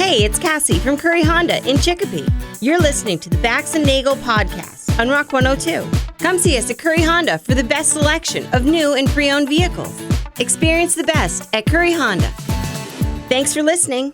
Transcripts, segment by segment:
Hey, it's Cassie from Curry Honda in Chicopee. You're listening to the Bax and Nagle podcast on Rock 102. Come see us at Curry Honda for the best selection of new and pre-owned vehicles. Experience the best at Curry Honda. Thanks for listening.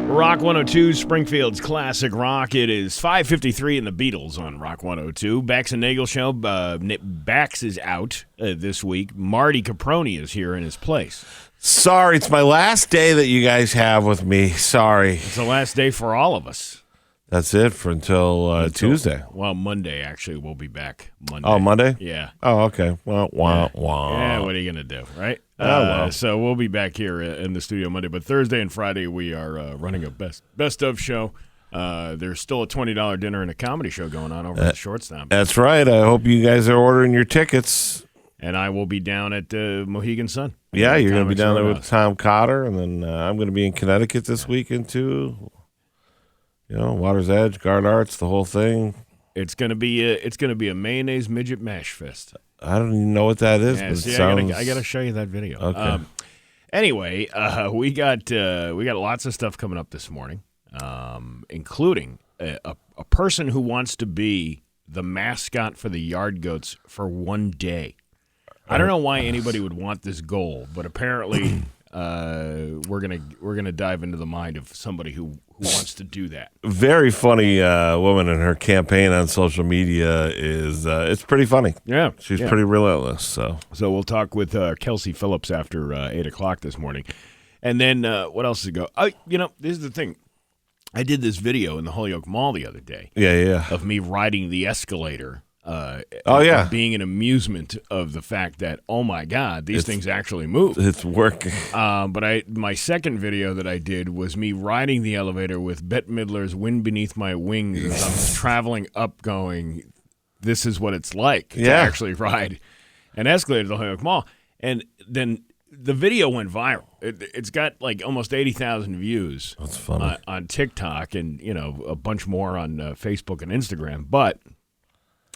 Rock 102, Springfield's classic rock. It is 5:53 in the Beatles on Rock 102. Bax and Nagle show. Bax is out this week. Marty Caproni is here in his place. Sorry, it's my last day that you guys have with me. Sorry. It's the last day for all of us. That's it for until Tuesday. Well, Monday, actually, we'll be back Monday. Oh, Monday? Yeah. Oh, okay. Well, Yeah, what are you going to do, right? Well. So we'll be back here in the studio Monday. But Thursday and Friday, we are running a best of show. There's still a $20 dinner and a comedy show going on over at Shortstop. That's right. I hope you guys are ordering your tickets. And I will be down at Mohegan Sun. Yeah, you're going to be down there with Roadhouse. Tom Cotter, and then I'm going to be in Connecticut this weekend too. You know, Water's Edge, Guard Arts, the whole thing. It's gonna be a mayonnaise midget mash fest. I don't even know what that is. Yeah, but see, it sounds... I gotta show you that video. Okay. Anyway, we got lots of stuff coming up this morning, including a person who wants to be the mascot for the Yard Goats for one day. I don't know why anybody would want this goal, but apparently we're gonna dive into the mind of somebody who wants to do that. Very funny woman, and her campaign on social media is it's pretty funny. Yeah, She's pretty relentless. So we'll talk with Kelsey Phillips after 8 o'clock this morning, and then what else to go? This is the thing. I did this video in the Holyoke Mall the other day. Yeah. Of me riding the escalator. Being an amusement of the fact that, oh my God, these things actually move. It's working. But my second video that I did was me riding the elevator with Bette Midler's "Wind Beneath My Wings" as I'm traveling up, going, "This is what it's like to actually ride an escalator to the Holyoke Mall." And then the video went viral. It's got like almost 80,000 views. That's funny. On TikTok, and a bunch more on Facebook and Instagram. But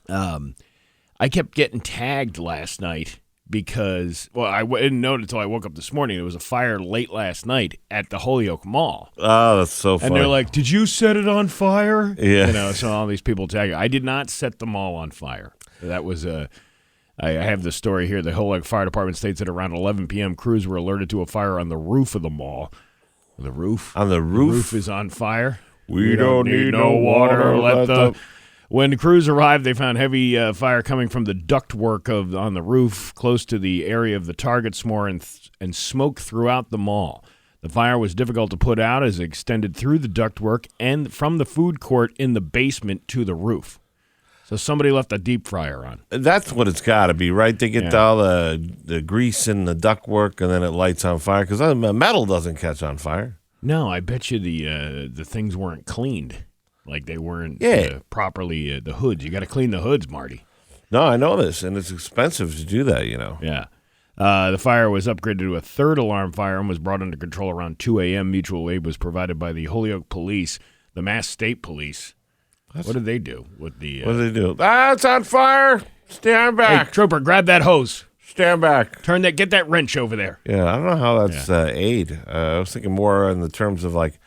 I kept getting tagged last night because, I didn't know it until I woke up this morning. There was a fire late last night at the Holyoke Mall. Oh, that's so funny. And they're like, "Did you set it on fire?" Yeah. So all these people tag. I did not set the mall on fire. That was I have the story here. The Holyoke Fire Department states that around 11 p.m., crews were alerted to a fire on the roof of the mall. The roof? On the roof? The roof is on fire. We don't need no water. When the crews arrived, they found heavy fire coming from the ductwork on the roof close to the area of the target s'more and smoke throughout the mall. The fire was difficult to put out as it extended through the ductwork and from the food court in the basement to the roof. So somebody left a deep fryer on. That's what it's got to be, right? They get all the grease in the ductwork, and then it lights on fire, because metal doesn't catch on fire. No, I bet you the things weren't cleaned. Like they weren't properly, the hoods. You got to clean the hoods, Marty. No, I know this, and it's expensive to do that, Yeah. The fire was upgraded to a third alarm fire and was brought under control around 2 a.m. Mutual aid was provided by the Holyoke Police, the Mass State Police. What did they do with the... What did they do? It's on fire! Stand back! Hey, trooper, grab that hose. Stand back. Get that wrench over there. Yeah, I don't know how that's aid. I was thinking more in the terms of like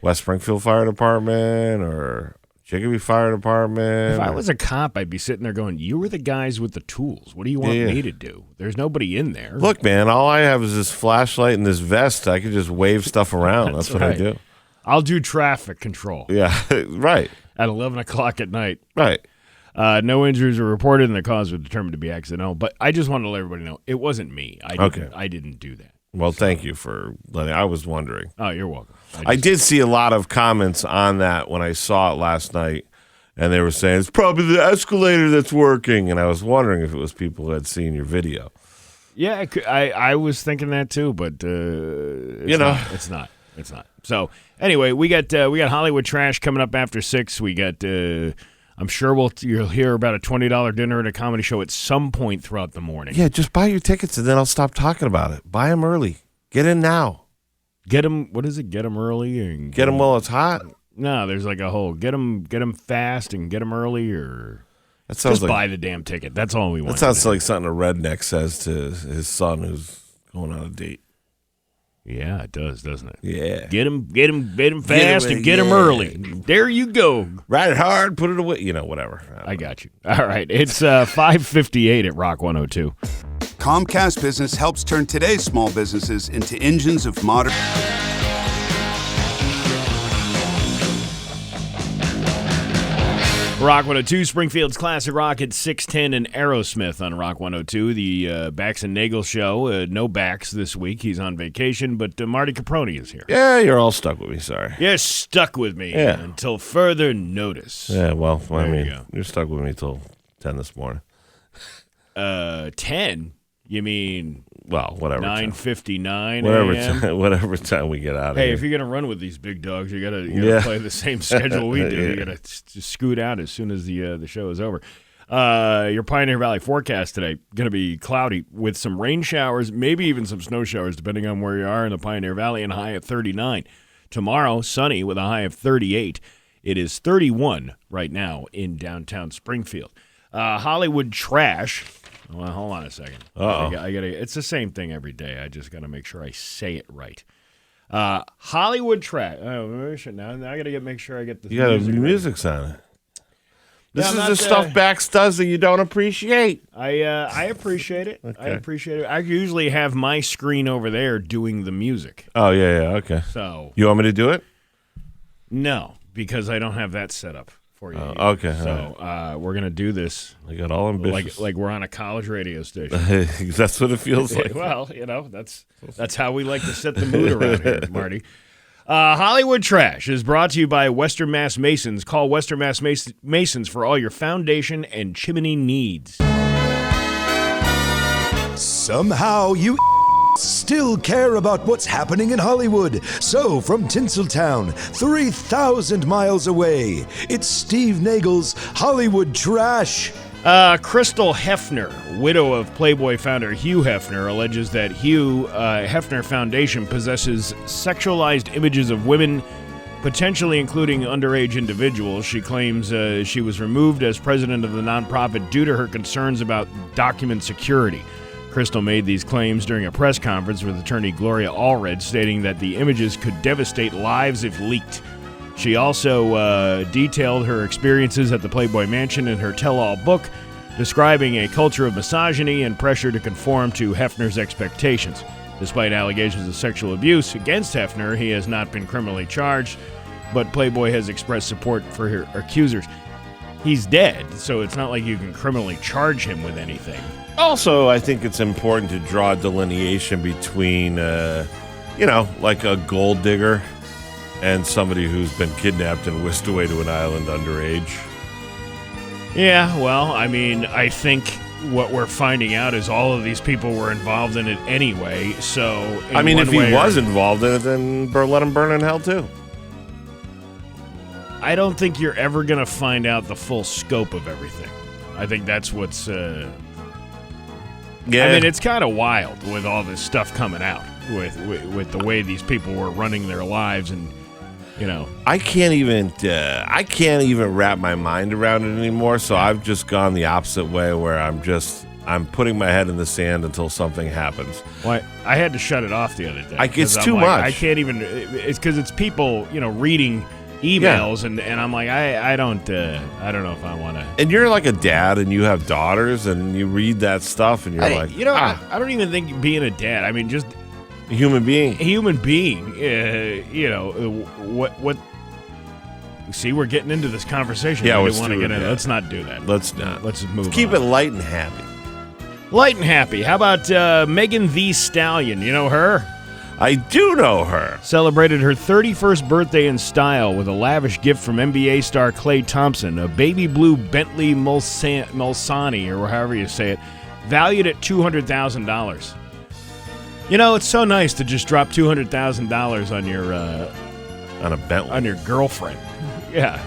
West Springfield Fire Department or Chicopee Fire Department. If I was a cop, I'd be sitting there going, "You were the guys with the tools. What do you want me to do? There's nobody in there." Look, man, all I have is this flashlight and this vest. I could just wave stuff around. That's what I do. I'll do traffic control. Yeah, right. At 11 o'clock at night. Right. No injuries were reported, and the cause was determined to be accidental. But I just wanted to let everybody know it wasn't me. I didn't do that. Well, thank you for letting. I was wondering. Oh, you're welcome. I did see a lot of comments on that when I saw it last night, and they were saying it's probably the escalator that's working. And I was wondering if it was people who had seen your video. Yeah, I was thinking that too, but it's not. It's not. So anyway, we got Hollywood Trash coming up after 6. We got. I'm sure you'll hear about a $20 dinner at a comedy show at some point throughout the morning. Yeah, just buy your tickets and then I'll stop talking about it. Buy them early. Get in now. Get them. What is it? Get them early and get them while it's hot. No, there's like a whole get them fast and get them early, or that sounds just buy the damn ticket. That's all we want. That sounds like something a redneck says to his son who's going on a date. Yeah, it does, doesn't it? Yeah. Get him fast and get him early. There you go. Ride it hard, put it away. Whatever. I got you. All right. It's 5:58 at Rock 102. Comcast Business helps turn today's small businesses into engines of modern... Rock 102, Springfield's Classic Rock at 610 and Aerosmith on Rock 102. The Bax and Nagle show. No Bax this week. He's on vacation, but Marty Caproni is here. Yeah, you're all stuck with me. Sorry. You're stuck with me until further notice. Yeah, well, you you're stuck with me till 10 this morning. 10? You mean... Well, whatever. 9:59 whatever time we get out of here. here. If you're gonna run with these big dogs, you gotta play the same schedule we do. You gotta just scoot out as soon as the show is over. Your Pioneer Valley forecast today gonna be cloudy with some rain showers, maybe even some snow showers, depending on where you are in the Pioneer Valley, and a high of 39. Tomorrow, sunny with a high of 38. It is 31 right now in downtown Springfield. Hollywood trash. Well, hold on a second. I gotta. It's the same thing every day. I just got to make sure I say it right. Hollywood trash. Oh, now I got to make sure I get the music's on it. This is the stuff Bax does that you don't appreciate. I appreciate it. Okay. I appreciate it. I usually have my screen over there doing the music. Oh, yeah, okay. So you want me to do it? No, because I don't have that set up. You. Okay. So we're going to do this. I got all ambitious. Like we're on a college radio station. That's what it feels like. Well, that's how we like to set the mood around here, Marty. Hollywood Trash is brought to you by Western Mass Masons. Call Western Mass Masons for all your foundation and chimney needs. Somehow you still care about what's happening in Hollywood. So, from Tinseltown, 3,000 miles away, it's Steve Nagle's Hollywood Trash. Crystal Hefner, widow of Playboy founder Hugh Hefner, alleges that Hugh Hefner Foundation possesses sexualized images of women, potentially including underage individuals. She claims she was removed as president of the nonprofit due to her concerns about document security. Crystal made these claims during a press conference with attorney Gloria Allred, stating that the images could devastate lives if leaked. She also detailed her experiences at the Playboy Mansion in her tell-all book, describing a culture of misogyny and pressure to conform to Hefner's expectations. Despite allegations of sexual abuse against Hefner, he has not been criminally charged, but Playboy has expressed support for her accusers. He's dead, so it's not like you can criminally charge him with anything. Also, I think it's important to draw a delineation between, like a gold digger and somebody who's been kidnapped and whisked away to an island underage. Yeah, well, I mean, I think what we're finding out is all of these people were involved in it anyway, so... if he was involved in it, then let him burn in hell, too. I don't think you're ever going to find out the full scope of everything. I think that's what's... Yeah. I mean, it's kind of wild with all this stuff coming out, with the way these people were running their lives, and I can't even wrap my mind around it anymore. So I've just gone the opposite way, where I'm putting my head in the sand until something happens. Well, I had to shut it off the other day. It's too much. I can't even. It's because it's people reading emails, and I'm like, I don't know if I want to. And you're like a dad, and you have daughters, and you read that stuff, and you're I don't even think being a dad. I mean, just a human being. What? See, we're getting into this conversation. Yeah, we want to get into. Let's not do that. Let's not. Let's move. Keep on. it light and happy. Light and happy. How about Megan Thee Stallion? You know her? I do know her. Celebrated her 31st birthday in style with a lavish gift from NBA star Klay Thompson, a baby blue Bentley Mulsanne, or however you say it, valued at $200,000. It's so nice to just drop $200,000 on your on a Bentley, on your girlfriend. Yeah,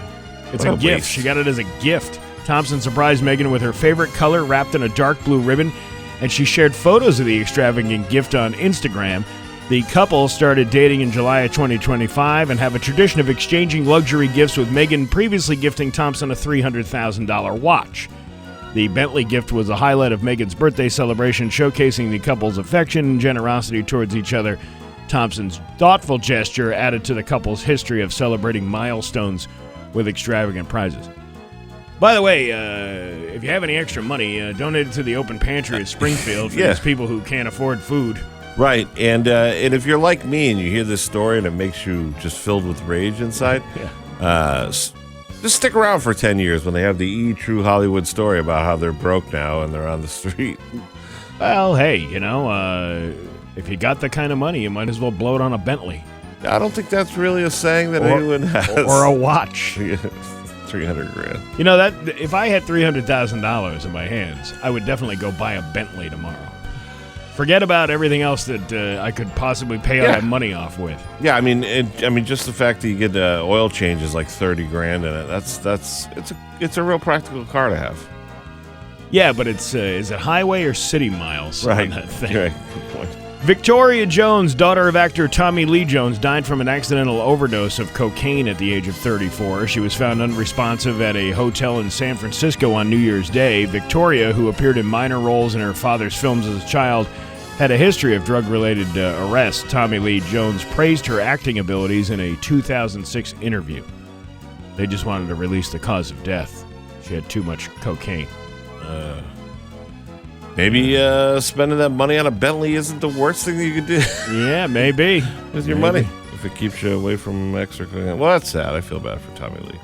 it's what a gift. Waste. She got it as a gift. Thompson surprised Megan with her favorite color wrapped in a dark blue ribbon, and she shared photos of the extravagant gift on Instagram. The couple started dating in July of 2025 and have a tradition of exchanging luxury gifts, with Megan previously gifting Thompson a $300,000 watch. The Bentley gift was a highlight of Megan's birthday celebration, showcasing the couple's affection and generosity towards each other. Thompson's thoughtful gesture added to the couple's history of celebrating milestones with extravagant prizes. By the way, if you have any extra money, donate it to the open pantry at Springfield for those people who can't afford food. Right, and if you're like me and you hear this story and it makes you just filled with rage inside, just stick around for 10 years when they have the True Hollywood story about how they're broke now and they're on the street. Well, hey, if you got the kind of money, you might as well blow it on a Bentley. I don't think that's really a saying that anyone has. Or a watch. $300,000. That if I had $300,000 in my hands, I would definitely go buy a Bentley tomorrow. Forget about everything else that I could possibly pay all that money off with. Yeah, I mean, just the fact that you get oil changes like $30,000 in it. It's a real practical car to have. Yeah, but is it highway or city miles on that thing? Right. Good point. Victoria Jones, daughter of actor Tommy Lee Jones, died from an accidental overdose of cocaine at the age of 34. She was found unresponsive at a hotel in San Francisco on New Year's Day. Victoria, who appeared in minor roles in her father's films as a child, had a history of drug-related arrests. Tommy Lee Jones praised her acting abilities in a 2006 interview. They just wanted to release the cause of death. She had too much cocaine. Maybe spending that money on a Bentley isn't the worst thing that you could do. Yeah, maybe. With your money. If it keeps you away from extra cocaine. Well, that's sad. I feel bad for Tommy Lee.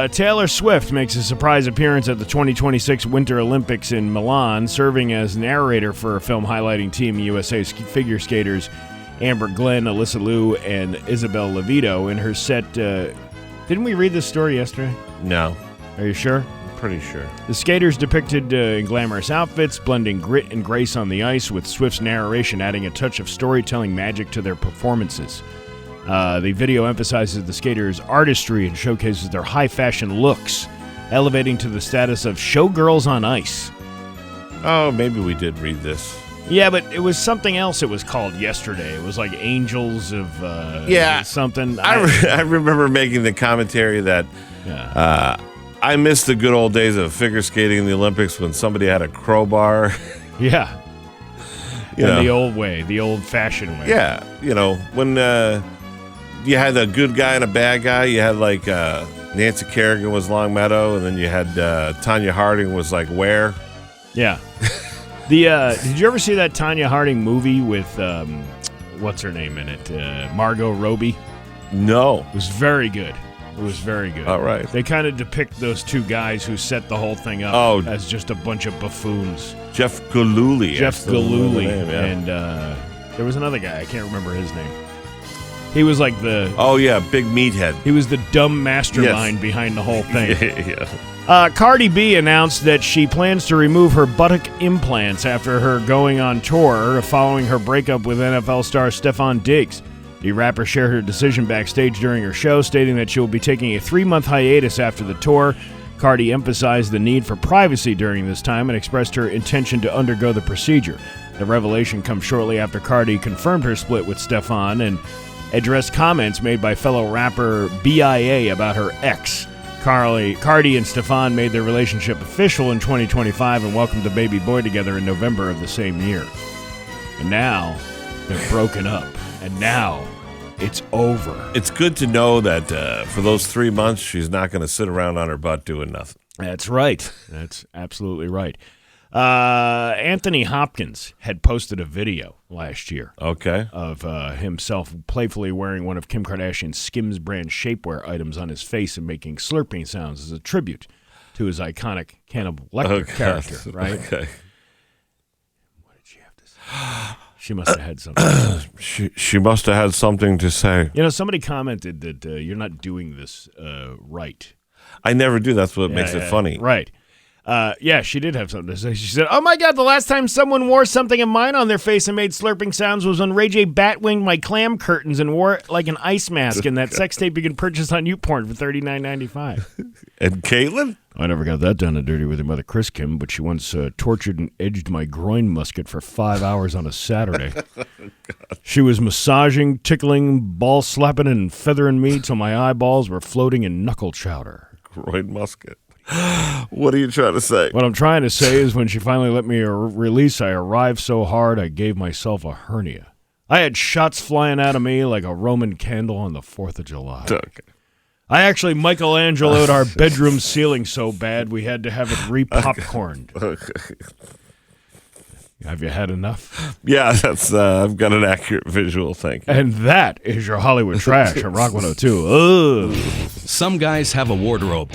Taylor Swift makes a surprise appearance at the 2026 Winter Olympics in Milan, serving as narrator for a film highlighting Team USA's figure skaters Amber Glenn, Alyssa Liu, and Isabel Levito. In her set, didn't we read this story yesterday? No. Are you sure? Pretty sure. The skaters depicted in glamorous outfits, blending grit and grace on the ice, with Swift's narration adding a touch of storytelling magic to their performances. The video emphasizes the skaters' artistry and showcases their high-fashion looks, elevating to the status of showgirls on ice. Oh, maybe we did read this. Yeah, but it was something else it was called yesterday. It was like Angels of something. I remember making the commentary that I miss the good old days of figure skating in the Olympics when somebody had a crowbar. Yeah. The old way, the old-fashioned way. Yeah. When you had a good guy and a bad guy, you had like Nancy Kerrigan was Longmeadow, and then you had Tanya Harding was like Ware. Yeah. Did you ever see that Tanya Harding movie with, what's her name in it? Margot Robbie? No. It was very good. It was very good. All right. They kind of depict those two guys who set the whole thing up as just a bunch of buffoons. Jeff Gillooly. And there was another guy. I can't remember his name. He was like the... Oh, yeah, big meathead. He was the dumb mastermind behind the whole thing. Yeah. Cardi B announced that she plans to remove her buttock implants after her going on tour following her breakup with NFL star Stephon Diggs. The rapper shared her decision backstage during her show, stating that she will be taking a 3-month hiatus after the tour. Cardi emphasized the need for privacy during this time and expressed her intention to undergo the procedure. The revelation comes shortly after Cardi confirmed her split with Stephon and addressed comments made by fellow rapper BIA about her ex. Cardi and Stephon made their relationship official in 2025 and welcomed a baby boy together in November of the same year. And now they're broken up. And now it's over. It's good to know that for those 3 months, she's not going to sit around on her butt doing nothing. That's right. That's absolutely right. Anthony Hopkins had posted a video last year of himself playfully wearing one of Kim Kardashian's Skims brand shapewear items on his face and making slurping sounds as a tribute to his iconic Cannibal Lecter character, right? Okay. What did she have to say? She must have had something. She must have had something to say. Somebody commented that you're not doing this right. I never do. That's what makes it funny. Right. She did have something to say. She said, "Oh my God, the last time someone wore something of mine on their face and made slurping sounds was when Ray J batwinged my clam curtains and wore it like an ice mask in that sex tape you can purchase on YouPorn for $39.95. And Caitlin? I never got that down and dirty with your mother, Chris Kim, but she once tortured and edged my groin musket for 5 hours on a Saturday. She was massaging, tickling, ball slapping, and feathering me till my eyeballs were floating in knuckle chowder." Groin musket. What are you trying to say? What I'm trying to say is when she finally let me release, I arrived so hard I gave myself a hernia. I had shots flying out of me like a Roman candle on the 4th of July. Okay. I actually Michelangelo'd our bedroom ceiling so bad we had to have it re-popcorned. Okay. Have you had enough? Yeah, that's I've got an accurate visual, thank you. And that is your Hollywood trash at Rock 102. Ugh. Some guys have a wardrobe.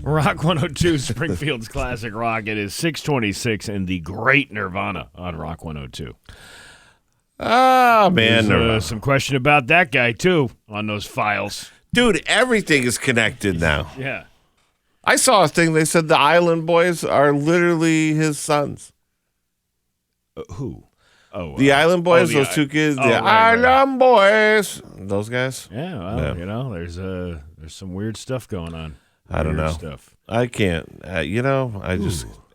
Rock 102, Springfield's classic rock. It is 626 and the great Nirvana on Rock 102. Ah, man. There's some question about that guy, too, on those files. Dude, everything is connected now. Yeah. I saw a thing. They said the Island Boys are literally his sons. Who? Oh, The Island Boys, the those two kids. oh, The right. Island Boys. Those guys? Yeah, well, Yeah. you know, there's some weird stuff going on. I don't Weird know. Stuff. I can't. I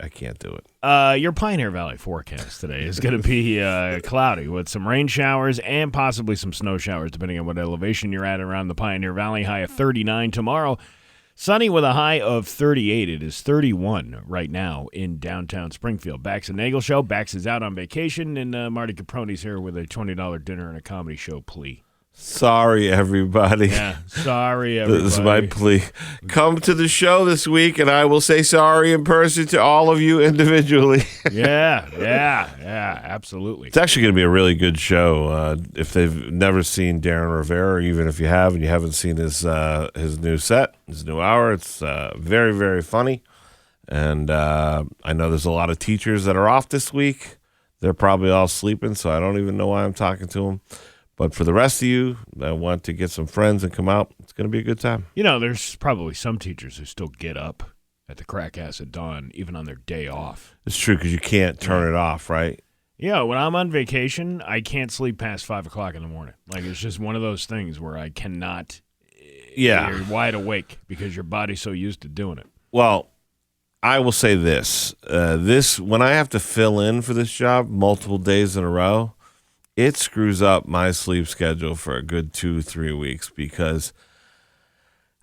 can't do it. Your Pioneer Valley forecast today is going to be cloudy with some rain showers and possibly some snow showers, depending on what elevation you're at around the Pioneer Valley. High of 39 tomorrow. Sunny with a high of 38. It is 31 right now in downtown Springfield. Bax and Nagle Show. Bax is out on vacation, and Marty Caproni's here with a $20 dinner and a comedy show plea. Sorry, everybody. Yeah, sorry, everybody. This is my plea. Come to the show this week, and I will say sorry in person to all of you individually. Yeah, absolutely. It's actually going to be a really good show. If they've never seen Darren Rivera, or even if you have and you haven't seen his new set, his new hour, it's very, very funny. And I know there's a lot of teachers that are off this week. They're probably all sleeping, so I don't even know why I'm talking to them. But for the rest of you that want to get some friends and come out, it's going to be a good time. You know, there's probably some teachers who still get up at the crack ass at dawn, even on their day off. It's true because you can't turn it off, right? Yeah, when I'm on vacation, I can't sleep past 5 o'clock in the morning. Like, it's just one of those things where I cannot. Yeah. You're wide awake because your body's so used to doing it. Well, I will say this. When I have to fill in for this job multiple days in a row, it screws up my sleep schedule for a good 2-3 weeks because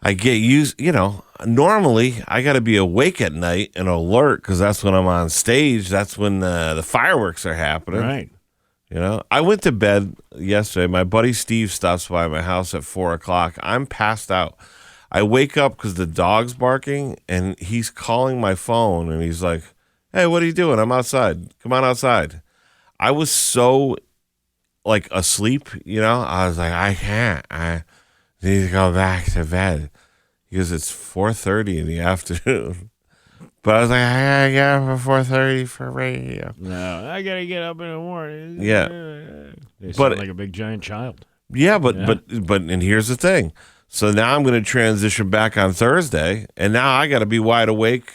I get used, normally I got to be awake at night and alert because that's when I'm on stage. That's when the fireworks are happening. Right. I went to bed yesterday. My buddy Steve stops by my house at 4 o'clock. I'm passed out. I wake up because the dog's barking and he's calling my phone and he's like, "Hey, what are you doing? I'm outside. Come on outside." I was so asleep, I was like, I can't. I need to go back to bed because it's 4:30 in the afternoon. But I was like, I gotta get up at 4:30 for radio. No, I gotta get up in the morning. Yeah. They sound like a big giant child. Yeah, but and here's the thing. So now I'm going to transition back on Thursday, and now I got to be wide awake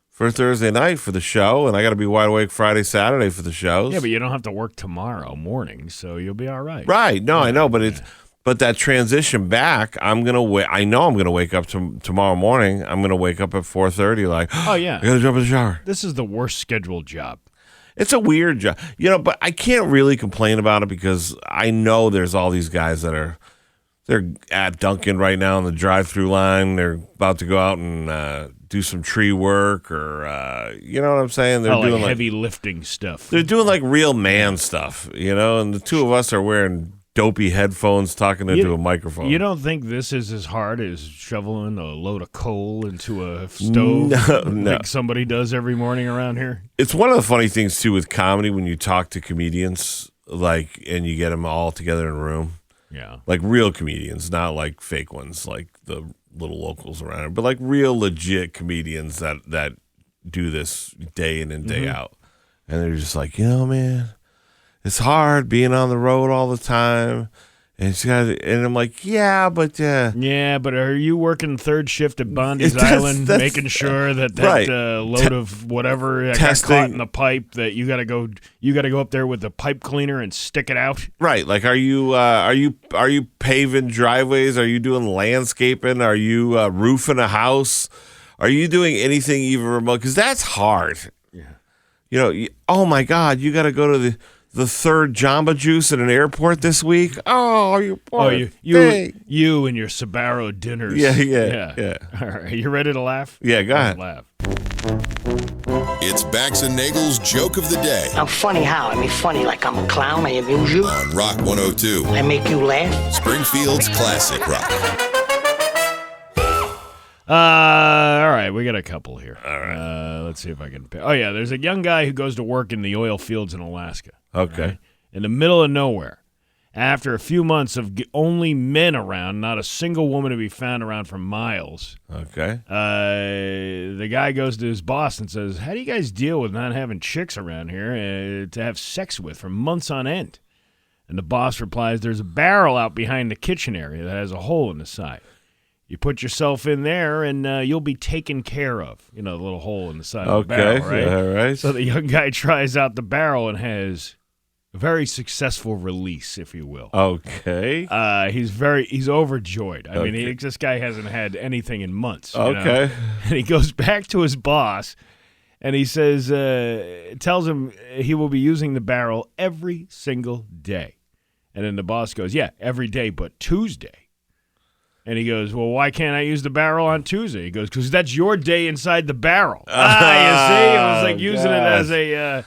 for Thursday night for the show, and I got to be wide awake Friday, Saturday for the shows. Yeah, but you don't have to work tomorrow morning, so you'll be all right. Right. No, I know, but but that transition back, I know I'm gonna wake up tomorrow morning. I'm gonna wake up at 4:30. Like, Oh yeah, I gotta jump in the shower. this is the worst scheduled job. It's a weird job, but I can't really complain about it because I know there's all these guys that they're at Dunkin' right now on the drive-through line. They're about to go out and do some tree work, or you know what I'm saying? They're doing heavy lifting stuff. They're doing like real man stuff, and the two of us are wearing dopey headphones talking into a microphone. You don't think this is as hard as shoveling a load of coal into a stove No. like somebody does every morning around here? It's one of the funny things, too, with comedy when you talk to comedians, and you get them all together in a room. Yeah. Like real comedians, not like fake ones, like the little locals around here, but like real legit comedians that do this day in and day out. And they're just like, man, it's hard being on the road all the time. And I'm like, yeah, but are you working third shift at Bondi's Island, making sure that right. Load of whatever got caught in the pipe that you got to go up there with the pipe cleaner and stick it out? Right. Like, are you paving driveways? Are you doing landscaping? Are you roofing a house? Are you doing anything even remote? Because that's hard. Yeah. Oh my God, you got to go to the third Jamba Juice at an airport this week. Oh, you poor thing. You and your Sbarro dinners. Yeah. All right, you ready to laugh? Yeah, go ahead. Laugh. It's Bax and Nagle's Joke of the Day I'm funny how? I mean funny like I'm a clown, I amuse you, on Rock 102, I make you laugh. Springfield's classic rock. All right, we got a couple here. All right. Let's see if I can pick. Oh, yeah, there's a young guy who goes to work in the oil fields in Alaska. Okay. Right? In the middle of nowhere. After a few months of only men around, not a single woman to be found around for miles, Okay. the guy goes to his boss and says, how do you guys deal with not having chicks around here to have sex with for months on end? And the boss replies, there's a barrel out behind the kitchen area that has a hole in the side. You put yourself in there, and you'll be taken care of. You know, the little hole in the side of the barrel, right? All right. So the young guy tries out the barrel and has a very successful release, if you will. Okay. He's overjoyed. I Okay. mean, this guy hasn't had anything in months. You Okay. know? And he goes back to his boss, and he says, tells him he will be using the barrel every single day. And then the boss goes, yeah, every day but Tuesday. And he goes, well, why can't I use the barrel on Tuesday? He goes, because that's your day inside the barrel. You see? It was like using it as a...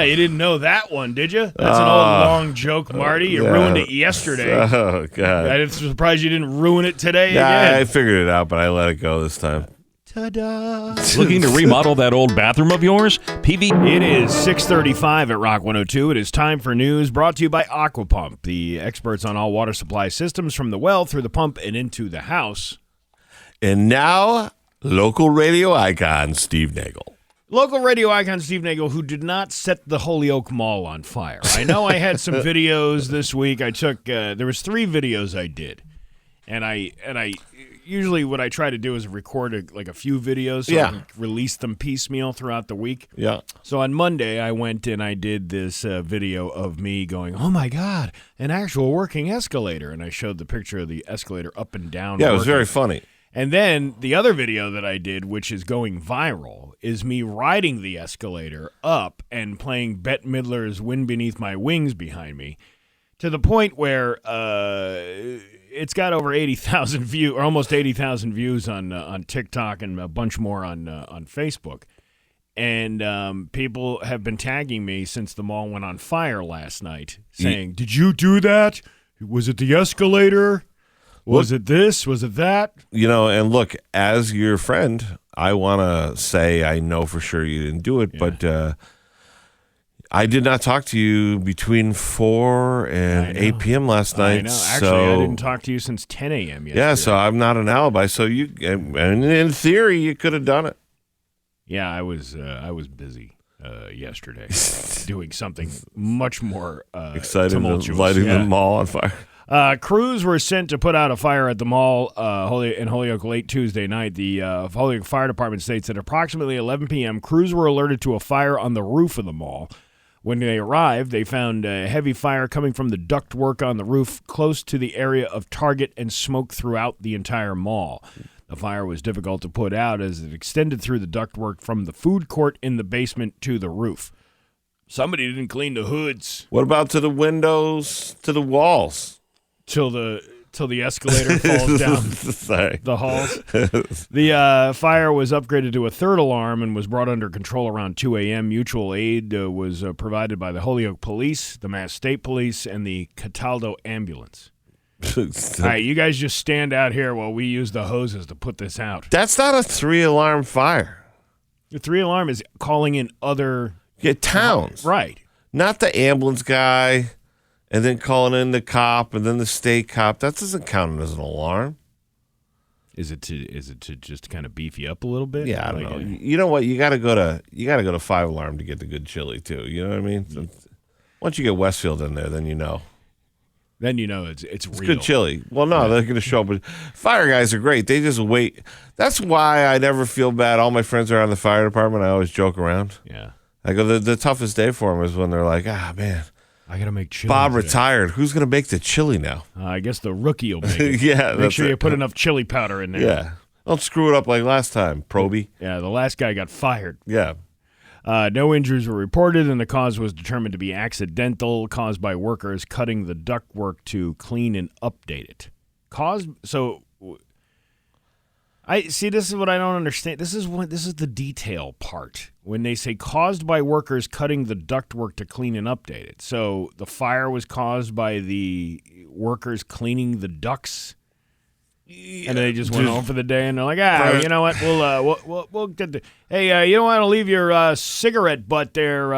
you didn't know that one, did you? That's an old long joke, Marty. You ruined it yesterday. Oh, God. I'm surprised you didn't ruin it today Yeah, again. I figured it out, but I let it go this time. Ta-da. Looking to remodel that old bathroom of yours? It is 6:35 at Rock 102. It is time for news brought to you by Aquapump, the experts on all water supply systems from the well through the pump and into the house. And now, local radio icon Steve Nagle. Local radio icon Steve Nagle, who did not set the Holyoke Mall on fire. I know I had some videos this week. I took there was 3 videos I did, and I usually what I try to do is record a few videos so I can release them piecemeal throughout the week. Yeah. So on Monday, I went and I did this video of me going, oh, my God, an actual working escalator. And I showed the picture of the escalator up and down. Yeah, it was working. very funny. And then the other video that I did, which is going viral, is me riding the escalator up and playing Bette Midler's Wind Beneath My Wings behind me to the point where it's got over 80,000 views, or almost 80,000 views on TikTok and a bunch more on Facebook. And people have been tagging me since the mall went on fire last night, saying, did you do that? Was it the escalator? Was it this? Was it that? You know, and look, as your friend, I want to say I know for sure you didn't do it, but I did not talk to you between 4 and 8 p.m. last night. I know. Actually, I didn't talk to you since 10 a.m. yesterday. Yeah, so I'm not an alibi. So you, and in theory, you could have done it. Yeah, I was busy yesterday doing something much more Excited and tumultuous. lighting the mall on fire. Crews were sent to put out a fire at the mall in Holyoke late Tuesday night. The Holyoke Fire Department states that approximately 11 p.m., crews were alerted to a fire on the roof of the mall. When they arrived, they found a heavy fire coming from the ductwork on the roof close to the area of Target and smoke throughout the entire mall. The fire was difficult to put out as it extended through the ductwork from the food court in the basement to the roof. Somebody didn't clean the hoods. What about to the windows, to the walls? Till the escalator falls down Sorry. the halls. The fire was upgraded to a third alarm and was brought under control around 2 a.m. Mutual aid was provided by the Holyoke Police, the Mass State Police, and the Cataldo Ambulance. All right, you guys just stand out here while we use the hoses to put this out. That's not a 3-alarm fire. The 3-alarm is calling in other towns. Right. Not the ambulance guy. And then calling in the cop, and then the state cop. That doesn't count as an alarm. Is it to just kind of beef you up a little bit? Yeah, I don't know. You know what? You got to go to 5-alarm to get the good chili too. You know what I mean? So once you get Westfield in there, then you know. Then you know it's real. Good chili. Well, no, they're going to show up. But fire guys are great. They just wait. That's why I never feel bad. All my friends are on the fire department. I always joke around. Yeah. I go, the toughest day for them is when they're like, man. I got to make chili. Bob today. retired. Who's going to make the chili now? I guess the rookie will make it. Yeah. Make sure you put enough chili powder in there. Yeah. Don't screw it up like last time, Proby. Yeah, the last guy got fired. Yeah. No injuries were reported, and the cause was determined to be accidental, caused by workers cutting the ductwork to clean and update it. I see. This is what I don't understand. This is the detail part when they say caused by workers cutting the ductwork to clean and update it. So the fire was caused by the workers cleaning the ducts. And they just went home for the day, and they're like, you know what? We'll get the. Hey, you don't want to leave your cigarette butt there,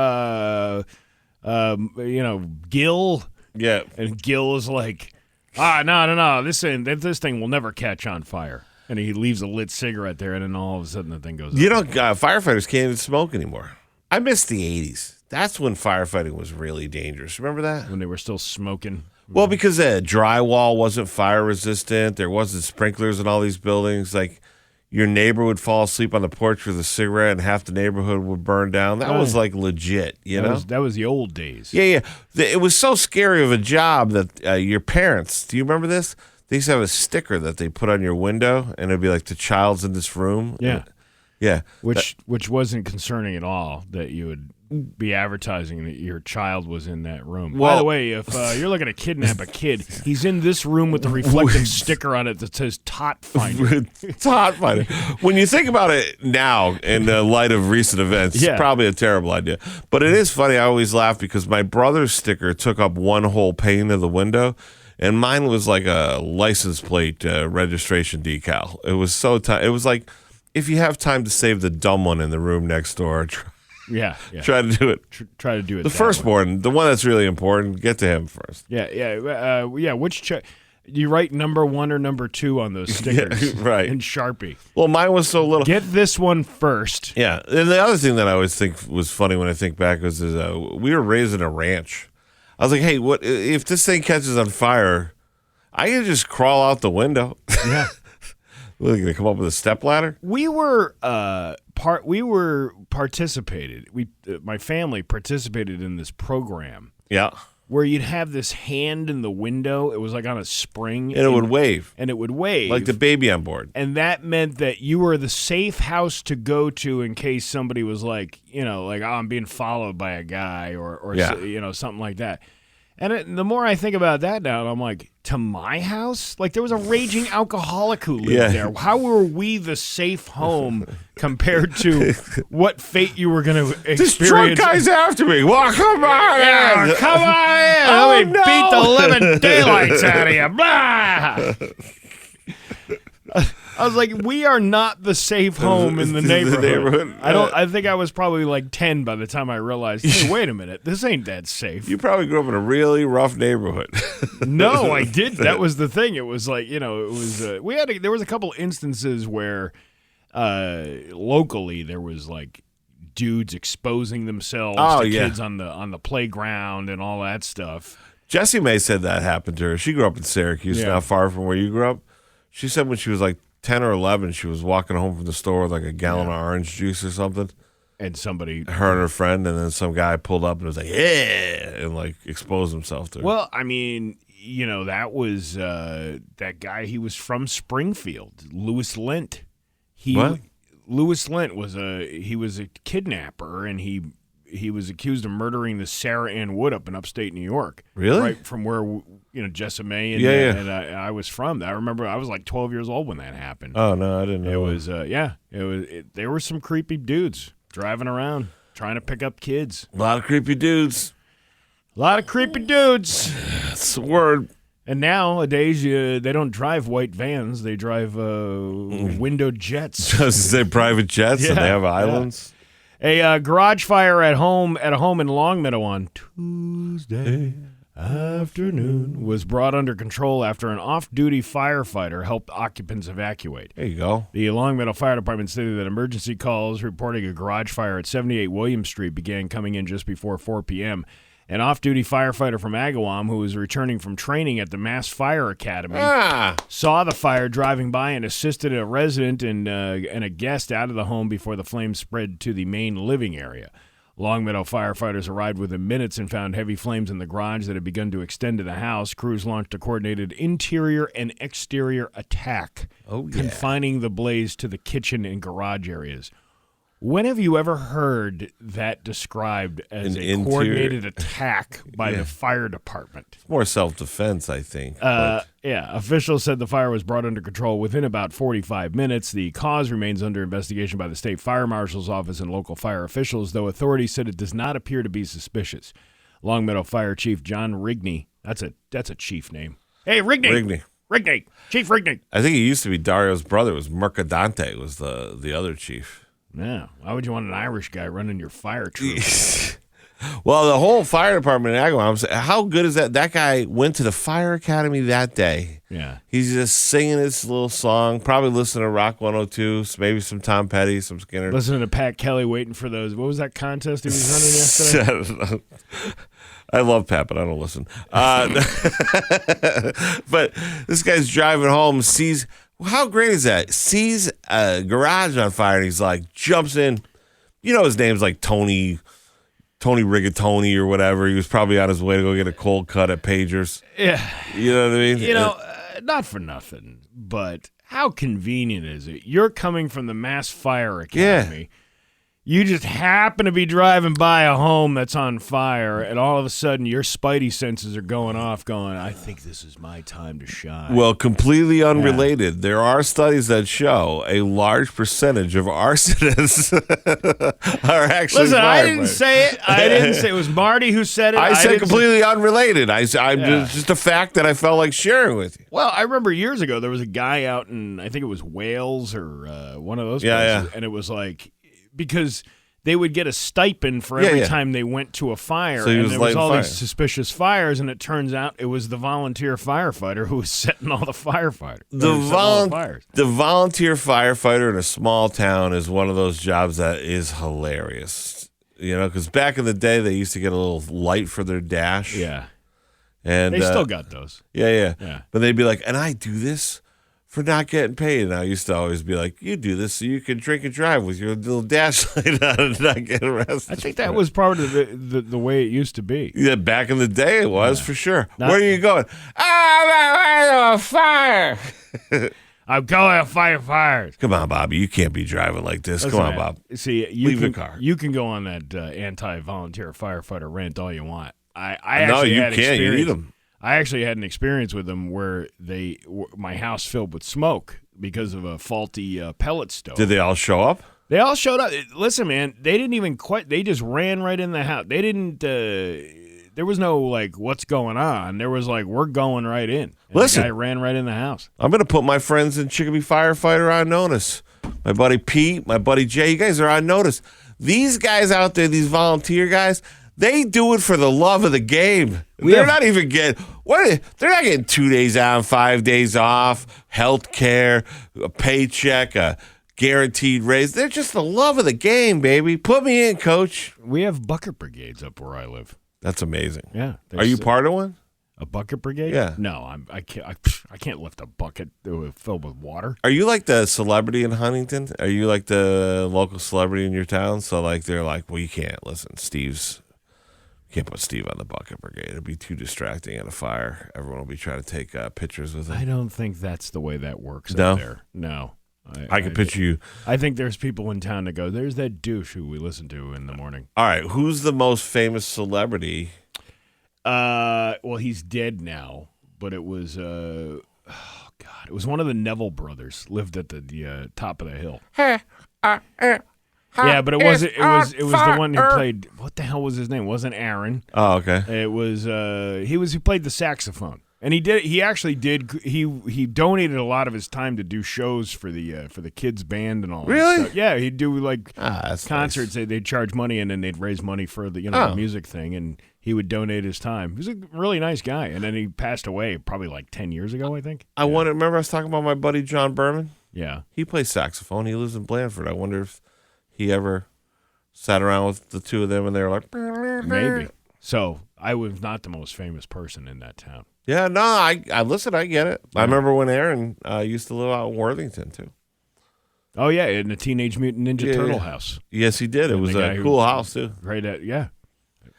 Gil. Yeah. And Gil is like, no, this thing will never catch on fire. And he leaves a lit cigarette there, and then all of a sudden the thing goes up. Firefighters can't even smoke anymore. I miss the 80s. That's when firefighting was really dangerous. Remember that? When they were still smoking. Well, because drywall wasn't fire resistant. There wasn't sprinklers in all these buildings. Like, your neighbor would fall asleep on the porch with a cigarette and half the neighborhood would burn down. That was, like, legit, you know? That was the old days. Yeah. It was so scary of a job that your parents, do you remember this? They used to have a sticker that they put on your window, and it would be like, the child's in this room. Yeah. Yeah. Which wasn't concerning at all, that you would be advertising that your child was in that room. Well, by the way, if you're looking to kidnap a kid, he's in this room with the reflective sticker on it that says Tot Finder. Tot Finder. When you think about it now, in the light of recent events, it's probably a terrible idea. But it is funny. I always laugh because my brother's sticker took up one whole pane of the window, and mine was like a license plate registration decal. It was so it was like, if you have time to save the dumb one in the room next door, try to do it. Try to do it. The firstborn, the one that's really important, get to him first. Yeah. Which you write number 1 or number 2 on those stickers, right? In Sharpie. Well, mine was so little. Get this one first. Yeah, and the other thing that I always think was funny when I think back was we were raised in a ranch. I was like, hey, what if this thing catches on fire? I can just crawl out the window. Yeah. We're going to come up with a stepladder. We were participated. My family participated in this program. Yeah. Where you'd have this hand in the window. It was like on a spring. And it would wave. And it would wave. Like the baby on board. And that meant that you were the safe house to go to in case somebody was like, I'm being followed by a guy or something like that. And the more I think about that now, I'm like, to my house? Like, there was a raging alcoholic who lived there. How were we the safe home compared to what fate you were going to experience? This drunk guy's after me. Well, come on in. Yeah, come on in. Let me beat the living daylights out of you. Blah! I was like, we are not the safe home in the neighborhood. I think I was probably like 10 by the time I realized, hey, wait a minute, this ain't that safe. You probably grew up in a really rough neighborhood. No, I didn't. That was the thing. It was like, there was a couple instances where locally there was like dudes exposing themselves to kids on the playground and all that stuff. Jessie May said that happened to her. She grew up in Syracuse, not far from where you grew up. She said when she was like 10 or 11, she was walking home from the store with like a gallon of orange juice or something. And somebody... Her and her friend, and then some guy pulled up and was like, yeah, and like exposed himself to her. Well, I mean, that was that guy, he was from Springfield, Louis Lent. Louis Lent was a kidnapper, and he was accused of murdering the Sarah Ann Wood up in upstate New York. Really? Right from where Jessamine and I was from. I remember I was like 12 years old when that happened. Oh no, I didn't know. It was there were some creepy dudes driving around trying to pick up kids. A lot of creepy dudes. That's the word. And nowadays, they don't drive white vans; they drive windowed jets. Just say private jets, and they have islands. A garage fire at a home in Longmeadow on Tuesday afternoon was brought under control after an off-duty firefighter helped occupants evacuate. There you go. The Longmeadow Fire Department stated that emergency calls reporting a garage fire at 78 William Street began coming in just before 4 p.m. An off-duty firefighter from Agawam who was returning from training at the Mass Fire Academy saw the fire driving by and assisted a resident and a guest out of the home before the flames spread to the main living area. Longmeadow firefighters arrived within minutes and found heavy flames in the garage that had begun to extend to the house. Crews launched a coordinated interior and exterior attack, confining the blaze to the kitchen and garage areas. When have you ever heard that described as An a interior- coordinated attack by Yeah. the fire department? More self-defense, I think. Yeah, officials said the fire was brought under control within about 45 minutes. The cause remains under investigation by the state fire marshal's office and local fire officials, though authorities said it does not appear to be suspicious. Longmeadow Fire Chief John Rigney, that's a chief name. Hey, Rigney. Chief Rigney. I think it used to be Dario's brother. It was Mercadante was the other chief. Yeah, why would you want an Irish guy running your fire troop? Well, the whole fire department in Agawam, how good is that? That guy went to the fire academy that day. Yeah. He's just singing his little song, probably listening to Rock 102, maybe some Tom Petty, some Skinner. Listening to Pat Kelly waiting for those. What was that contest he was running yesterday? I love Pat, but I don't listen. But this guy's driving home, sees, how great is that? Sees a garage on fire, and he's like, jumps in. You know his name's like Tony Rigatoni or whatever. He was probably on his way to go get a cold cut at Pagers. Yeah. You know what I mean? Not for nothing, but how convenient is it? You're coming from the Mass Fire Academy. Yeah. You just happen to be driving by a home that's on fire, and all of a sudden your spidey senses are going off, going, I think this is my time to shine. Well, completely unrelated. There are studies that show a large percentage of arsonists are actually Listen, I firefighters. didn't say it. I didn't say it. Was Marty who said it. I said didn't completely unrelated. I'm Yeah. just a fact that I felt like sharing with you. Well, I remember years ago there was a guy out in, I think it was Wales or one of those Yeah, places, and it was like, because they would get a stipend for every time they went to a fire, So he and was there was lighting all fire. these suspicious fires, and it turns out it was the volunteer firefighter who was setting all the fires. The volunteer firefighter in a small town is one of those jobs that is hilarious. You know, because back in the day, they used to get a little light for their dash. Yeah. And They still got those. Yeah. Yeah. But they'd be like, and I do this for not getting paid. And I used to always be like, you do this so you can drink and drive with your little dash light on and not get arrested. I think that was part of the way it used to be. Yeah, back in the day it was, for sure. Where are you going? I'm on fire. I'm going to fight fires. Come on, Bobby. You can't be driving like this. Listen, Come on, man, Bob. See, you Leave can, the car. You can go on that anti-volunteer firefighter rant all you want. I No, actually you had can't. You need experience- them. I actually had an experience with them where my house filled with smoke because of a faulty pellet stove. Did they all show up? They all showed up. Listen, man, they didn't even quit. They just ran right in the house. They didn't. There was no like, what's going on? There was like, we're going right in. And Listen. the guy ran right in the house. I'm going to put my friends in Chicopee Firefighter on notice. My buddy Pete, my buddy Jay, you guys are on notice. These guys out there, these volunteer guys, they do it for the love of the game. They're not even getting they're not getting 2 days on, 5 days off, health care, a paycheck, a guaranteed raise. They're just the love of the game, baby. Put me in, coach. We have bucket brigades up where I live. That's amazing. Yeah. Are you part of one? A bucket brigade? Yeah. No, I can't lift a bucket filled with water. Are you like the celebrity in Huntington? Are you like the local celebrity in your town? So like they're like, well, you can't put Steve on the bucket brigade. It'd be too distracting at a fire. Everyone will be trying to take pictures with him. I don't think that's the way that works No? up there. No. I can picture you. I think there's people in town that go, there's that douche who we listen to in the morning. All right, who's the most famous celebrity? Well, he's dead now, but it was, it was one of the Neville brothers lived at the top of the hill. Yeah, but it wasn't. It was the one who played. What the hell was his name? It wasn't Aaron. Oh, okay. It was. He played the saxophone, and he did. He actually did. He donated a lot of his time to do shows for the kids band and all. Really? That stuff. Yeah, he'd do like That's concerts. nice. They'd charge money, and then they'd raise money for the music thing, and he would donate his time. He was a really nice guy, and then he passed away probably like 10 years ago, I think. I wonder. Remember, I was talking about my buddy John Berman. Yeah. He plays saxophone. He lives in Blandford. I wonder if he ever sat around with the two of them and they were like, Maybe. So I was not the most famous person in that town. yeah, no, I listen, I get it. I remember when Aaron used to live out in Worthington too. Oh yeah, in the Teenage Mutant Ninja Turtle house. Yes, he did. It And was the guy a who- cool house too. Right at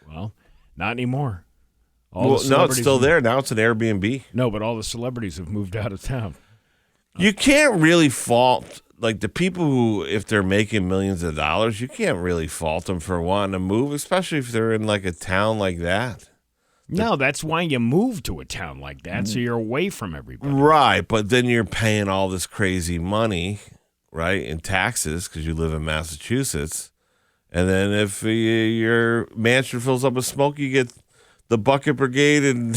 Well, not anymore. All the Well, no, it's celebrities still have- there. Now it's an Airbnb. No, but all the celebrities have moved out of town. You can't really fault like the people who, if they're making millions of dollars, you can't really fault them for wanting to move, especially if they're in like a town like that. No, that's why you move to a town like that, so you're away from everybody. Right, but then you're paying all this crazy money, right, in taxes because you live in Massachusetts. And then if your mansion fills up with smoke, you get the Bucket Brigade and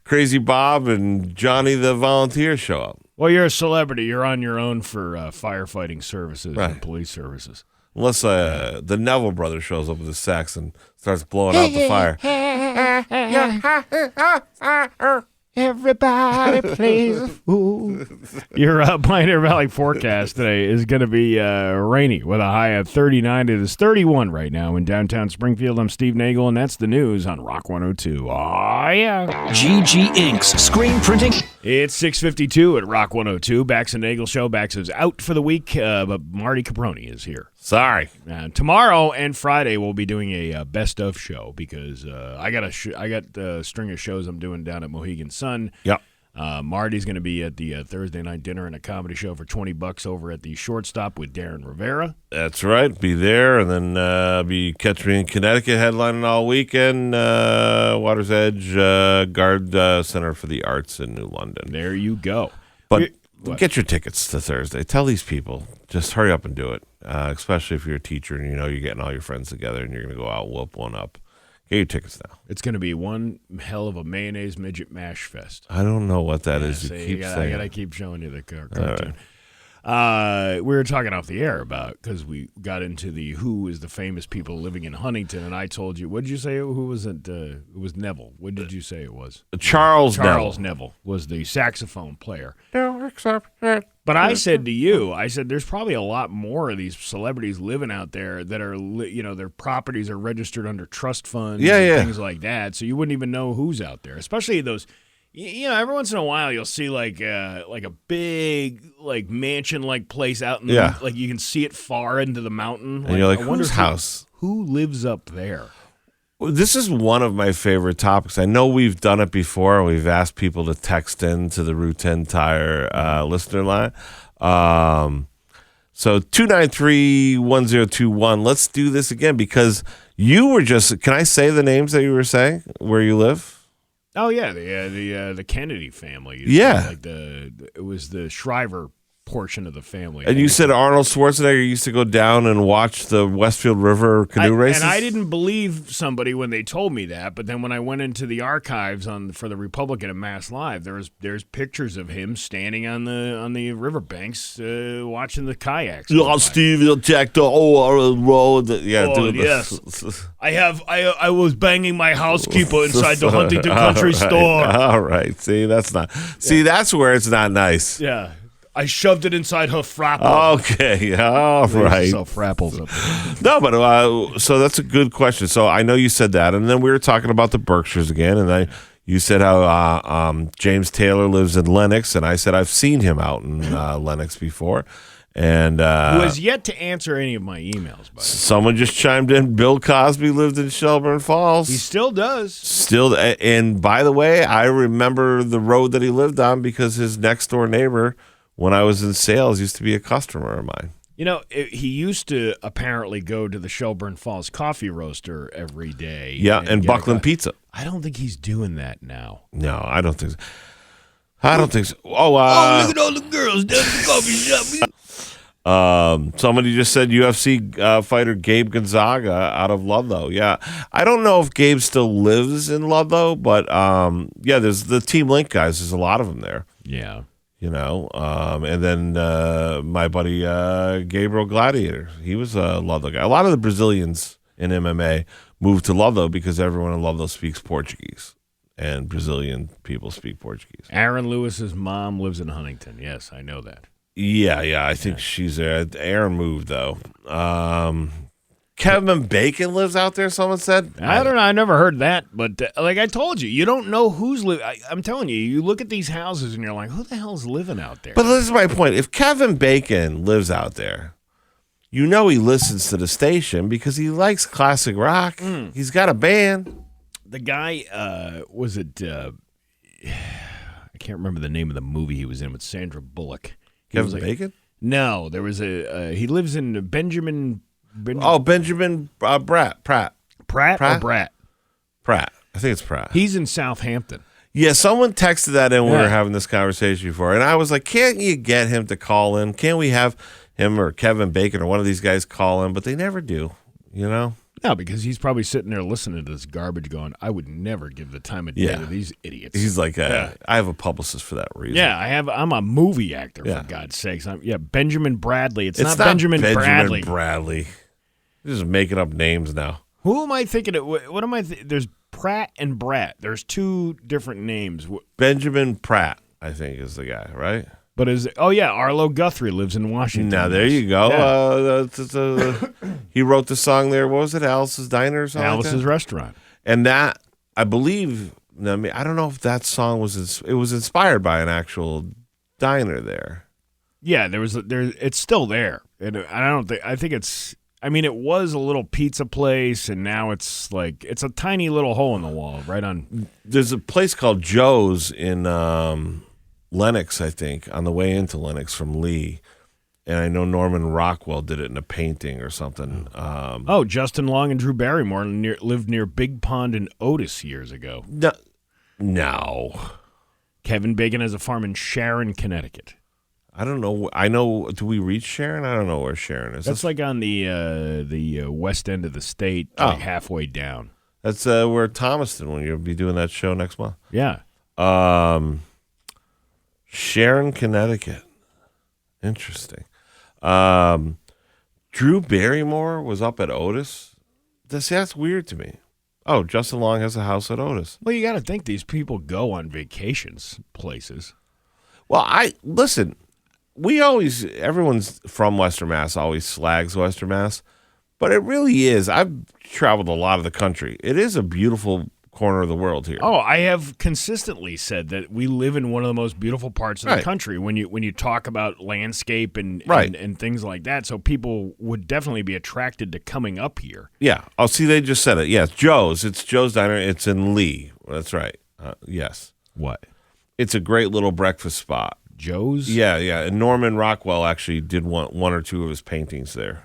Crazy Bob and Johnny the Volunteer show up. Well, you're a celebrity. You're on your own for firefighting services Right. and police services. Unless the Neville brother shows up with his sax and starts blowing out the fire. Everybody plays a fool. Your Pioneer Valley forecast today is going to be rainy with a high of 39. It is 31 right now in downtown Springfield. I'm Steve Nagle, and that's the news on Rock 102. Oh, yeah. GG Inc.'s screen printing. It's 6:52 at Rock 102. Bax and Nagle show. Bax is out for the week, but Marty Caproni is here. Sorry. Tomorrow and Friday we'll be doing a best of show because I got a string of shows I'm doing down at Mohegan Sun. Yep. Marty's going to be at the Thursday night dinner and a comedy show for $20 over at the Shortstop with Darren Rivera. That's right. Be there, and then be Catch Me in Connecticut headlining all weekend. Water's Edge Guard Center for the Arts in New London. There you go. But get your tickets to Thursday. Tell these people. Just hurry up and do it, especially if you're a teacher and you know you're getting all your friends together and you're going to go out and whoop one up. Get your tickets now. It's going to be one hell of a mayonnaise midget mash fest. I don't know what that is. So You keep saying. I got to keep showing you the cartoon. We were talking off the air about because we got into the who is the famous people living in Huntington, and I told you, what did you say? Who was it? It was Neville. What did you say it was? Charles Neville was the saxophone player. But I said to you, there's probably a lot more of these celebrities living out there that are, their properties are registered under trust funds and things like that, so you wouldn't even know who's out there, especially those. Every once in a while you'll see like a big mansion like place out in the, like you can see it far into the mountain. And you're like, whose house? Who lives up there? Well, this is one of my favorite topics. I know we've done it before, and we've asked people to text in to the Route 10 Tire listener line. So 293-1021. Let's do this again because you were just. Can I say the names that you were saying where you live? Oh yeah, the Kennedy family. Yeah, it was the Shriver portion of the family. And you said Arnold Schwarzenegger used to go down and watch the Westfield River canoe races? And I didn't believe somebody when they told me that, but then when I went into the archives for the Republican and Mass Live, there's pictures of him standing on the riverbanks watching the kayaks. Steve, you'll check the road. Yeah, yes. I was banging my housekeeper inside the Huntington Country store. All right. See, that's where it's not nice. Yeah. I shoved it inside her frapple. Okay, all right. So frapples up. No, but so that's a good question. So I know you said that, and then we were talking about the Berkshires again, and you said how James Taylor lives in Lenox, and I said I've seen him out in Lenox before, and who has yet to answer any of my emails. By someone just chimed in. Bill Cosby lived in Shelburne Falls. He still does. Still, and by the way, I remember the road that he lived on because his next door neighbor, when I was in sales, used to be a customer of mine. He used to apparently go to the Shelburne Falls Coffee Roaster every day. Yeah, and Buckland Pizza. I don't think he's doing that now. No, I don't think so. Oh, look at all the girls down at the coffee shop. Somebody just said UFC fighter Gabe Gonzaga out of Ludlow. Yeah, I don't know if Gabe still lives in Ludlow, but there's the Team Link guys. There's a lot of them there. Yeah. And then my buddy Gabriel Gladiator, he was a Ludlow guy. A lot of the Brazilians in MMA moved to Ludlow because everyone in Ludlow speaks Portuguese, and Brazilian people speak Portuguese. Aaron Lewis's mom lives in Huntington. Yes, I know that. Yeah, I think she's there. Aaron moved, though. Kevin Bacon lives out there, someone said. I don't know. I never heard that. But like I told you, you don't know who's living. I'm telling you, you look at these houses and you're like, who the hell's living out there? But this is my point. If Kevin Bacon lives out there, you know he listens to the station because he likes classic rock. He's got a band. The guy, was it, I can't remember the name of the movie he was in with Sandra Bullock. Kevin Bacon? No, there was he lives in Benjamin Benjamin Pratt. Pratt or Brat? Pratt. I think it's Pratt. He's in Southampton. Yeah, someone texted that in when we were having this conversation before, and I was like, can't you get him to call in? Can't we have him or Kevin Bacon or one of these guys call in? But they never do, you know? No, because he's probably sitting there listening to this garbage going, I would never give the time of day to these idiots. He's like, I have a publicist for that reason. Yeah, I'm a movie actor, for God's sakes. Benjamin Bradley. It's not Benjamin Bradley. Bradley. You're just making up names now. Who am I thinking of? What am I There's Pratt and Brat. There's two different names. Benjamin Pratt, I think, is the guy, right? But Arlo Guthrie lives in Washington. Now, there you go. Yeah. He wrote the song there. What was it? Alice's Diner or something? Alice's Restaurant. And that, I believe, I don't know if that song was inspired by an actual diner there. Yeah, it's still there. And I think it's, it was a little pizza place, and now it's like, it's a tiny little hole in the wall right on. There's a place called Joe's in Lenox, I think, on the way into Lenox from Lee. And I know Norman Rockwell did it in a painting or something. Justin Long and Drew Barrymore lived near Big Pond and Otis years ago. No. Kevin Bacon has a farm in Sharon, Connecticut. I don't know. I know. Do we reach Sharon? I don't know where Sharon is. That's like on the west end of the state, like halfway down. That's where Thomaston, when you'll be doing that show next month. Yeah. Sharon, Connecticut. Interesting. Drew Barrymore was up at Otis. That's weird to me. Oh, Justin Long has a house at Otis. Well, you got to think these people go on vacations places. Well, listen. Everyone's from Western Mass always slags Western Mass, but it really is. I've traveled a lot of the country. It is a beautiful corner of the world here. Oh, I have consistently said that we live in one of the most beautiful parts of the country when you talk about landscape and things like that. So people would definitely be attracted to coming up here. Yeah. Oh, see, they just said it. Yeah, it's Joe's. It's Joe's Diner. It's in Lee. That's right. Yes. What? It's a great little breakfast spot. Joe's? Yeah. And Norman Rockwell actually did one or two of his paintings there.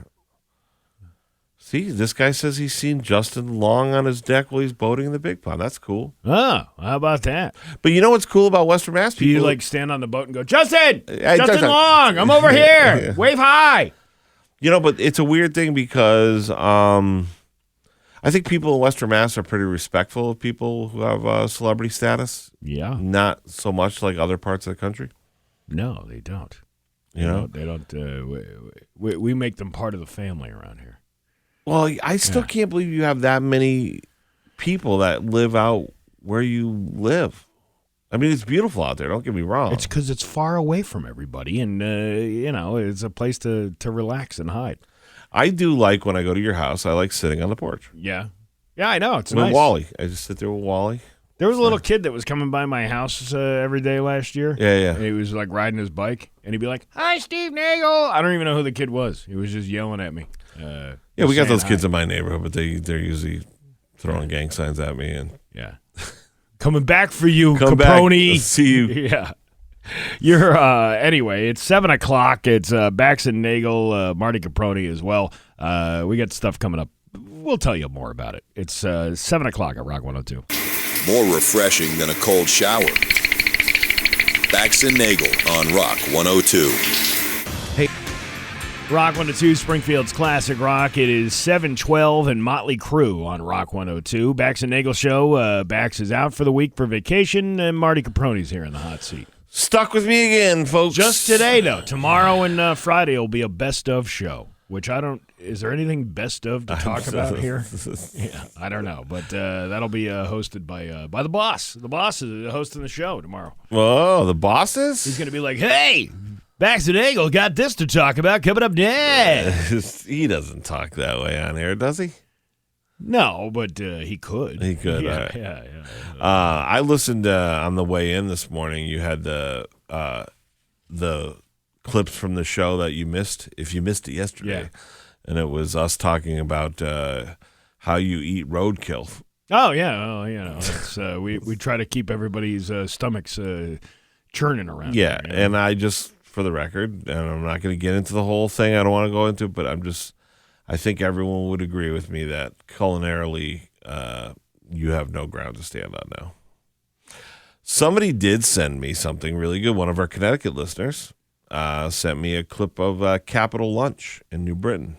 See, this guy says he's seen Justin Long on his deck while he's boating in the Big Pond. That's cool. Oh, how about that? But you know what's cool about Western Mass? Do you like stand on the boat and go, Justin Long, I'm over here. Wave high. You know, but it's a weird thing because I think people in Western Mass are pretty respectful of people who have celebrity status. Yeah. Not so much like other parts of the country. No, they don't. You know? They don't. We make them part of the family around here. Well, I still can't believe you have that many people that live out where you live. I mean, it's beautiful out there. Don't get me wrong. It's because it's far away from everybody, and it's a place to relax and hide. I do like when I go to your house. I like sitting on the porch. Yeah, I know it's with nice. Wally. I just sit there with Wally. There was a little kid that was coming by my house every day last year. Yeah. And he was like riding his bike, and he'd be like, "Hi, Steve Nagle." I don't even know who the kid was. He was just yelling at me. Yeah, we got those kids in my neighborhood, but they're usually throwing gang signs at me and coming back for you, come Caproni. Back. See you. Yeah. You're anyway. It's 7:00. It's Bax and Nagle, Marty Caproni as well. We got stuff coming up. We'll tell you more about it. It's 7:00 at Rock 102. More refreshing than a cold shower. Bax and Nagle on Rock 102. Hey. Rock 102, Springfield's Classic Rock. It is 7:12 and Motley Crue on Rock 102. Bax and Nagle Show. Bax is out for the week for vacation, and Marty Caproni's here in the hot seat. Stuck with me again, folks. Just today, though. Tomorrow and Friday will be a best of show, which I don't. Is there anything best of to talk about here? Yeah, I don't know, but that'll be hosted by the boss. The boss is hosting the show tomorrow. Whoa, the boss is? He's going to be like, hey, Bax and Nagle got this to talk about coming up next. He doesn't talk that way on air, does he? No, but he could. He could. Yeah. I listened on the way in this morning. You had the clips from the show that you missed, if you missed it yesterday. Yeah. And it was us talking about how you eat roadkill. Oh, yeah. Well, it's, we try to keep everybody's stomachs churning around. Yeah, there, and I just for the record, and I'm not going to get into the whole thing. I don't want to go into it, but I think everyone would agree with me that culinarily, you have no ground to stand on now. Somebody did send me something really good. One of our Connecticut listeners sent me a clip of Capitol Lunch in New Britain.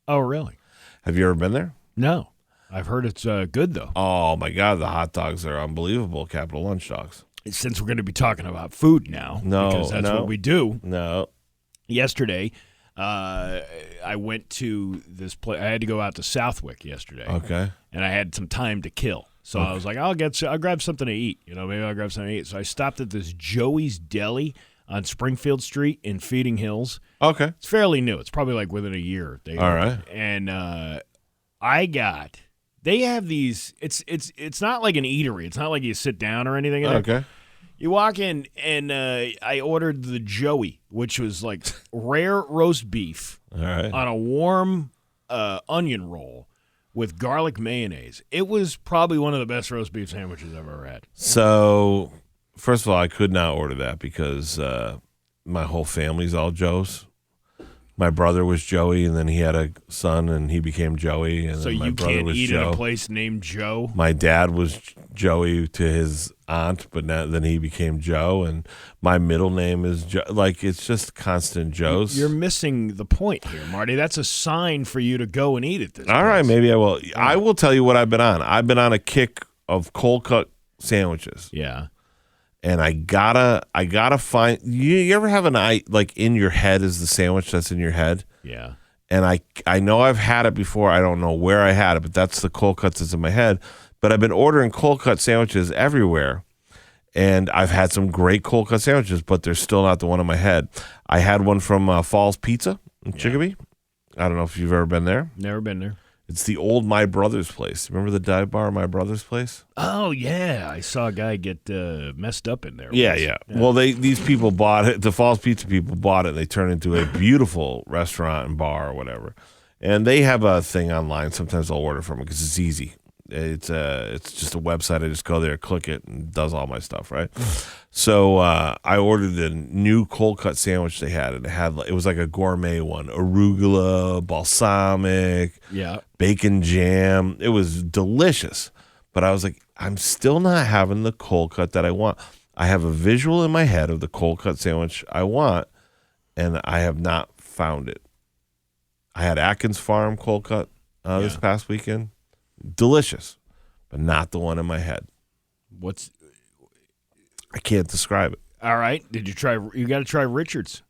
Oh, really? Have you ever been there? No. I've heard it's good, though. Oh, my God. The hot dogs are unbelievable, Capitol Lunch dogs. Since we're going to be talking about food now, because that's what we do. No. Yesterday, I went to this place. I had to go out to Southwick yesterday. Okay. And I had some time to kill. So I was like, I'll grab something to eat. Maybe I'll grab something to eat. So I stopped at this Joey's Deli on Springfield Street in Feeding Hills. Okay. It's fairly new. It's probably like within a year. All right. And they have these. It's not like an eatery. It's not like you sit down or anything. Okay. You walk in, and I ordered the Joey, which was like rare roast beef on a warm onion roll with garlic mayonnaise. It was probably one of the best roast beef sandwiches I've ever had. So, first of all, I could not order that because my whole family's all Joes. My brother was Joey, and then he had a son, and he became Joey. And so then my you brother can't was eat Joe. at a place named Joe? My dad was Joey to his aunt, but then he became Joe, and my middle name is Joe. Like, it's just constant Joes. You're missing the point here, Marty. That's a sign for you to go and eat at this All right, place. maybe I will. I will tell you what I've been on. I've been on a kick of cold cut sandwiches. Yeah. And I gotta find. You ever have an eye like in your head is the sandwich that's in your head? Yeah. And I know I've had it before. I don't know where I had it, but that's the cold cuts that's in my head. But I've been ordering cold cut sandwiches everywhere, and I've had some great cold cut sandwiches, but they're still not the one in my head. I had one from Falls Pizza in Chicopee. I don't know if you've ever been there. Never been there. It's the old My Brother's place. Remember the dive bar, My Brother's place? Oh, yeah. I saw a guy get messed up in there. Yeah. Well, these people bought it. The Falls Pizza people bought it, and they turned it into a beautiful restaurant and bar or whatever. And they have a thing online. Sometimes I'll order from it because it's easy. It's just a website. I just go there, click it, and it does all my stuff, right? So I ordered the new cold cut sandwich they had, and it was like a gourmet one, arugula, balsamic, bacon jam. It was delicious, but I was like, I'm still not having the cold cut that I want. I have a visual in my head of the cold cut sandwich I want, and I have not found it. I had Atkins Farm cold cut this past weekend. Delicious, but not the one in my head. I can't describe it. All right. Did you try? You got to try Richards.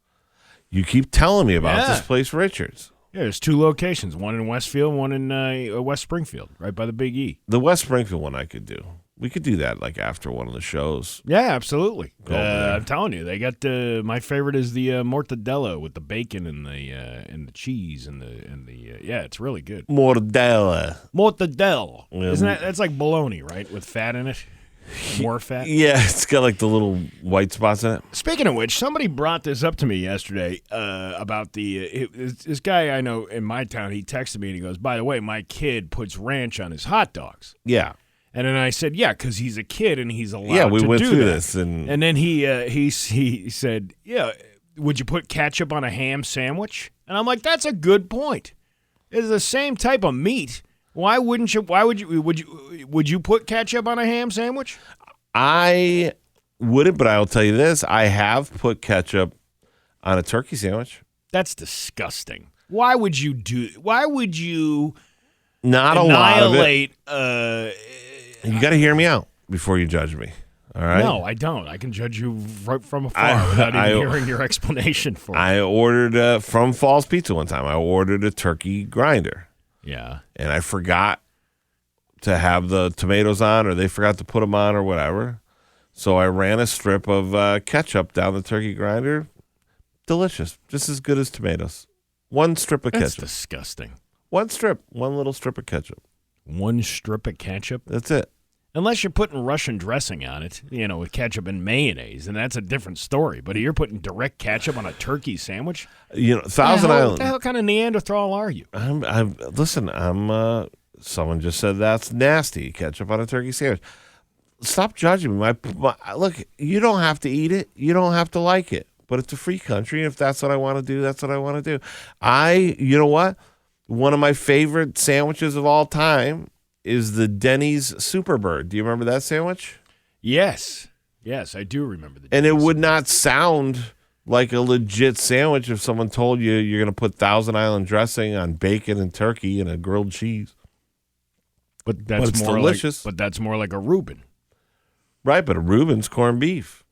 You keep telling me about this place, Richards. Yeah, there's two locations, one in Westfield, one in West Springfield, right by the Big E. The West Springfield one I could do. We could do that like after one of the shows. Yeah, absolutely. Go over there. I'm telling you, they got my favorite is the mortadella with the bacon and the cheese and the it's really good. Mortadella. Isn't that's like bologna, right? With fat in it. More fat? Yeah, it's got like the little white spots in it. Speaking of which, somebody brought this up to me yesterday about this guy I know in my town. He texted me and he goes, "By the way, my kid puts ranch on his hot dogs." Yeah. And then I said, "Yeah, because he's a kid and he's allowed to do Yeah, we went through that." this. And then he said, "Yeah, would you put ketchup on a ham sandwich?" And I'm like, "That's a good point. It's the same type of meat. Why wouldn't you? Why would you put ketchup on a ham sandwich?" I wouldn't, but I'll tell you this: I have put ketchup on a turkey sandwich. That's disgusting. Why would you not annihilate a lot of it? You got to hear me out before you judge me. All right? No, I don't. I can judge you right from afar without even hearing your explanation for it. I ordered from Falls Pizza one time. I ordered a turkey grinder. Yeah. And I forgot to have the tomatoes on, or they forgot to put them on, or whatever. So I ran a strip of ketchup down the turkey grinder. Delicious. Just as good as tomatoes. One strip of ketchup. That's disgusting. One little strip of ketchup. One strip of ketchup? That's it. Unless you're putting Russian dressing on it, with ketchup and mayonnaise, and that's a different story. But you're putting direct ketchup on a turkey sandwich? Thousand Island. What the hell kind of Neanderthal are you? Listen, someone just said that's nasty, ketchup on a turkey sandwich. Stop judging me. Look, you don't have to eat it. You don't have to like it. but it's a free country. And if that's what I want to do, that's what I want to do. You know what? One of my favorite sandwiches of all time is the Denny's Superbird. Do you remember that sandwich? Yes. Yes, I do remember the And it Denny's would Superbird. not sound like a legit sandwich if someone told you you're going to put Thousand Island dressing on bacon and turkey and a grilled cheese. But that's it's more delicious. But that's more like a Reuben. Right, but a Reuben's corned beef.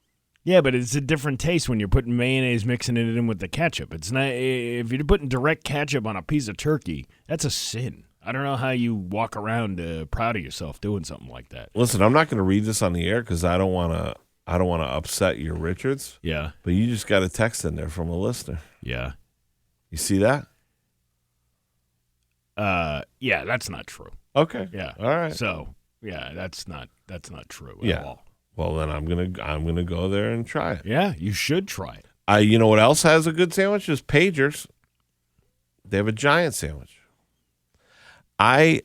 Yeah, but it's a different taste when you're putting mayonnaise, mixing it in with the ketchup. It's not if you're putting direct ketchup on a piece of turkey. That's a sin. I don't know how you walk around proud of yourself doing something like that. Listen, I'm not going to read this on the air because I don't want to. I don't want to upset your Richards. Yeah, but you just got a text in there from a listener. yeah, You see that? yeah. That's not true. Okay. Yeah. All right. So yeah, that's not true at Yeah. all. Well, then I'm gonna go there and try it. Yeah, you should try it. You know what else has a good sandwich? Is Pagers. They have a giant sandwich. I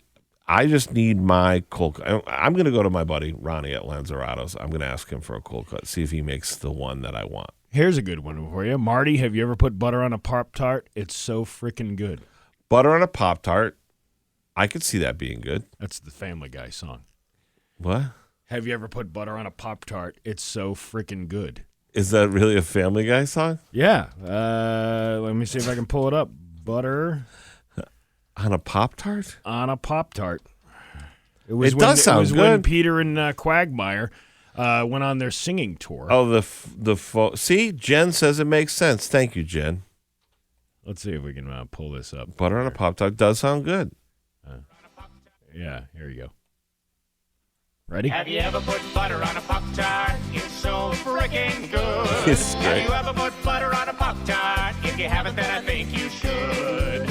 just need my cold cut. I'm going to go to my buddy Ronnie at Lanzarado's. I'm going to ask him for a cold cut, see if he makes the one that I want. Here's a good one for you. Marty, have you ever put butter on a Pop-Tart? It's so freaking good. Butter on a Pop-Tart. I could see that being good. That's the Family Guy song. What? Have you ever put butter on a Pop-Tart? It's so freaking good. Is that really a Family Guy song? Yeah. Let me see if I can pull it up. Butter On a Pop-Tart? on a Pop-Tart. It does sound It was good. when Peter and Quagmire went on their singing tour. Oh, see, Jen says it makes sense. Thank you, Jen. Let's see if we can pull this up. Butter on a Pop-Tart does sound good. Yeah, here you go. Ready? Have you ever put butter on a Pop-Tart? It's so freaking good. It's Have great. you ever put butter on a Pop-Tart? If you haven't, then I think you should.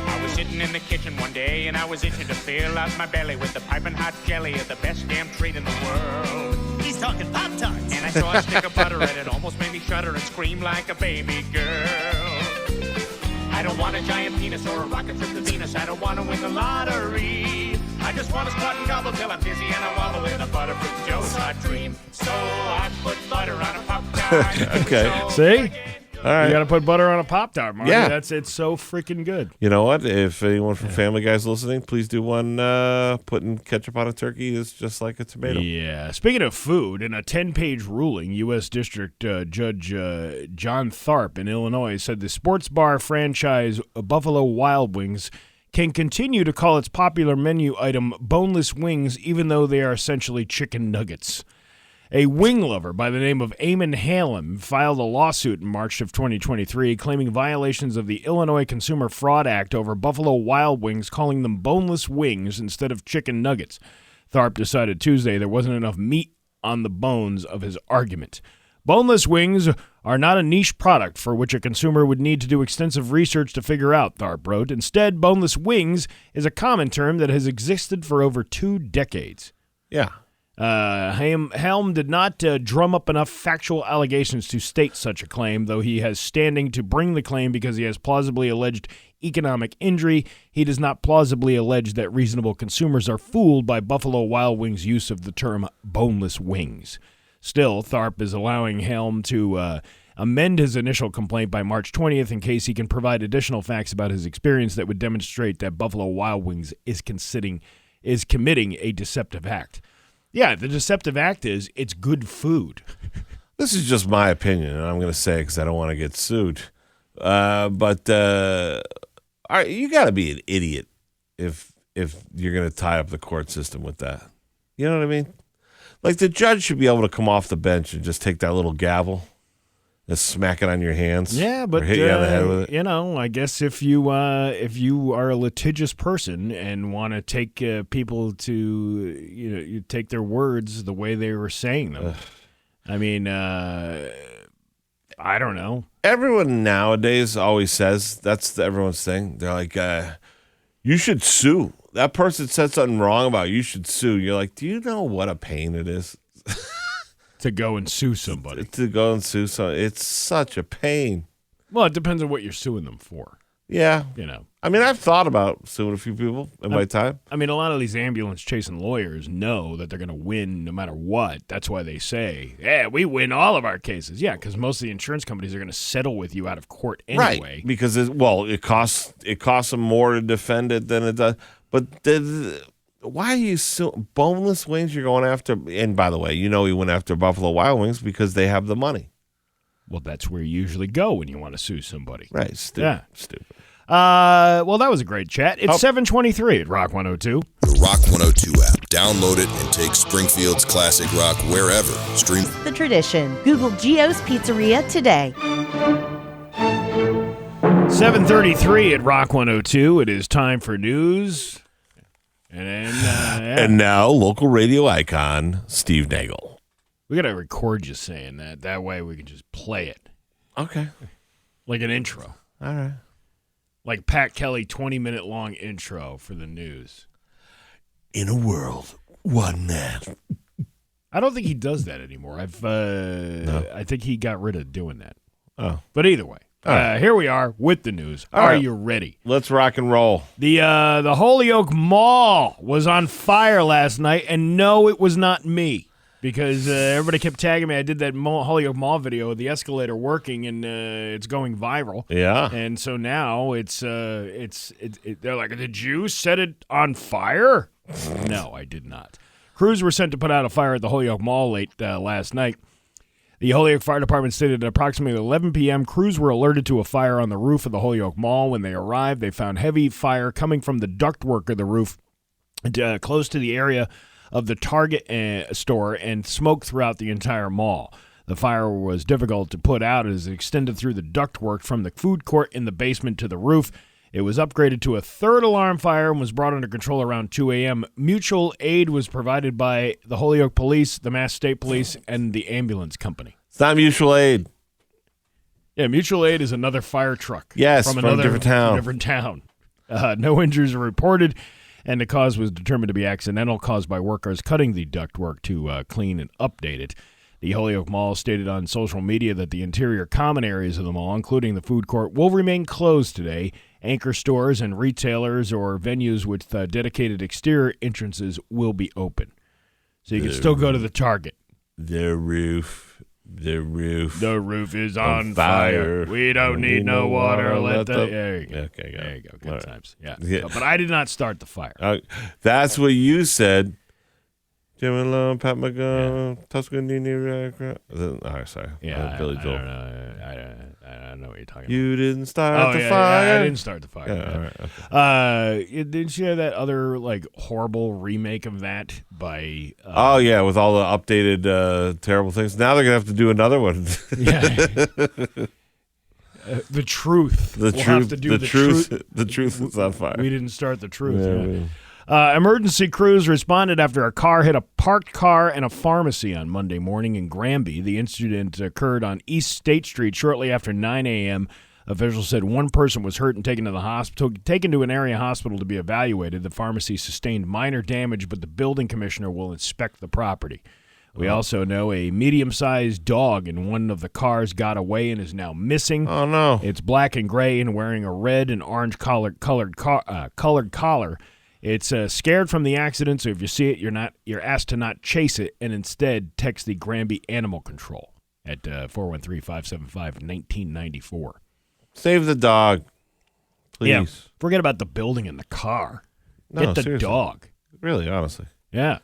I was sitting in the kitchen one day and I was itching to fill out my belly with the piping hot jelly of the best damn treat in the world. He's talking Pop-Tarts. And I saw a stick of butter and it almost made me shudder and scream like a baby girl. I don't want a giant penis or a rocket trip to Venus. I don't want to win the lottery. I just want to squat and gobble till I'm dizzy and I wallow in a butterfruit Joe's hot dream. So I put butter on a Pop-Tart. Okay. See? All right. You got to put butter on a Pop-Tart, Marty. Yeah. It's so freaking good. You know what? If anyone from Family Guy's listening, please do one. Putting ketchup on a turkey is just like a tomato. Yeah. Speaking of food, in a 10-page ruling, U.S. District Judge John Tharp in Illinois said the sports bar franchise Buffalo Wild Wings can continue to call its popular menu item boneless wings even though they are essentially chicken nuggets. A wing lover by the name of Eamon Halem filed a lawsuit in March of 2023 claiming violations of the Illinois Consumer Fraud Act over Buffalo Wild Wings, calling them boneless wings instead of chicken nuggets. Tharp decided Tuesday there wasn't enough meat on the bones of his argument. Boneless wings are not a niche product for which a consumer would need to do extensive research to figure out, Tharp wrote. Instead, boneless wings is a common term that has existed for over 2 decades. Yeah. Helm did not drum up enough factual allegations to state such a claim, though he has standing to bring the claim because he has plausibly alleged economic injury. He does not plausibly allege that reasonable consumers are fooled by Buffalo Wild Wings' use of the term boneless wings. Still, Tharp is allowing Helm to amend his initial complaint by March 20th in case he can provide additional facts about his experience that would demonstrate that Buffalo Wild Wings is committing a deceptive act. Yeah, the deceptive act is it's good food. This is just my opinion, and I'm going to say it because I don't want to get sued. But you got to be an idiot if you're going to tie up the court system with that. You know what I mean? Like the judge should be able to come off the bench and just take that little gavel and smack it on your hands. Yeah, but or hit you on the head with it. You know, I guess if you are a litigious person and want to take people to you take their words the way they were saying them. I mean, I don't know. Everyone nowadays always says that's everyone's thing. They're like, you should sue. That person said something wrong about you. You should sue. You're like, do you know what a pain it is? To go and sue somebody. To go and sue somebody. It's such a pain. Well, it depends on what you're suing them for. Yeah. You know. I mean, I've thought about suing a few people in my time. I mean, a lot of these ambulance-chasing lawyers know that they're going to win no matter what. That's why they say, yeah, we win all of our cases. Yeah, because most of the insurance companies are going to settle with you out of court anyway. Right, because, it costs them more to defend it than it does. But why are you so boneless wings you're going after? And by the way, he went after Buffalo Wild Wings because they have the money. Well, that's where you usually go when you want to sue somebody. Right, stupid. Yeah. Stupid. Well, that was a great chat. It's 7:23 at Rock 102. The Rock 102 app. Download it and take Springfield's classic rock wherever. Stream The tradition. Google Gio's Pizzeria today. 7:33 at Rock 102. It is time for news. And then, And now, local radio icon, Steve Nagle. we got to record you saying that. That way we can just play it. Okay. Like an intro. All right. Like Pat Kelly 20-minute long intro for the news. In a world, one man. I don't think he does that anymore. I think he got rid of doing that. Oh. But either way, here we are with the news. All Are right. you ready? Let's rock and roll. The Holyoke Mall was on fire last night, and no, it was not me. Because everybody kept tagging me. I did that Holyoke Mall video of the escalator working, and it's going viral. Yeah. And so now they're like, did you set it on fire? No, I did not. Crews were sent to put out a fire at the Holyoke Mall late last night. The Holyoke Fire Department stated at approximately 11 p.m., crews were alerted to a fire on the roof of the Holyoke Mall. When they arrived, they found heavy fire coming from the ductwork of the roof close to the area of the Target store and smoke throughout the entire mall. The fire was difficult to put out as it extended through the ductwork from the food court in the basement to the roof. It was upgraded to a third alarm fire and was brought under control around 2 a.m. Mutual aid was provided by the Holyoke Police, the Mass State Police, and the ambulance company. It's not mutual aid. Yeah, mutual aid is another fire truck. Yes, from a different town. Different town. No injuries were reported, and the cause was determined to be accidental, caused by workers cutting the ductwork to clean and update it. The Holyoke Mall stated on social media that the interior common areas of the mall, including the food court, will remain closed today. Anchor stores and retailers or venues with dedicated exterior entrances will be open. So you can still go to the Target. The roof is on fire. We don't need no water. There you go. Okay, there you go. Good right. times. Yeah. Yeah. So, but I did not start the fire. That's what you said. Jim Malone, Pat McGowan, Tuscanini. Sorry. Yeah, Billy Joel. I don't know what you're talking about. You didn't start the fire. Yeah, I didn't start the fire. Yeah, all right, okay. Didn't you hear that other horrible remake of that by? Oh yeah, with all the updated terrible things. Now they're gonna have to do another one. Yeah. The truth. The we'll truth. have to do the truth. The truth is on fire. We didn't start the truth. Yeah. Emergency crews responded after a car hit a parked car and a pharmacy on Monday morning in Granby. The incident occurred on East State Street shortly after 9 a.m. Officials said one person was hurt and taken to the hospital, taken to an area hospital to be evaluated. The pharmacy sustained minor damage, but the building commissioner will inspect the property. We also know a medium-sized dog in one of the cars got away and is now missing. Oh no! It's black and gray and wearing a red and orange colored collar. It's scared from the accident, so if you see it, you're asked to not chase it and instead text the Granby Animal Control at 413-575-1994. Save the dog, please. Yeah, forget about the building and the car. No, Get the seriously. dog. Really, honestly. Yeah.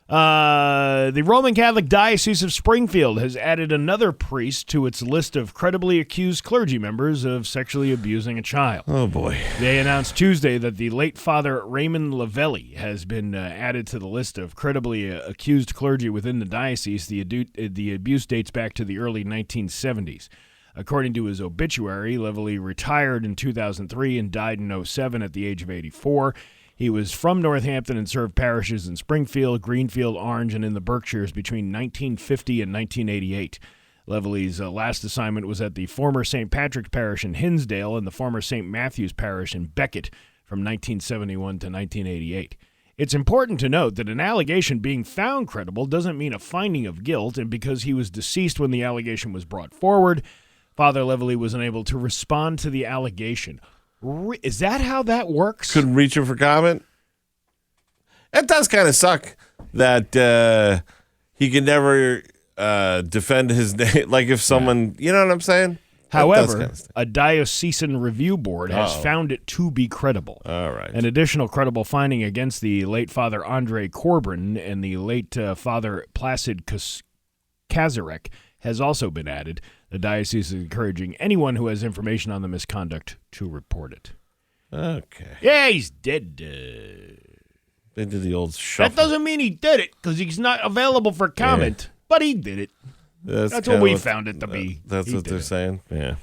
The Roman Catholic Diocese of Springfield has added another priest to its list of credibly accused clergy members of sexually abusing a child. Oh, boy. They announced Tuesday that the late Father Raymond Lavelli has been added to the list of credibly accused clergy within the diocese. The abuse dates back to the early 1970s. According to his obituary, Lavelli retired in 2003 and died in 2007 at the age of 84. He was from Northampton and served parishes in Springfield, Greenfield, Orange, and in the Berkshires between 1950 and 1988. Lavelli's last assignment was at the former St. Patrick's Parish in Hinsdale and the former St. Matthew's Parish in Beckett from 1971 to 1988. It's important to note that an allegation being found credible doesn't mean a finding of guilt, and because he was deceased when the allegation was brought forward, Father Lavelli was unable to respond to the allegation. Is that how that works? Couldn't reach him for comment. It does kind of suck that he can never defend his name. Like if someone, you know what I'm saying? However, a diocesan review board has found it to be credible. All right. An additional credible finding against the late Father Andre Corbin and the late Father Placid Kazarek has also been added. The diocese is encouraging anyone who has information on the misconduct to report it. Okay. Yeah, he's dead. They did the old shuffle. That doesn't mean he did it because he's not available for comment, but he did it. That's what we found it to be. That's what they're saying? Yeah.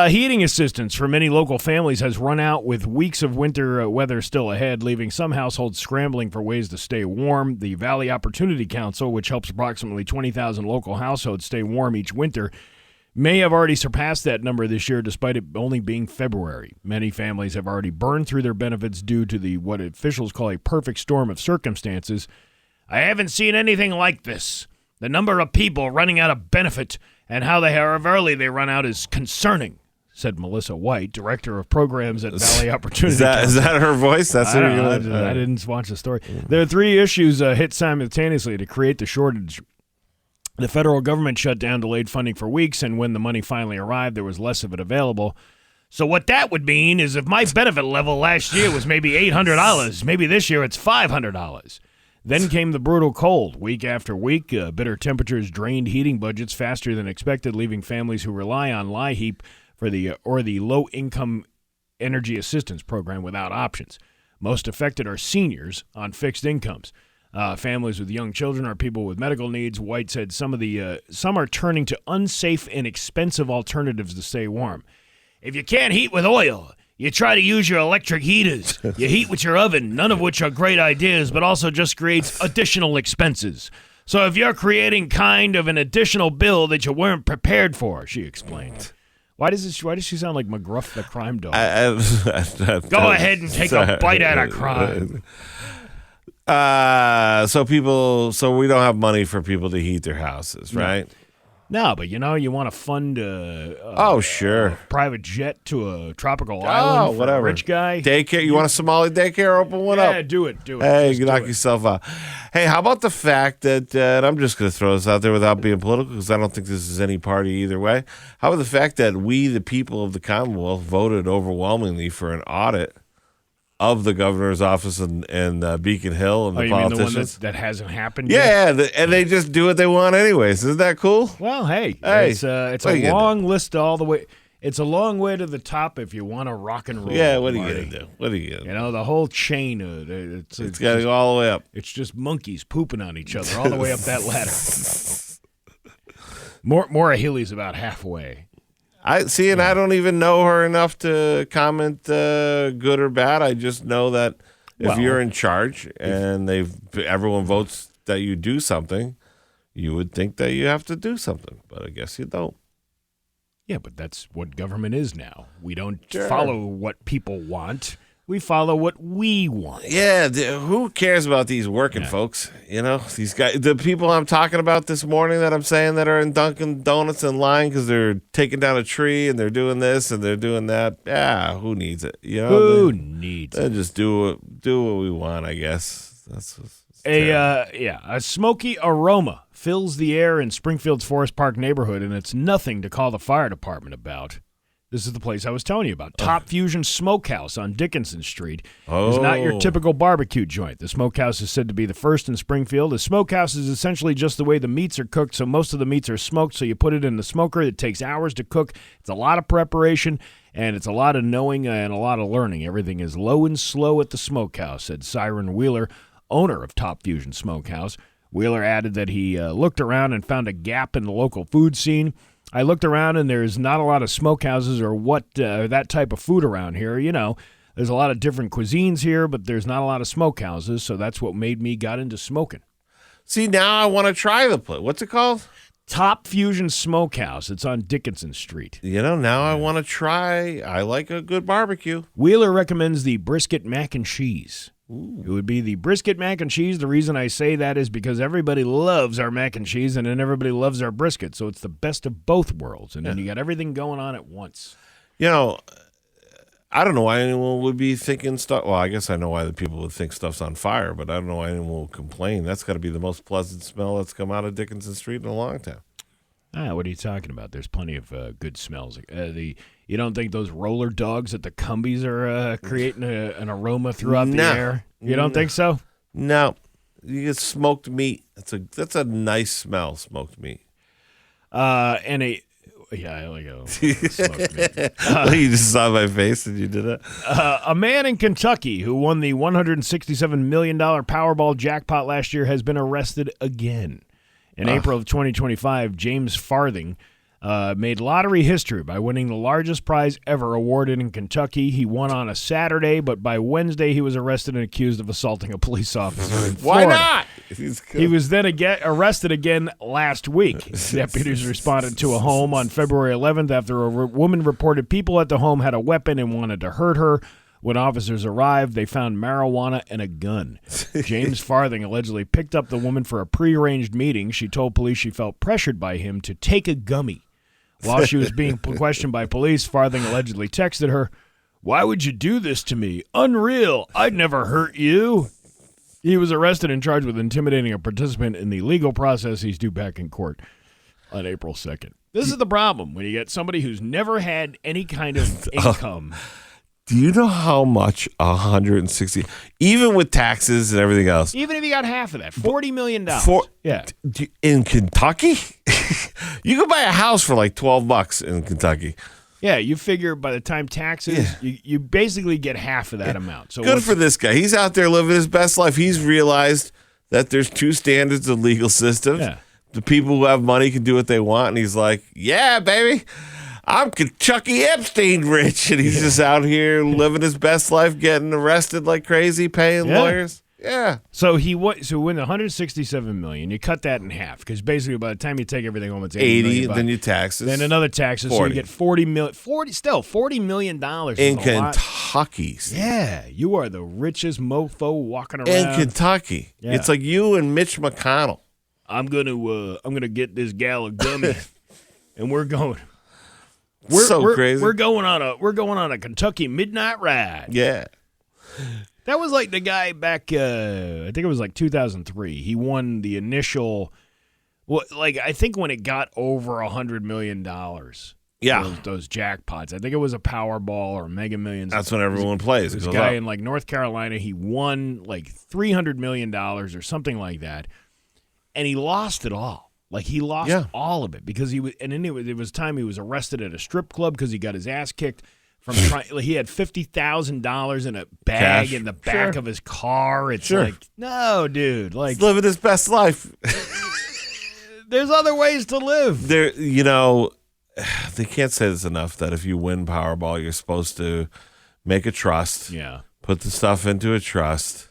Heating assistance for many local families has run out with weeks of winter weather still ahead, leaving some households scrambling for ways to stay warm. The Valley Opportunity Council, which helps approximately 20,000 local households stay warm each winter, may have already surpassed that number this year despite it only being February. Many families have already burned through their benefits due to what officials call a perfect storm of circumstances. I haven't seen anything like this. The number of people running out of benefit and how early they run out is concerning, said Melissa White, director of programs at Valley Opportunity. Is that her voice? That's I didn't watch the story. There are three issues hit simultaneously to create the shortage. The federal government shutdown delayed funding for weeks, and when the money finally arrived, there was less of it available. So what that would mean is if my benefit level last year was maybe $800, maybe this year it's $500. Then came the brutal cold. Week after week, bitter temperatures drained heating budgets faster than expected, leaving families who rely on LIHEAP for the low-income energy assistance program without options. Most affected are seniors on fixed incomes. Families with young children or people with medical needs. White said some are turning to unsafe and expensive alternatives to stay warm. If you can't heat with oil, you try to use your electric heaters. You heat with your oven, none of which are great ideas, but also just creates additional expenses. So if you're creating kind of an additional bill that you weren't prepared for, she explained. Why does she sound like McGruff the crime dog? Go ahead and take a bite out of crime. So we don't have money for people to heat their houses, right? No, but you want to fund sure. A private jet to a tropical island for a rich guy. Daycare. You want a Somali daycare? Open one up. Yeah, do it. Hey, you knock yourself out. Hey, how about the fact that, and I'm just going to throw this out there without being political because I don't think this is any party either way. How about the fact that we, the people of the Commonwealth, voted overwhelmingly for an audit of the governor's office and Beacon Hill and the politicians. Mean the one that hasn't happened yet? Yeah, and they just do what they want anyways. Isn't that cool? Well, it's a long list all the way. It's a long way to the top if you want to rock and roll. Yeah, what are you going to do? What are you going to do? The whole chain, it's got to go all the way up. It's just monkeys pooping on each other all the way up that ladder. Maura Healey's about halfway. I see, and I don't even know her enough to comment good or bad. I just know that if you're in charge and everyone votes that you do something, you would think that you have to do something, but I guess you don't. Yeah, but that's what government is now. We don't follow what people want. We follow what we want. Yeah, who cares about these working folks? These guys, the people I'm talking about this morning that I'm saying that are in Dunkin' Donuts in line because they're taking down a tree and they're doing this and they're doing that. Yeah, who needs it? Who needs it? They just do what we want, I guess. That's a smoky aroma fills the air in Springfield's Forest Park neighborhood, and it's nothing to call the fire department about. This is the place I was telling you about. Top Fusion Smokehouse on Dickinson Street. It's not your typical barbecue joint. The smokehouse is said to be the first in Springfield. The smokehouse is essentially just the way the meats are cooked, so most of the meats are smoked, so you put it in the smoker. It takes hours to cook. It's a lot of preparation, and it's a lot of knowing and a lot of learning. Everything is low and slow at the smokehouse, said Siren Wheeler, owner of Top Fusion Smokehouse. Wheeler added that he looked around and found a gap in the local food scene. I looked around, and there's not a lot of smokehouses or that type of food around here. There's a lot of different cuisines here, but there's not a lot of smokehouses, so that's what made me got into smoking. See, now I want to try the place. What's it called? Top Fusion Smokehouse. It's on Dickinson Street. Now I want to try. I like a good barbecue. Wheeler recommends the brisket mac and cheese. Ooh. It would be the brisket mac and cheese. The reason I say that is because everybody loves our mac and cheese, and then everybody loves our brisket. So it's the best of both worlds, and then you got everything going on at once. I don't know why anyone would be thinking stuff. Well, I guess I know why the people would think stuff's on fire, but I don't know why anyone will complain. That's got to be the most pleasant smell that's come out of Dickinson Street in a long time. What are you talking about? There's plenty of good smells. You don't think those roller dogs at the Cumbies are creating an aroma throughout the air? You don't think so? No. You get smoked meat. That's a nice smell, smoked meat. I like smoked meat. You just saw my face and you did it? A man in Kentucky who won the $167 million Powerball jackpot last year has been arrested again. In April of 2025, James Farthing made lottery history by winning the largest prize ever awarded in Kentucky. He won on a Saturday, but by Wednesday he was arrested and accused of assaulting a police officer in Florida. Why not? He was then arrested again last week. Deputies responded to a home on February 11th after a woman reported people at the home had a weapon and wanted to hurt her. When officers arrived, they found marijuana and a gun. James Farthing allegedly picked up the woman for a prearranged meeting. She told police she felt pressured by him to take a gummy. While she was being questioned by police, Farthing allegedly texted her, "Why would you do this to me? Unreal. I'd never hurt you." He was arrested and charged with intimidating a participant in the legal process. He's due back in court on April 2nd. This is the problem when you get somebody who's never had any kind of income. Do you know how much 160, even with taxes and everything else? Even if you got half of that, $40 million. Yeah. In Kentucky? You could buy a house for like $12 in Kentucky. Yeah, you figure by the time taxes, you basically get half of that amount. So good for this guy. He's out there living his best life. He's realized that there's two standards of legal systems. Yeah. The people who have money can do what they want, and he's like, yeah, baby. I'm Kentucky Epstein rich, and he's just out here living his best life, getting arrested like crazy, paying lawyers. Yeah. So he win $167 million. You cut that in half because basically by the time you take everything home, it's 80. Then you taxes. Then another taxes, 40. so you get $40 million in Kentucky. Yeah, you are the richest mofo walking around in Kentucky. Yeah. It's like you and Mitch McConnell. I'm gonna get this gal a gummy, and we're going. We're crazy. We're going on a Kentucky midnight ride. Yeah. That was like the guy back, I think it was like 2003. He won the initial, I think when it got over $100 million. Yeah. Those jackpots. I think it was a Powerball or Mega Millions. That's when everyone plays. This guy in like North Carolina, he won like $300 million or something like that, and he lost it all. Like, he lost all of it because he was, and then it was time he was arrested at a strip club because he got his ass kicked from he had $50,000 in a bag in the back of his car. It's like, no, dude. Like, he's living his best life. There's other ways to live. They can't say this enough that if you win Powerball, you're supposed to make a trust. Yeah. Put the stuff into a trust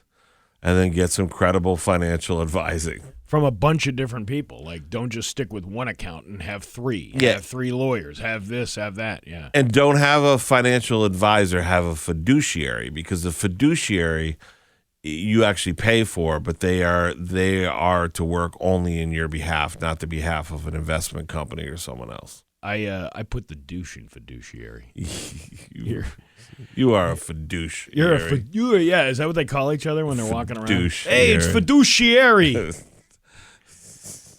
and then get some credible financial advising. From a bunch of different people. Like, don't just stick with one account and have three. Yeah. Have three lawyers. Have this, have that. Yeah. And don't have a financial advisor, have a fiduciary, because the fiduciary you actually pay for, but they are to work only in your behalf, not the behalf of an investment company or someone else. I put the douche in fiduciary. You are a fiduciary. Yeah, is that what they call each other when they're walking around? Hey, it's fiduciary.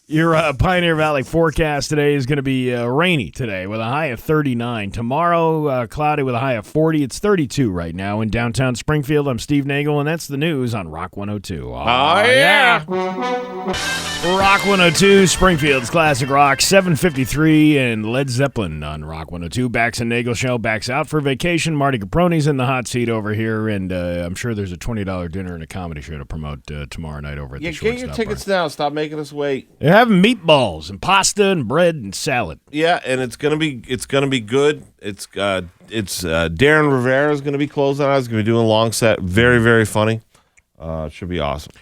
Your Pioneer Valley forecast today is going to be rainy today with a high of 39. Tomorrow, cloudy with a high of 40. It's 32 right now in downtown Springfield. I'm Steve Nagle, and that's the news on Rock 102. Oh, yeah. Rock 102, Springfield's classic rock, 753, and Led Zeppelin on Rock 102. Bax and Nagle show. Bax out for vacation. Marty Caproni's in the hot seat over here, and I'm sure there's a $20 dinner and a comedy show to promote tomorrow night over at the Shortstop Get your tickets now. Stop making us wait. They're having meatballs and pasta and bread and salad. Yeah, and it's gonna be good. It's Darren Rivera is gonna be closing out. He's gonna be doing a long set. Very, very funny. Should be awesome.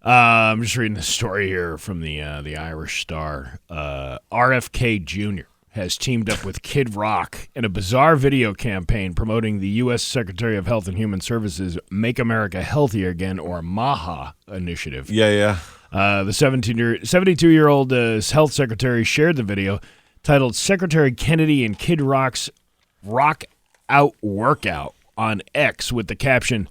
I'm just reading the story here from the Irish Star. RFK Jr. has teamed up with Kid Rock in a bizarre video campaign promoting the U.S. Secretary of Health and Human Services Make America Healthier Again, or MAHA initiative. Yeah. The 72-year-old health secretary shared the video titled Secretary Kennedy and Kid Rock's Rock out workout on X with the caption,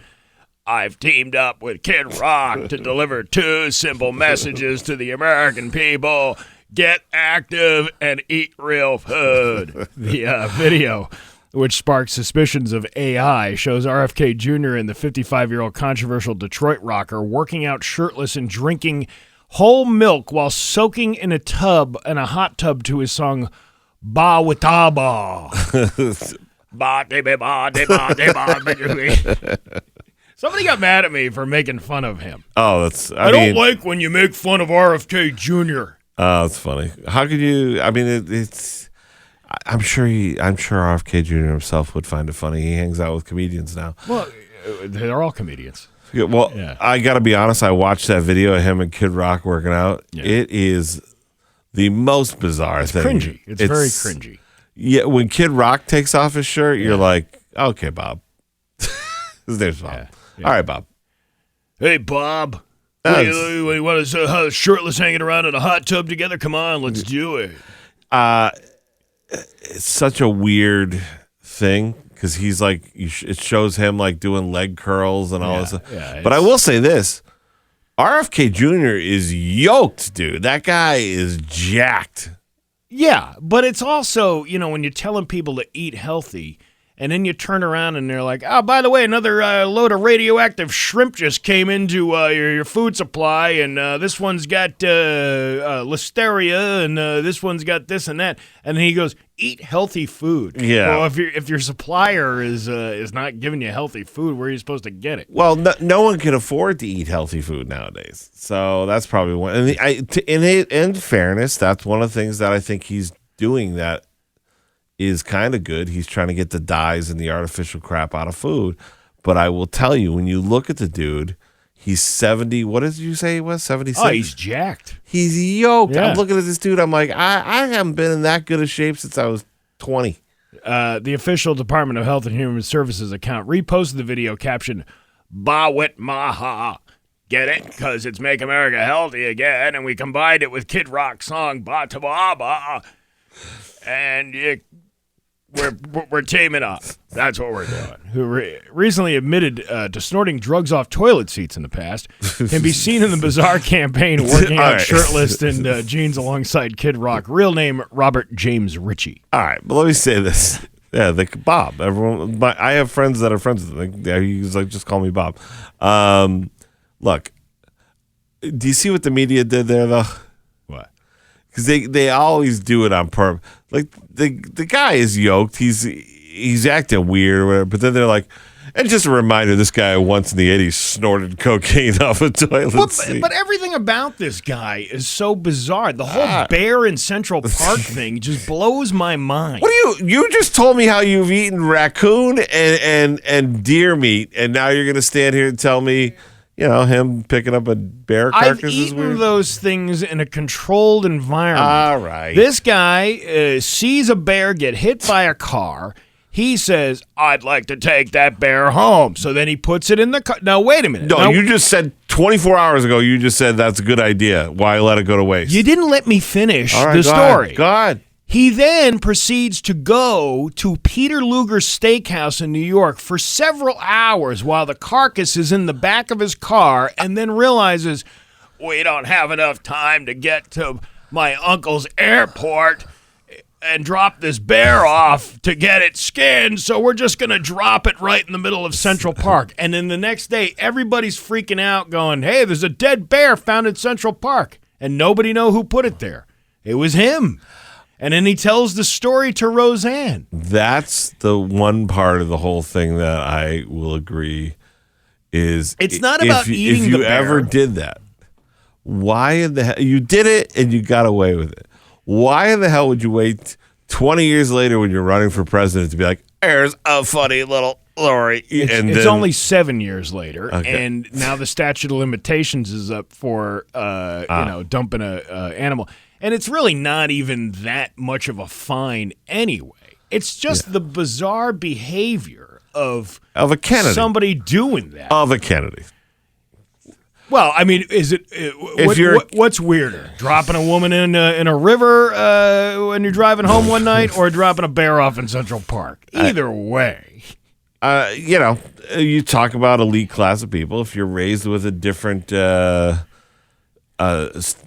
"I've teamed up with Kid Rock to deliver 2 simple messages to the American people. Get active and eat real food." The video, which sparked suspicions of AI, shows RFK Jr. and the 55-year-old controversial Detroit rocker working out shirtless and drinking whole milk while soaking in a hot tub to his song Ba Wataba. Ba de ba ba de ba de ba. Somebody got mad at me for making fun of him. Oh, I don't like when you make fun of RFK Jr. Oh, that's funny. How could you? I mean, it's. I'm sure RFK Jr. himself would find it funny. He hangs out with comedians now. Well, they're all comedians. Yeah, well, yeah. I got to be honest. I watched that video of him and Kid Rock working out. Yeah. It is the most bizarre thing. Cringy. It's very cringy. Yeah, when Kid Rock takes off his shirt, you're like, okay, Bob. His name's Bob. Yeah. All right, Bob. Hey, Bob. You want us shirtless hanging around in a hot tub together? Come on, let's do it. It's such a weird thing because he's like, it shows him like doing leg curls and all this stuff. Yeah, but I will say this. RFK Jr. is yoked, dude. That guy is jacked. Yeah, but it's also, when you're telling people to eat healthy, and then you turn around and they're like, oh, by the way, another load of radioactive shrimp just came into your food supply, and this one's got listeria, and this one's got this and that. And then he goes, eat healthy food. Yeah. Well, if your supplier is not giving you healthy food, where are you supposed to get it? Well, no one can afford to eat healthy food nowadays. So that's probably one. And in fairness, that's one of the things that I think he's doing that is kind of good. He's trying to get the dyes and the artificial crap out of food. But I will tell you, when you look at the dude, he's 70. What did you say he was? 76? Oh, he's jacked. He's yoked. Yeah. I'm looking at this dude. I'm like, I haven't been in that good of shape since I was 20. The official Department of Health and Human Services account reposted the video captioned, Bawit Maha. Get it? Because it's Make America Healthy Again, and we combined it with Kid Rock's song, Ba Ta Ba Ba. And we're teaming up. That's what we're doing. Who recently admitted to snorting drugs off toilet seats in the past can be seen in the bizarre campaign working out shirtless in jeans alongside Kid Rock. Real name, Robert James Ritchie. All right, but let me say this. Yeah, Bob. Everyone. I have friends that are friends with him. He's like, just call me Bob. Look, do you see what the media did there, though? What? Because they always do it on purpose. Like the guy is yoked. He's acting weird or whatever. But then they're like, and just a reminder, this guy once in the 80s snorted cocaine off a toilet seat. But everything about this guy is so bizarre. The whole bear in Central Park thing just blows my mind. What do you just told me how you've eaten raccoon and deer meat, and now you're going to stand here and tell me, him picking up a bear carcass I've is weird? eaten those things in a controlled environment. All right. This guy sees a bear get hit by a car. He says, I'd like to take that bear home. So then he puts it in the car. Now, wait a minute. No, you just said 24 hours ago, you just said that's a good idea. Why let it go to waste? You didn't let me finish the story. Go ahead. He then proceeds to go to Peter Luger's Steakhouse in New York for several hours while the carcass is in the back of his car, and then realizes, we don't have enough time to get to my uncle's airport and drop this bear off to get it skinned, so we're just going to drop it right in the middle of Central Park. And then the next day, everybody's freaking out going, hey, there's a dead bear found in Central Park, and nobody know who put it there. It was him. And then he tells the story to Roseanne. That's the one part of the whole thing that I will agree is it's not about eating the bear. If you ever did that, why in the hell you did it and you got away with it? Why in the hell would you wait 20 years later when you're running for president to be like, there's a funny little story? It's only 7 years later, and now the statute of limitations is up for dumping a animal. And it's really not even that much of a fine anyway. It's just the bizarre behavior of a Kennedy. Somebody doing that. Of a Kennedy. Well, I mean, is it what's weirder, dropping a woman in a river when you're driving home one night, or dropping a bear off in Central Park? Either way, you talk about elite class of people. If you're raised with a different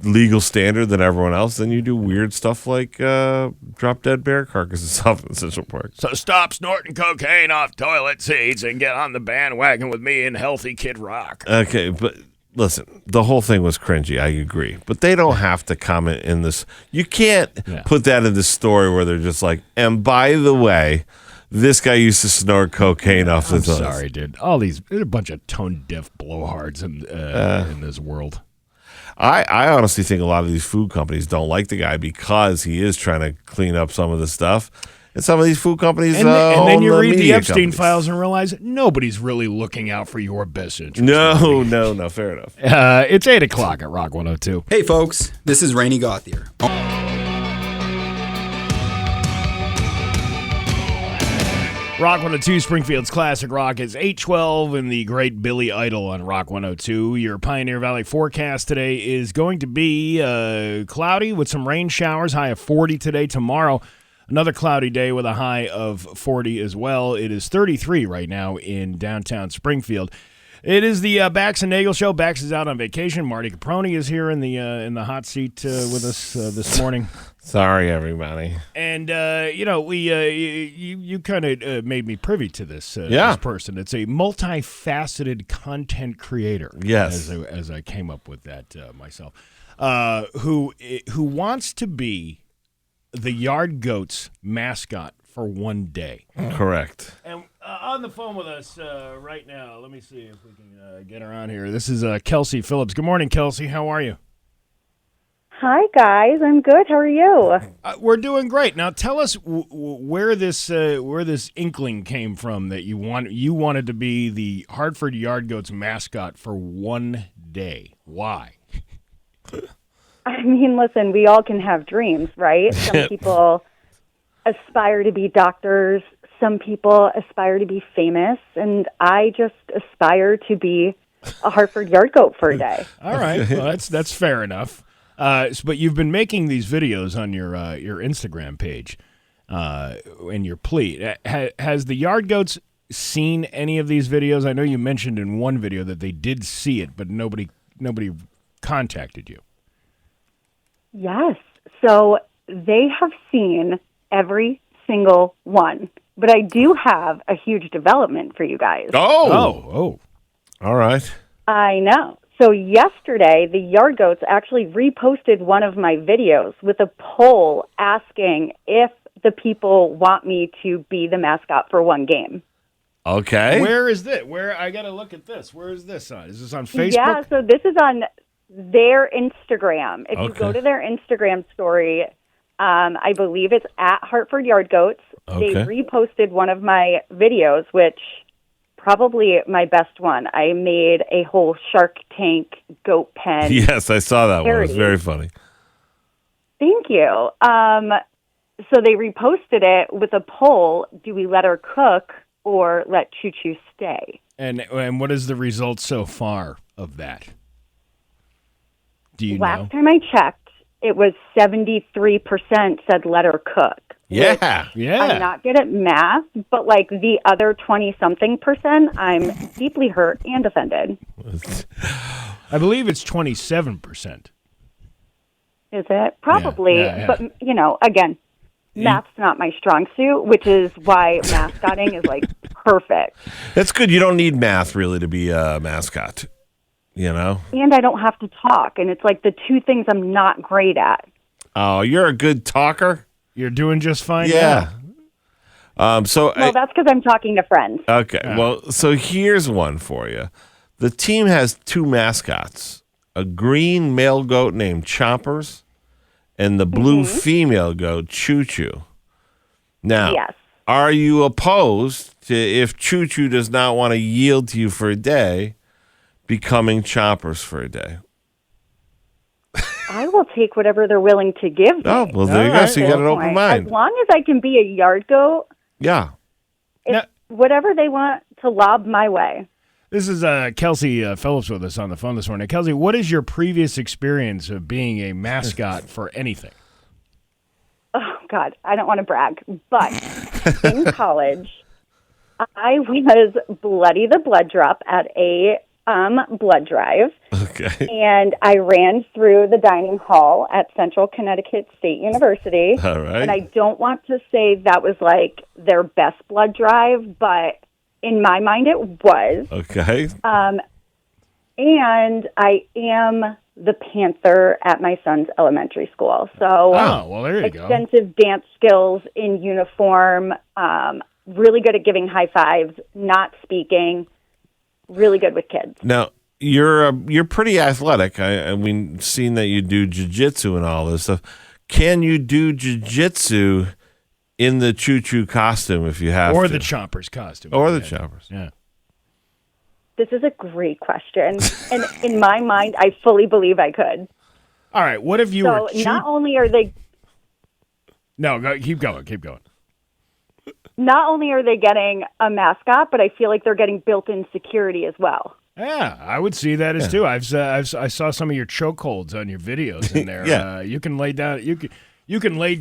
legal standard than everyone else, then you do weird stuff like drop dead bear carcasses off in Central Park. So stop snorting cocaine off toilet seats and get on the bandwagon with me and Healthy Kid Rock. Okay, but listen, the whole thing was cringy. I agree, but they don't have to comment in this. You can't put that in this story where they're just like, and by the way, this guy used to snort cocaine off the toilet. Sorry, dude. There's a bunch of tone-deaf blowhards in this world. I honestly think a lot of these food companies don't like the guy because he is trying to clean up some of the stuff. And some of these food companies and then you read the Epstein companies. files and realize nobody's really looking out for your best interest. No, fair enough. It's 8 o'clock at Rock 102. Hey, folks. This is Rainey Gauthier. Rock 102, Springfield's Classic Rock is 8:12 in the great Billy Idol on Rock 102. Your Pioneer Valley forecast today is going to be cloudy with some rain showers, high of 40 today. Tomorrow, another cloudy day with a high of 40 as well. It is 33 right now in downtown Springfield. It is the Bax and Nagle show. Bax is out on vacation. Marty Caproni is here in the hot seat with us this morning. Sorry, everybody. And you kind of made me privy to this person. It's a multifaceted content creator. Yes, as I came up with that myself, who wants to be the Yard Goats mascot for one day. Correct. And on the phone with us right now, let me see if we can get her on here. This is Kelsey Phillips. Good morning, Kelsey. How are you? Hi, guys. I'm good. How are you? We're doing great. Now, tell us where this inkling came from that you wanted to be the Hartford Yard Goats mascot for one day. Why? I mean, listen, we all can have dreams, right? Some people aspire to be doctors. Some people aspire to be famous, and I just aspire to be a Hartford Yard Goat for a day. All right, well, that's fair enough. But you've been making these videos on your Instagram page, and your plea. Has the Yard Goats seen any of these videos? I know you mentioned in one video that they did see it, but nobody contacted you. Yes, so they have seen every single one. But I do have a huge development for you guys. Oh. All right. I know. So yesterday, the Yard Goats actually reposted one of my videos with a poll asking if the people want me to be the mascot for one game. Okay. Where is this? I got to look at this. Where is this on? Is this on Facebook? Yeah, so this is on their Instagram. If you go to their Instagram story, I believe it's at Hartford Yard Goats. Okay. They reposted one of my videos, which probably my best one. I made a whole Shark Tank goat pen. Yes, I saw that parody. one. It was very funny. Thank you. So they reposted it with a poll: do we let her cook or let Choo Choo stay? And what is the result so far of that? Do you know? Last time I checked, it was 73% said let her cook. Yeah. I'm not good at math, but like the other 20-something%, I'm deeply hurt and offended. I believe it's 27%. Is it? Probably. Yeah. But, again, math's not my strong suit, which is why mascotting is like perfect. That's good. You don't need math really to be a mascot, And I don't have to talk, and it's like the two things I'm not great at. Oh, you're a good talker? You're doing just fine. Yeah. Well, that's because I'm talking to friends. Okay. Well, so here's one for you. The team has two mascots: a green male goat named Chompers, and the blue female goat Choo Choo. Now, yes. Are you opposed to, if Choo Choo does not want to yield to you for a day, becoming Chompers for a day? I will take whatever they're willing to give me. Oh, well, there you go. So you got an open mind. As long as I can be a Yard Goat, yeah. it's whatever they want to lob my way. This is Kelsey Phillips with us on the phone this morning. Kelsey, what is your previous experience of being a mascot for anything? Oh, God, I don't want to brag, but in college, I was Bloody the Blood Drop at a blood drive. Okay. And I ran through the dining hall at Central Connecticut State University. All right. And I don't want to say that was like their best blood drive, but in my mind it was. Okay. And I am the Panther at my son's elementary school. So well, there you go. Extensive dance skills in uniform, really good at giving high fives, not speaking, really good with kids. Now, you're pretty athletic. I mean, seeing that you do jiu-jitsu and all this stuff, can you do jiu-jitsu in the choo-choo costume if you have to? Or the Chompers costume. Or the Chompers. Yeah. This is a great question. And in my mind, I fully believe I could. All right, what if you So were... not only are they... No, keep going. Not only are they getting a mascot, but I feel like they're getting built-in security as well. Yeah, I would see that as too. I saw some of your chokeholds on your videos in there. Yeah. You can lay down. You can lay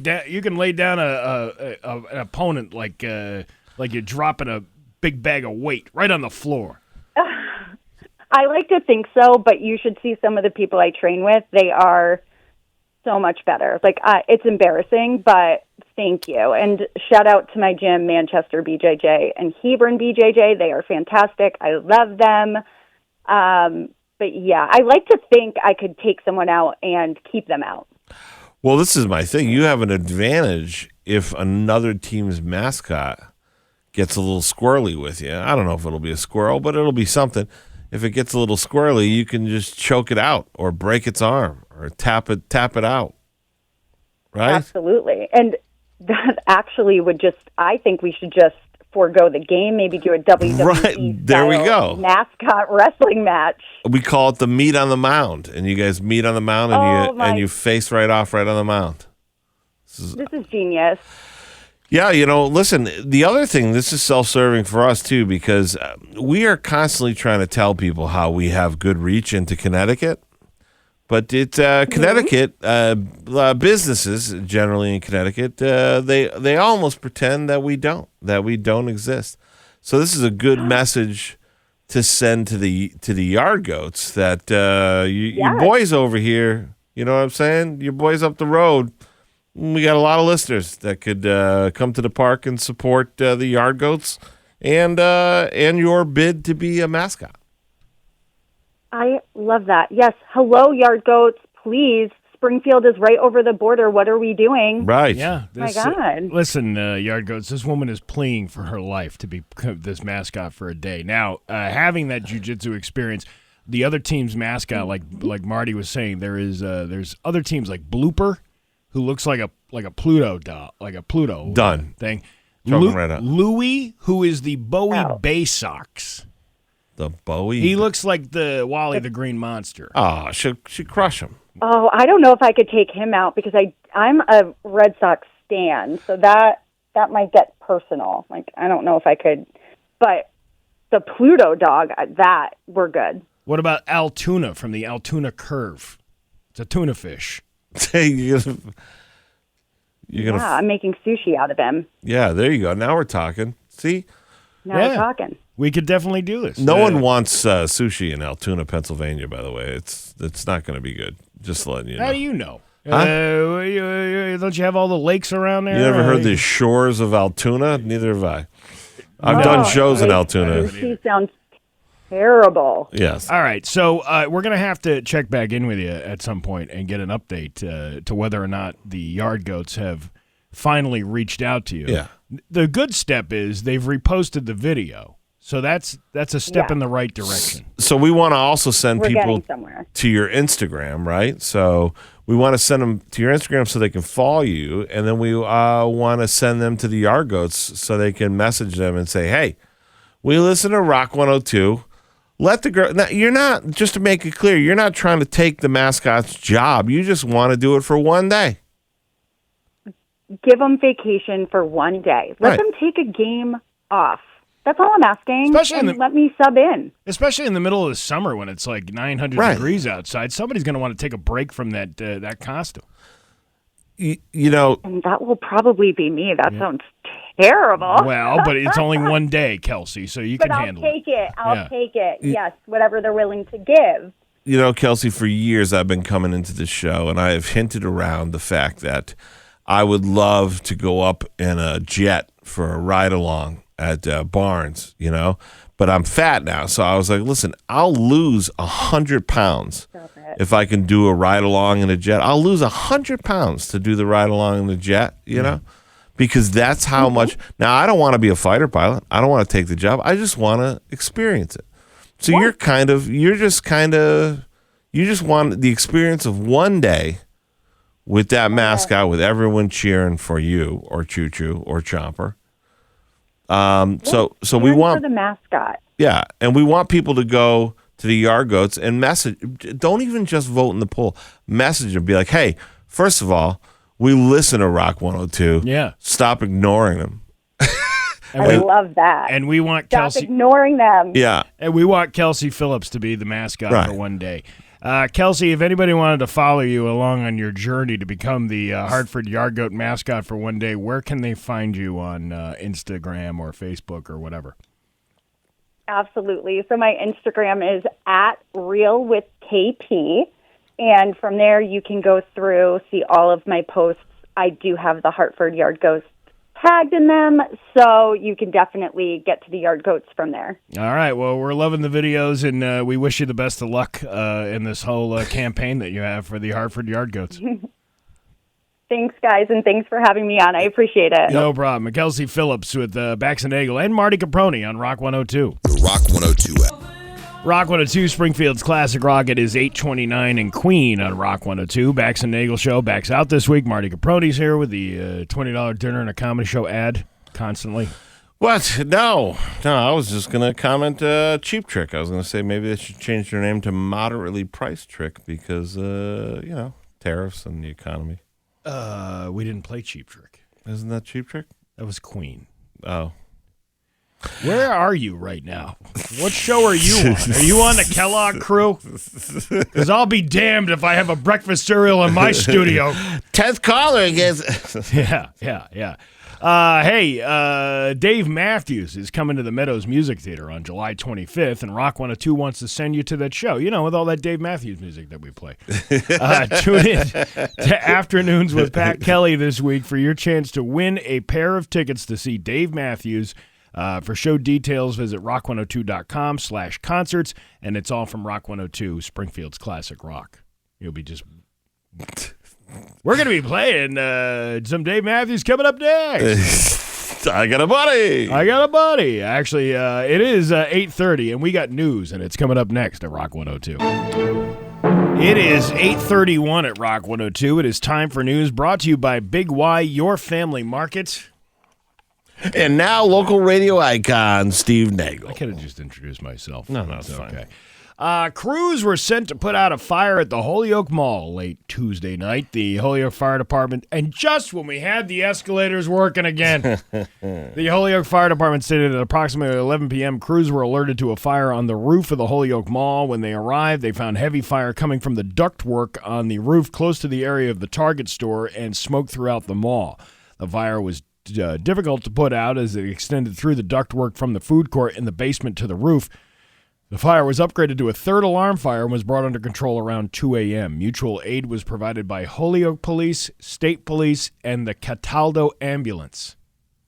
down an opponent like you're dropping a big bag of weight right on the floor. I like to think so, but you should see some of the people I train with. They are so much better. Like, it's embarrassing, but thank you. And shout out to my gym, Manchester BJJ and Hebron BJJ. They are fantastic. I love them. But yeah, I like to think I could take someone out and keep them out. Well, this is my thing. You have an advantage if another team's mascot gets a little squirrely with you. I don't know if it'll be a squirrel, but it'll be something. If it gets a little squirrely, you can just choke it out or break its arm or tap it out. Right? Absolutely. And that actually I think we should just forego the game, maybe do a WWE Right. There we go. mascot wrestling match. We call it the meet on the mound, and you guys meet on the mound, and you face right off right on the mound. This is genius. Yeah, listen, the other thing, this is self-serving for us too, because we are constantly trying to tell people how we have good reach into Connecticut. But Connecticut, businesses generally in Connecticut, they almost pretend that we don't exist. So this is a good message to send to the yard goats that your boys over here, you know what I'm saying? Your boys up the road, we got a lot of listeners that could come to the park and support the yard goats and your bid to be a mascot. I love that. Yes. Hello, yard goats. Please. Springfield is right over the border. What are we doing? Right. Yeah. My God. Listen, yard goats, this woman is pleading for her life to be this mascot for a day. Now, having that jiu-jitsu experience, the other team's mascot, like Marty was saying, there's other teams like Blooper, who looks like a Pluto doll, like a Pluto Done. thing. Right up. Louie, who is the Bowie Bay Sox. The Bowie? He looks like the Wally the Green Monster. Oh, she'd crush him. Oh, I don't know if I could take him out because I'm a Red Sox stan, so that might get personal. Like, I don't know if I could, but the Pluto dog, that we're good. What about Altoona from the Altoona Curve? It's a tuna fish. You're gonna I'm making sushi out of him. Yeah, there you go. Now we're talking. See? Now we're talking. We could definitely do this. No one wants sushi in Altoona, Pennsylvania, by the way. It's not going to be good. Just letting you know. How do you know? Huh? Don't you have all the lakes around there? You ever heard the shores of Altoona? Neither have I. I've done shows in Altoona. Sushi sounds terrible. Yes. All right. So we're going to have to check back in with you at some point and get an update to whether or not the yard goats have finally reached out to you. Yeah. The good step is they've reposted the video. So that's a step in the right direction. So we want to also send We're people getting somewhere. to your Instagram, right? So we want to send them to your Instagram so they can follow you, and then we want to send them to the Yard Goats so they can message them and say, hey, we listen to Rock 102. Let the girl. Now, you're not, just to make it clear, you're not trying to take the mascot's job. You just want to do it for one day. Give them vacation for one day. Let Right. them take a game off. That's all I'm asking. Let me sub in. Especially in the middle of the summer when it's like 900 degrees outside. Somebody's going to want to take a break from that costume. You know. And that will probably be me. That sounds terrible. Well, but it's only one day, Kelsey, so you can handle it. I'll take it. Yes, whatever they're willing to give. You know, Kelsey, for years I've been coming into the show, and I have hinted around the fact that I would love to go up in a jet for a ride-along at Barnes, you know, but I'm fat now. So I was like, listen, I'll lose 100 pounds if I can do a ride-along in a jet. I'll lose 100 pounds to do the ride-along in the jet, you know, because that's how much. Now, I don't want to be a fighter pilot. I don't want to take the job. I just want to experience it. So you just want the experience of one day with that mascot, with everyone cheering for you or Choo Choo or Chomper. So we want for the mascot. Yeah, and we want people to go to the Yard Goats and message. Don't even just vote in the poll. Message them. Be like, hey, first of all, we listen to Rock 102. Yeah. Stop ignoring them. I love that. And we want Stop Kelsey ignoring them. Yeah. And we want Kelsey Phillips to be the mascot for one day. Kelsey, if anybody wanted to follow you along on your journey to become the Hartford Yard Goat mascot for one day, where can they find you on Instagram or Facebook or whatever? Absolutely. So my Instagram is @RealWithKP. And from there, you can go through, see all of my posts. I do have the Hartford Yard Goats tagged in them, so you can definitely get to the Yard Goats from there. All right. Well, we're loving the videos, and we wish you the best of luck in this whole campaign that you have for the Hartford Yard Goats. Thanks, guys, and thanks for having me on. I appreciate it. No problem. Kelsey Phillips with Bax and Nagle and Marty Caproni on Rock 102. The Rock 102 app. Rock 102, Springfield's Classic Rock. It is 8:29 in Queen on Rock 102. Bax and Nagle Show. Bax out this week. Marty Caproni's here with the $20 dinner and a comedy show ad constantly. What? No, I was just going to comment Cheap Trick. I was going to say maybe they should change their name to Moderately Priced Trick because, tariffs and the economy. We didn't play Cheap Trick. Isn't that Cheap Trick? That was Queen. Oh. Where are you right now? What show are you on? Are you on the Kellogg crew? Because I'll be damned if I have a breakfast cereal in my studio. 10th caller, I guess. Yeah. Hey, Dave Matthews is coming to the Meadows Music Theater on July 25th, and Rock 102 wants to send you to that show, with all that Dave Matthews music that we play. Tune in to Afternoons with Pat Kelly this week for your chance to win a pair of tickets to see Dave Matthews. For show details, visit rock102.com/concerts, and it's all from Rock 102, Springfield's Classic Rock. You'll be just... We're going to be playing some Dave Matthews coming up next. I got a buddy. Actually, it is 8:30, and we got news, and it's coming up next at Rock 102. It is 8:31 at Rock 102. It is time for news brought to you by Big Y, Your Family Market. And now, local radio icon, Steve Nagle. I could have just introduced myself. No, it's fine. Okay. Crews were sent to put out a fire at the Holyoke Mall late Tuesday night. The Holyoke Fire Department, and just when we had the escalators working again, the Holyoke Fire Department stated at approximately 11 p.m., crews were alerted to a fire on the roof of the Holyoke Mall. When they arrived, they found heavy fire coming from the ductwork on the roof close to the area of the Target store and smoke throughout the mall. The fire was difficult to put out as it extended through the ductwork from the food court in the basement to the roof. The fire was upgraded to a third alarm fire and was brought under control around 2 a.m. Mutual aid was provided by Holyoke Police, State Police, and the Cataldo Ambulance.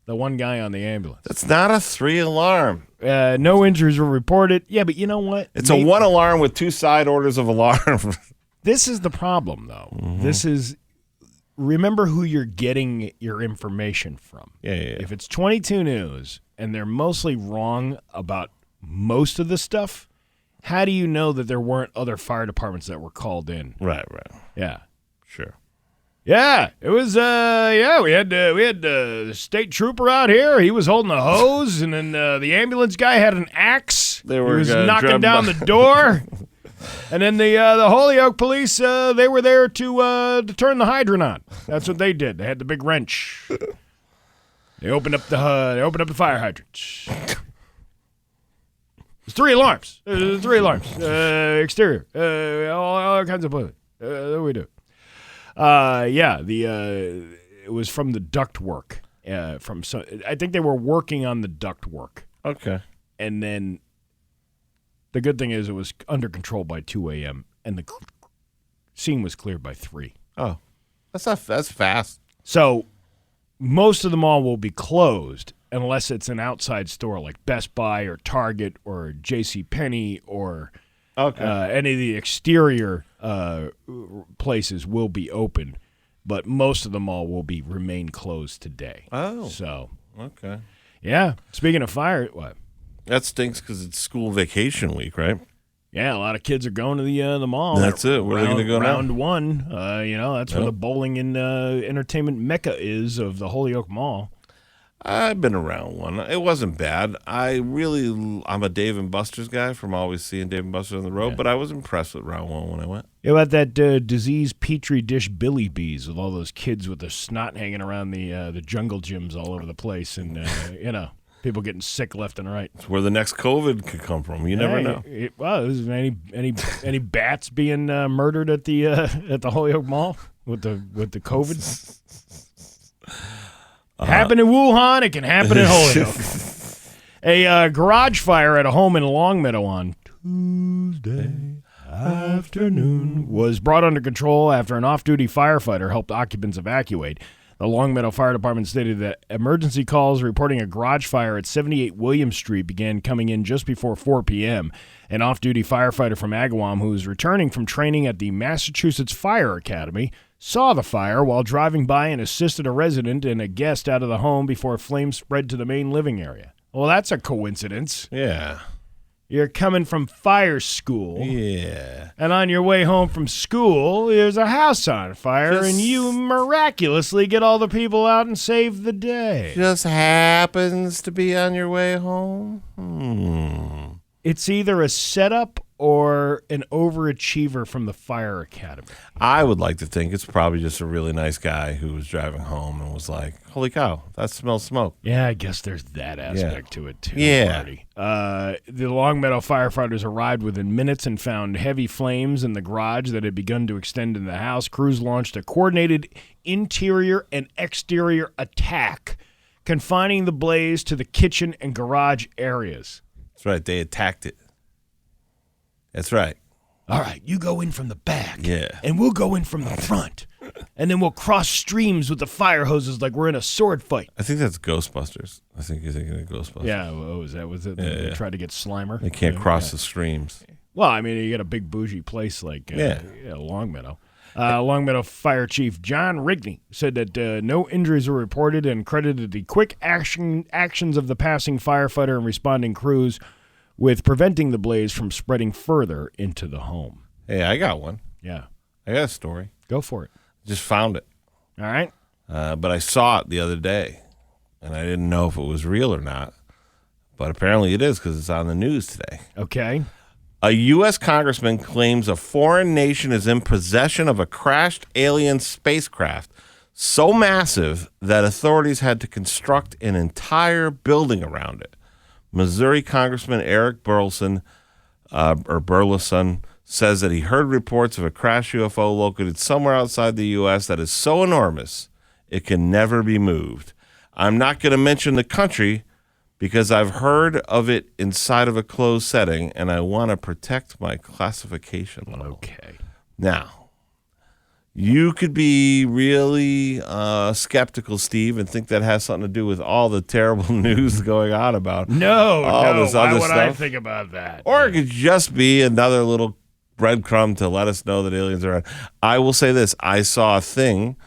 The one guy on the ambulance. That's not a 3-alarm. No injuries were reported. Yeah, but you know what? It's a 1 alarm with 2 side orders of alarm. This is the problem, though. Mm-hmm. This is... Remember who you're getting your information from. Yeah. If it's 22 News and they're mostly wrong about most of the stuff, how do you know that there weren't other fire departments that were called in? Right. Yeah. Sure. Yeah, it was, we had the state trooper out here. He was holding a hose, and then the ambulance guy had an axe. He was knocking down the door. And then the Holyoke police, they were there to turn the hydrant on. That's what they did. They had the big wrench. They opened up the fire hydrant. 3 alarms. 3 alarms. Exterior. All kinds of places. There we do. It was from the duct work. I think they were working on the duct work. Okay. And then the good thing is it was under control by 2 a.m. and the scene was cleared by 3. Oh, that's fast. So most of the mall will be closed unless it's an outside store like Best Buy or Target or JCPenney or any of the exterior places will be open. But most of the mall will remain closed today. Oh. So. Okay. Yeah. Speaking of fire, what? That stinks because it's school vacation week, right? Yeah, a lot of kids are going to the mall. That's it. Where are they going to go now? Round 1. That's where the bowling and entertainment mecca is of the Holyoke Mall. I've been around one. It wasn't bad. I'm a Dave & Buster's guy from always seeing Dave & Buster's on the road, but I was impressed with round 1 when I went. Yeah, about that diseased petri dish Billy Bees with all those kids with their snot hanging around the jungle gyms all over the place, and people getting sick left and right. It's where the next COVID could come from. You never know. Is any bats being murdered at the Holyoke Mall with the COVID? Happen in Wuhan, it can happen in Holyoke. A garage fire at a home in Longmeadow on Tuesday afternoon was brought under control after an off-duty firefighter helped occupants evacuate. The Longmeadow Fire Department stated that emergency calls reporting a garage fire at 78 William Street began coming in just before 4 p.m. An off-duty firefighter from Agawam who was returning from training at the Massachusetts Fire Academy saw the fire while driving by and assisted a resident and a guest out of the home before flames spread to the main living area. Well, that's a coincidence. Yeah. You're coming from fire school. Yeah. And on your way home from school, there's a house on fire, and you miraculously get all the people out and save the day. Just happens to be on your way home? It's either a setup or an overachiever from the fire academy. I would like to think it's probably just a really nice guy who was driving home and was like, holy cow, that smells smoke. Yeah, I guess there's that aspect to it, too. Yeah. Marty. The Longmeadow firefighters arrived within minutes and found heavy flames in the garage that had begun to extend into the house. Crews launched a coordinated interior and exterior attack, confining the blaze to the kitchen and garage areas. That's right. They attacked it. That's right. All right, you go in from the back. Yeah. And we'll go in from the front. And then we'll cross streams with the fire hoses like we're in a sword fight. I think that's Ghostbusters. I think you're thinking of Ghostbusters. Yeah, was it? They tried to get Slimer. They can't cross the streams. Well, I mean, you got a big bougie place like Longmeadow. Longmeadow Fire Chief John Rigney said that no injuries were reported and credited the quick actions of the passing firefighter and responding crews with preventing the blaze from spreading further into the home. Hey, I got one. Yeah. I got a story. Go for it. Just found it. All right. But I saw it the other day, and I didn't know if it was real or not. But apparently it is because it's on the news today. Okay. A U.S. congressman claims a foreign nation is in possession of a crashed alien spacecraft so massive that authorities had to construct an entire building around it. Missouri Congressman Eric Burleson says that he heard reports of a crashed UFO located somewhere outside the U.S. that is so enormous it can never be moved. I'm not going to mention the country because I've heard of it inside of a closed setting, and I want to protect my classification level. Okay. Now, you could be really skeptical, Steve, and think that has something to do with all the terrible news going on about this other why would stuff. I think about that? Or it could just be another little breadcrumb to let us know that aliens are around. I will say this. I saw a thing,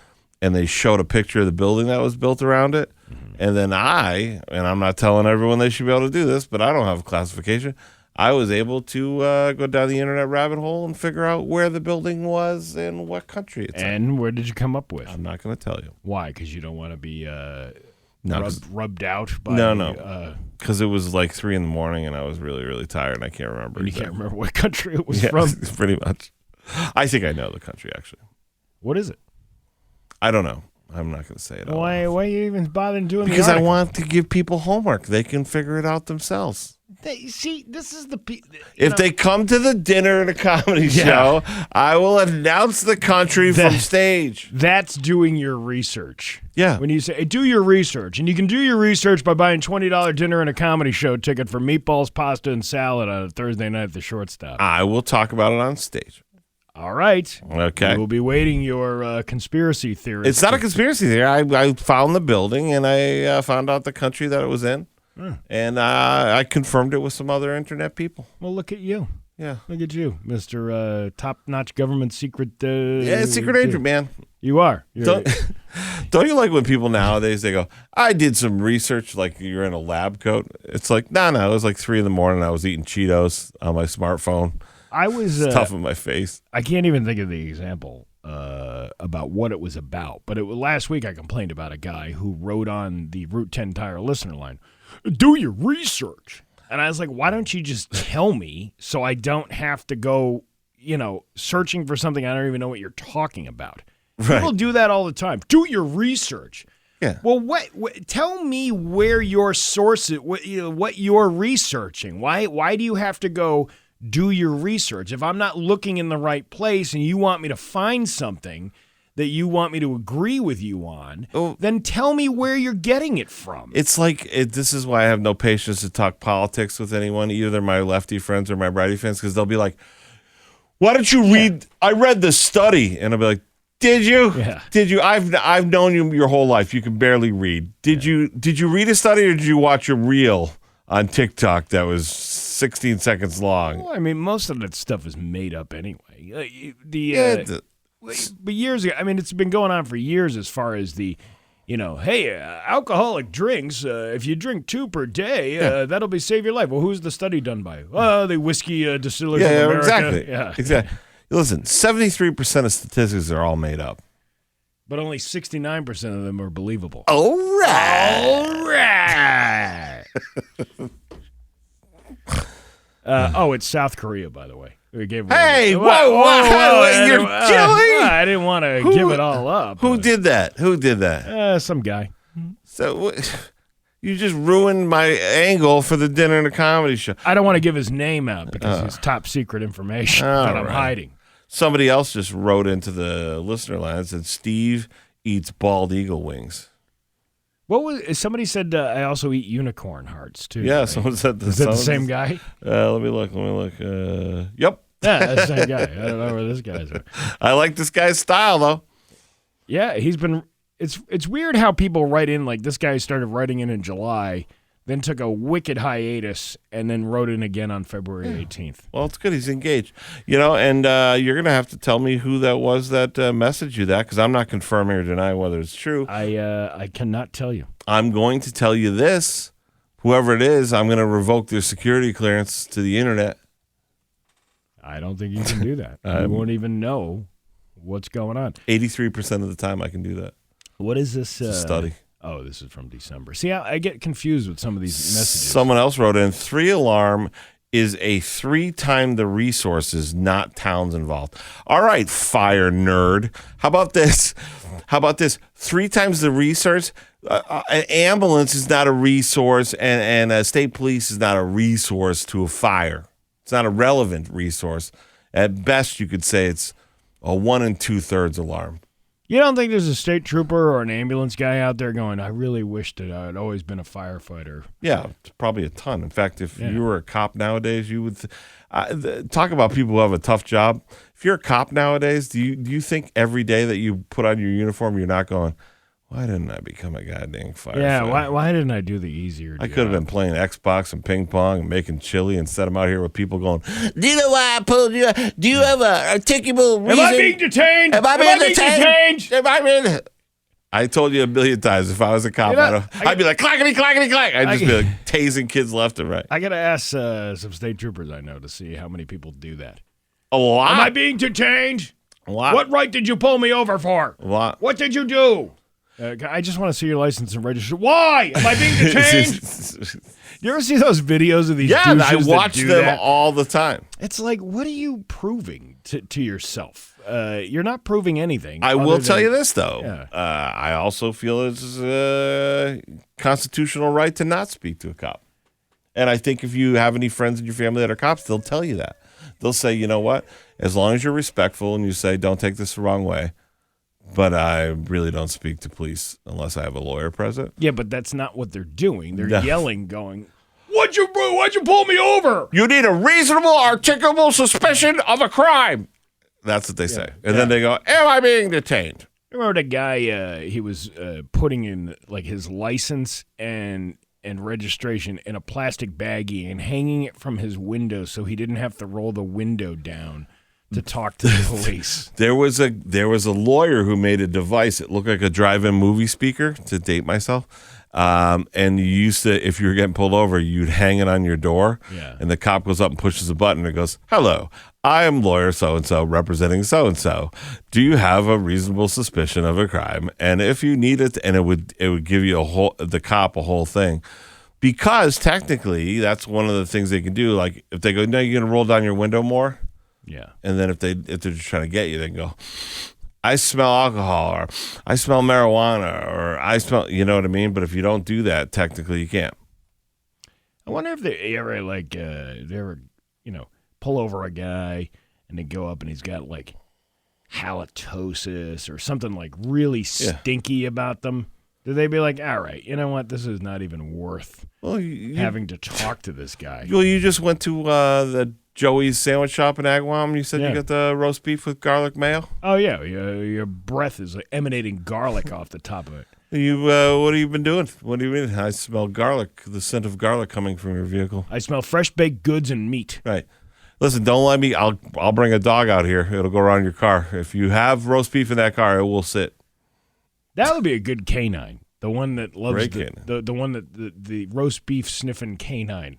and they showed a picture of the building that was built around it. And then and I'm not telling everyone they should be able to do this, but I don't have a classification. I was able to go down the internet rabbit hole and figure out where the building was and what country it's in. And where did you come up with? I'm not going to tell you. Why? Because you don't want to be rubbed out by... No. Because it was like 3 a.m. and I was really, really tired and I can't remember. And you can't remember what country it was from? Pretty much. I think I know the country, actually. What is it? I don't know. I'm not going to say it. Why are you even bothering doing because the I article? want to give people homework. They can figure it out themselves. See, this is the... If they come to the dinner and a comedy show, I will announce the country from stage. That's doing your research. Yeah. When you say, hey, do your research. And you can do your research by buying $20 dinner and a comedy show ticket for meatballs, pasta, and salad on a Thursday night at the Shortstop. I will talk about it on stage. All right. Okay. We'll be waiting your conspiracy theory. It's not a conspiracy theory. I found the building, and I found out the country that it was in. And I confirmed it with some other internet people. Well, look at you. Yeah. Look at you, Mr. Top-notch government secret. Secret agent, man. You are. Don't you like when people nowadays, they go, I did some research, like you're in a lab coat? It's like, no, it was like 3 a.m. I was eating Cheetos on my smartphone. I was tough in my face. I can't even think of the example about what it was about. But last week I complained about a guy who wrote on the Route 10 Tire listener line, do your research. And I was like, why don't you just tell me so I don't have to go, searching for something I don't even know what you're talking about. Right. People do that all the time. Do your research. Yeah. Well, tell me where your source is, what you're researching. Why do you have to go do your research? If I'm not looking in the right place and you want me to find something that you want me to agree with you on, then tell me where you're getting it from. It's like, this is why I have no patience to talk politics with anyone, either my lefty friends or my righty friends, because they'll be like, why don't you read, I read the study, and I'll be like, did you? Yeah. Did you? I've known you your whole life. You can barely read. Did you read a study, or did you watch a reel on TikTok that was 16 seconds long? Well, I mean, most of that stuff is made up anyway. But years ago, I mean, it's been going on for years as far as the, alcoholic drinks, if you drink 2 per day, that'll save your life. Well, who's the study done by? The whiskey distillers of America. Exactly. Yeah, exactly. Listen, 73% of statistics are all made up. But only 69% of them are believable. All right. It's South Korea, by the way. We gave hey, away. Whoa, you're killing? I didn't want to give it all up. Who did that? Some guy. So you just ruined my angle for the dinner and a comedy show. I don't want to give his name out because it's top secret information that I'm hiding. Somebody else just wrote into the listener line and said, Steve eats bald eagle wings. Somebody said I also eat unicorn hearts too. Yeah, right? someone said Is that the same guy? Let me look. Yep. Yeah, that's the same guy. I don't know where this guy's at. I like this guy's style though. Yeah, he's been. It's weird how people write in, like this guy started writing in July, then took a wicked hiatus, and then wrote in again on February 18th. Well, it's good. He's engaged. And you're going to have to tell me who that was that messaged you that, because I'm not confirming or denying whether it's true. I cannot tell you. I'm going to tell you this. Whoever it is, I'm going to revoke their security clearance to the internet. I don't think you can do that. You won't even know what's going on. 83% of the time I can do that. What is this? Study. Oh, this is from December. See, I get confused with some of these messages. Someone else wrote in, 3-alarm is a 3 times the resources, not towns involved. All right, fire nerd. How about this? 3 times the resource. An ambulance is not a resource, and a state police is not a resource to a fire. It's not a relevant resource. At best, you could say it's a 1 2/3 alarm. You don't think there's a state trooper or an ambulance guy out there going, I really wish that I had always been a firefighter? Yeah, it's probably a ton. In fact, if you were a cop nowadays, you would talk about people who have a tough job. If you're a cop nowadays, do you think every day that you put on your uniform, you're not going, why didn't I become a goddamn firefighter? Yeah, why didn't I do the easier job? I could have been playing Xbox and ping pong and making chili instead of out here with people going, do you know why I pulled you? Do you have a articulable reason? Am I being detained? Am I being detained? I told you a million times if I was a cop, I'd be like, clackety, clackety, clack. I'd just be like tasing kids left and right. I got to ask some state troopers I know to see how many people do that. A lot. Am I being detained? A lot. What right did you pull me over for? A lot. What did you do? I just want to see your license and registration. Why? Am I being detained? You ever see those videos of these douches I watch that do them that? all the time. It's like, what are you proving to yourself? You're not proving anything. I will tell you this, though. Yeah. I also feel it's a constitutional right to not speak to a cop. And I think if you have any friends in your family that are cops, they'll tell you that. They'll say, you know what? As long as you're respectful and you say, don't take this the wrong way, but I really don't speak to police unless I have a lawyer present. Yeah, but that's not what they're doing. They're yelling, going, Why'd you pull me over? You need a reasonable, articulable suspicion of a crime. That's what they say. And then they go, am I being detained? I remember the guy, he was putting in like his license and registration in a plastic baggie and hanging it from his window so he didn't have to roll the window down to talk to the police. There was a lawyer who made a device. It looked like a drive-in movie speaker, to date myself. And you used to, if you were getting pulled over, you'd hang it on your door. Yeah. And the cop goes up and pushes a button and it goes, hello, I am lawyer so-and-so representing so-and-so. Do you have a reasonable suspicion of a crime? And if you need it, and it would give you the cop a whole thing. Because technically, that's one of the things they can do. Like if they go, no, you're going to roll down your window more. Yeah. And then if they're just trying to get you, they can go, I smell alcohol, or I smell marijuana, or I smell, you know what I mean? But if you don't do that, technically you can't. I wonder if they ever pull over a guy and they go up and he's got like halitosis or something like really stinky about them. Do they be like, all right, you know what? This is not even worth having to talk to this guy. Well, you just went to the Joey's sandwich shop in Agawam. You said you got the roast beef with garlic mayo? Oh, yeah. Your breath is emanating garlic off the top of it. What have you been doing? What do you mean? I smell garlic, the scent of garlic coming from your vehicle. I smell fresh baked goods and meat. Right. Listen, don't let me. I'll bring a dog out here. It'll go around your car. If you have roast beef in that car, it will sit. That would be a good canine. The one that loves the one that the roast beef sniffing canine.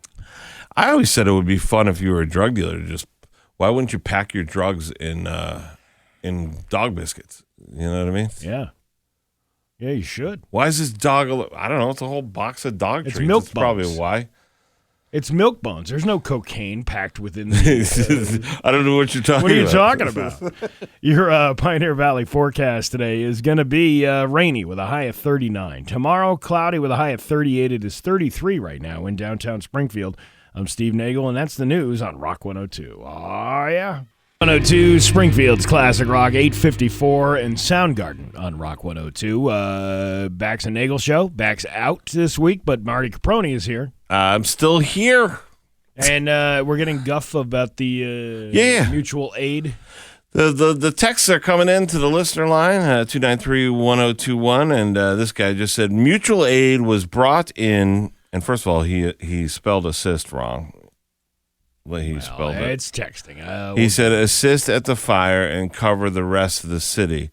I always said it would be fun if you were a drug dealer. Why wouldn't you pack your drugs in dog biscuits? You know what I mean? Yeah. Yeah, you should. Why is this dog? I don't know. It's a whole box of dog treats. Milk That's probably why. It's milk bones. There's no cocaine packed within the... I don't know what you're talking about. What are you talking about? Your Pioneer Valley forecast today is going to be rainy with a high of 39. Tomorrow, cloudy with a high of 38. It is 33 right now in downtown Springfield. I'm Steve Nagle, and that's the news on Rock 102. Oh, yeah. 102, Springfield's Classic Rock, 854, and Soundgarden on Rock 102. Bax and Nagle show. Bax out this week, but Marty Caproni is here. I'm still here. And we're getting guff about the mutual aid. The texts are coming in to the listener line, 293-1021, and this guy just said mutual aid was brought in, and first of all, he spelled assist wrong. Spelled it. It's texting. He said assist at the fire and cover the rest of the city.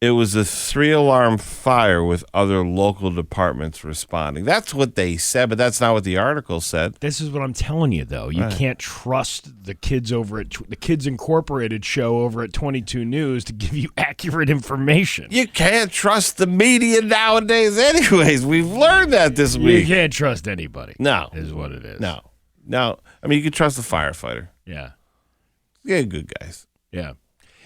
It was a 3-alarm fire with other local departments responding. That's what they said, but that's not what the article said. This is what I'm telling you, though. You can't trust the kids over at the Kids Incorporated show over at 22 News to give you accurate information. You can't trust the media nowadays anyways. We've learned that this week. You can't trust anybody. No. Is what it is. No. I mean, you can trust the firefighter. Yeah. Yeah, good guys. Yeah.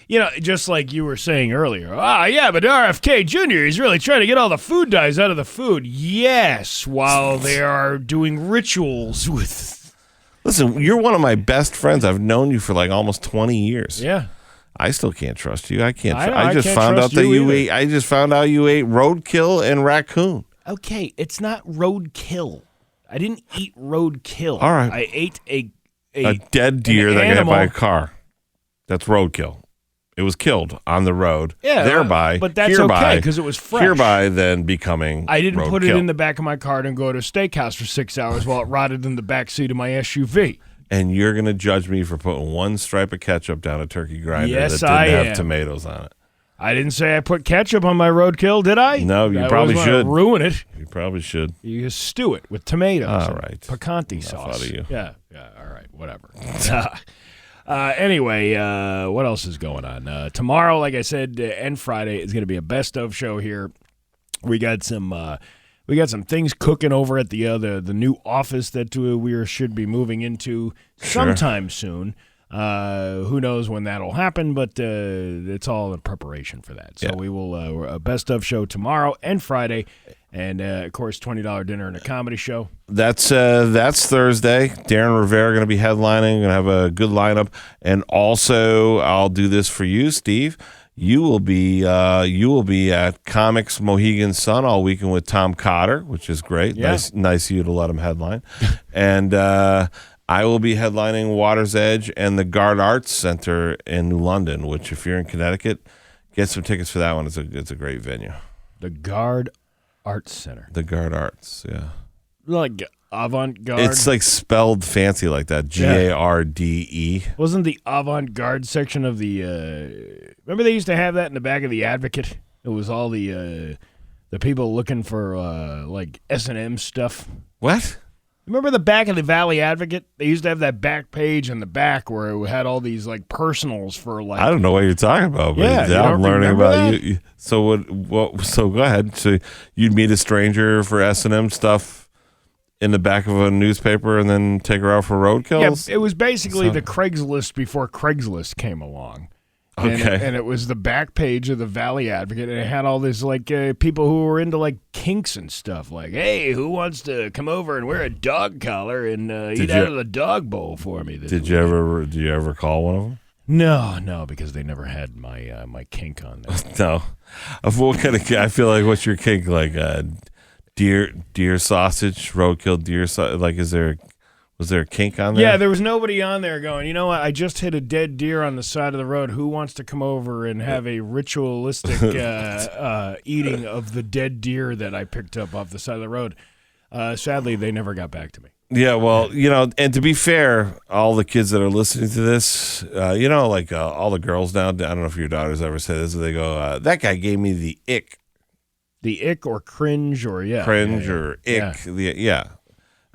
You know, just like you were saying earlier, but RFK Jr. is really trying to get all the food dyes out of the food. Yes, while they are doing rituals with... Listen, you're one of my best friends. I've known you for like almost 20 years. Yeah. I still can't trust you. I can't. I just found out that you ate. I just found out you ate roadkill and raccoon. Okay, it's not roadkill. I didn't eat roadkill. All right. I ate a dead deer that got hit by a car. That's roadkill. It was killed on the road. Yeah, thereby, but that's okay because it was fresh. Hereby, then becoming. I didn't roadkill. Put it in the back of my car and go to a steakhouse for 6 hours while it rotted in the back seat of my SUV. And you're going to judge me for putting one stripe of ketchup down a turkey grinder that didn't have tomatoes on it. I didn't say I put ketchup on my roadkill, did I? No, you probably should. Ruin it. You probably should. You stew it with tomatoes. All right. Picante sauce. Out of you. Yeah, all right, whatever. Anyway, what else is going on? Tomorrow, like I said, and Friday is going to be a best of show here. We got some things cooking over at the new office that we should be moving into sometime soon. Who knows when that'll happen, but it's all in preparation for that. So we will a best of show tomorrow and Friday, And, of course, $20 dinner and a comedy show. That's Thursday. Darren Rivera going to be headlining. Going to have a good lineup. And also, I'll do this for you, Steve. You will be at Comics Mohegan Sun all weekend with Tom Cotter, which is great. Yeah. Nice of you to let him headline. And I will be headlining Water's Edge and the Guard Arts Center in New London, which if you're in Connecticut, get some tickets for that one. It's a great venue. The Guard Arts Center. The Guard Arts, yeah. Like avant-garde. It's like spelled fancy like that. Garde. Wasn't the avant-garde section of the remember they used to have that in the back of the Advocate? It was all the people looking for like S&M stuff. What? Remember the back of the Valley Advocate? They used to have that back page in the back where it had all these like personals for like. I don't know what you're talking about. But Yeah, I'm learning about that? you. So what? So go ahead. So you'd meet a stranger for S&M stuff in the back of a newspaper, and then take her out for roadkills. Yeah, it was basically the Craigslist before Craigslist came along. Okay. And it was the back page of the Valley Advocate, and it had all this like people who were into like kinks and stuff. Like, hey, who wants to come over and wear a dog collar and eat out of the dog bowl for me? Did you ever call one of them? No, because they never had my my kink on there. No. What kind of? I feel like what's your kink like? Deer sausage, roadkill deer sausage. Like, was there a kink on there? Yeah, there was nobody on there going, you know what, I just hit a dead deer on the side of the road. Who wants to come over and have a ritualistic eating of the dead deer that I picked up off the side of the road? Sadly, they never got back to me. Yeah, well, and to be fair, all the kids that are listening to this, like all the girls now, I don't know if your daughters ever say this, they go, that guy gave me the ick. The ick or cringe or Cringe or ick.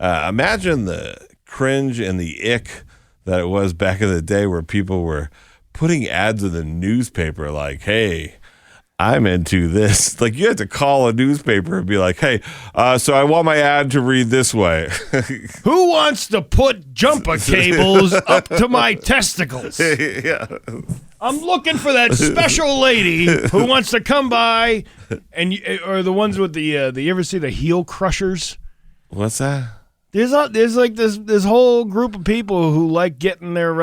Imagine the cringe and the ick that it was back in the day where people were putting ads in the newspaper like, hey, I'm into this. Like, you had to call a newspaper and be like, hey, so I want my ad to read this way. Who wants to put jumper cables up to my testicles? Yeah. I'm looking for that special lady who wants to come by, or the ones with the you ever see the heel crushers? What's that? There's like this whole group of people who like getting their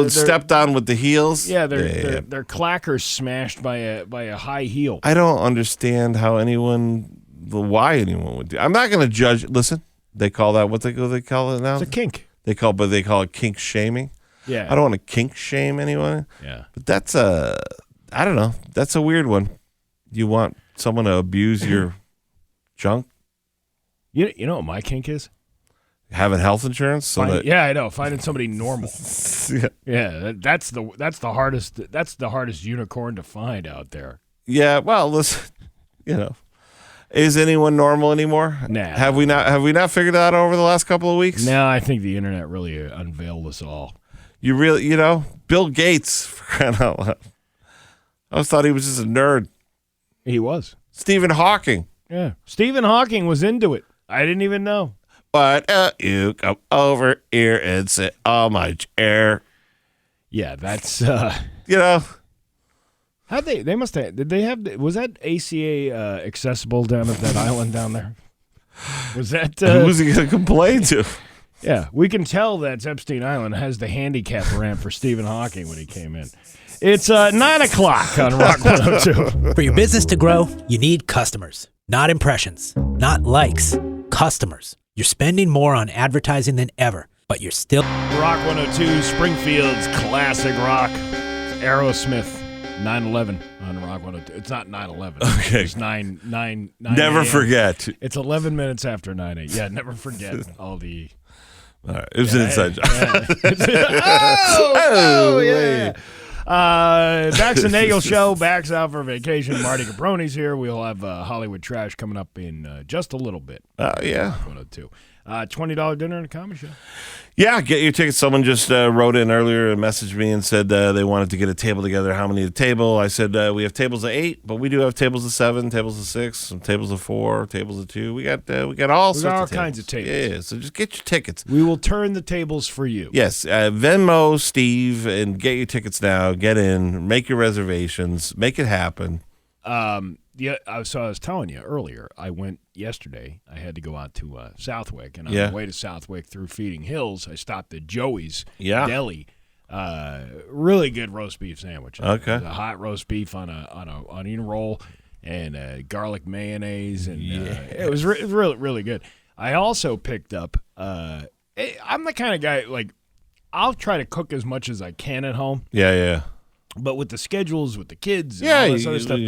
stepped on with the heels. Yeah, their clackers smashed by a high heel. I don't understand why anyone would do. I'm not going to judge. Listen, they call that what they call it now. It's a kink. They call it kink shaming. Yeah, I don't want to kink shame anyone. Yeah, but that's I don't know. That's a weird one. You want someone to abuse your junk? You know what my kink is? Having health insurance. Yeah, I know. Finding somebody normal. Yeah, that's the hardest. That's the hardest unicorn to find out there. Yeah, well, listen, is anyone normal anymore? Nah. Have we not figured that out over the last couple of weeks? No, I think the internet really unveiled us all. You really, Bill Gates, for crying out loud. I always thought he was just a nerd. He was. Stephen Hawking. Yeah, Stephen Hawking was into it. I didn't even know. Why don't you come over here and sit on my chair? Yeah, that's How they must have? Did they have? Was that ACA accessible down at that island down there? Was that? Who's he going to complain to? Yeah, we can tell that Epstein Island has the handicap ramp for Stephen Hawking when he came in. It's 9 o'clock on Rock 102. For your business to grow, you need customers, not impressions, not likes. Customers. You're spending more on advertising than ever, but you're still... Rock 102, Springfield's classic rock. It's Aerosmith, 9/11 on Rock 102. It's not 9/11. Okay. It's 9 Never a.m. forget. It's 11 minutes after 9 a.m. Yeah, never forget all the... All right. It was an inside job. Yeah. Bax and Nagle show. Bax out for vacation. Marty Caproni's here. We'll have Hollywood Trash coming up in just a little bit. Oh, yeah. 102. $20 dinner and a comedy show. Yeah, get your tickets. Someone just wrote in earlier and messaged me and said they wanted to get a table together. How many at a table? I said we have tables of 8, but we do have tables of 7, tables of 6, some tables of 4, tables of 2. We got all kinds of tables. Yeah, so just get your tickets. We will turn the tables for you. Yes, Venmo Steve and get your tickets now. Get in, make your reservations, make it happen. Yeah, so I was telling you earlier, I went yesterday. I had to go out to Southwick, and on the way to Southwick through Feeding Hills, I stopped at Joey's Deli. Really good roast beef sandwich. Okay. A hot roast beef on a onion roll and garlic mayonnaise, and it was really, really good. I also picked up. I'm the kind of guy, like, I'll try to cook as much as I can at home. Yeah. But with the schedules, with the kids, and all this other stuff,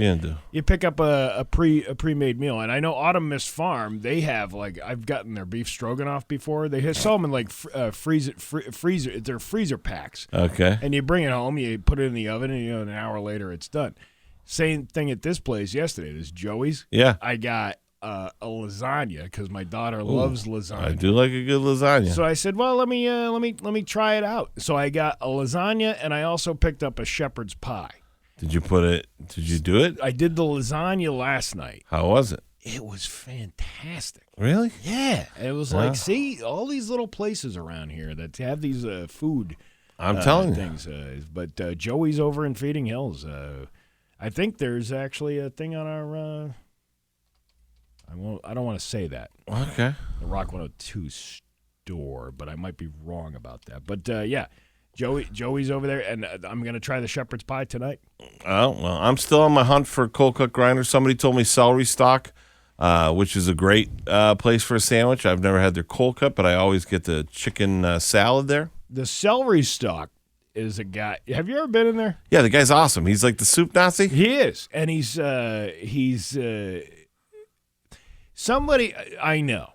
you pick up a pre-made meal. And I know Autumn Mist Farm, they have, like, I've gotten their beef stroganoff before. They sell them in, like, freezer. They're freezer packs. Okay. And you bring it home, you put it in the oven, and an hour later it's done. Same thing at this place yesterday. This Joey's. Yeah. I got a lasagna because my daughter loves lasagna. I do like a good lasagna. So I said, well, let me try it out. So I got a lasagna, and I also picked up a shepherd's pie. Did you do it? I did the lasagna last night. How was it? It was fantastic. Really? Yeah. It was like, see, all these little places around here that have these food I'm telling things. But Joey's over in Feeding Hills. I think there's actually a thing on our I don't want to say that. Okay. The Rock 102 store, but I might be wrong about that. But yeah, Joey's over there, and I'm going to try the shepherd's pie tonight. Oh, well, I'm still on my hunt for cold cut grinder. Somebody told me Celery Stock, which is a great place for a sandwich. I've never had their cold cut, but I always get the chicken salad there. The Celery Stock is a guy. Have you ever been in there? Yeah, the guy's awesome. He's like the soup Nazi. He is, and he's somebody I know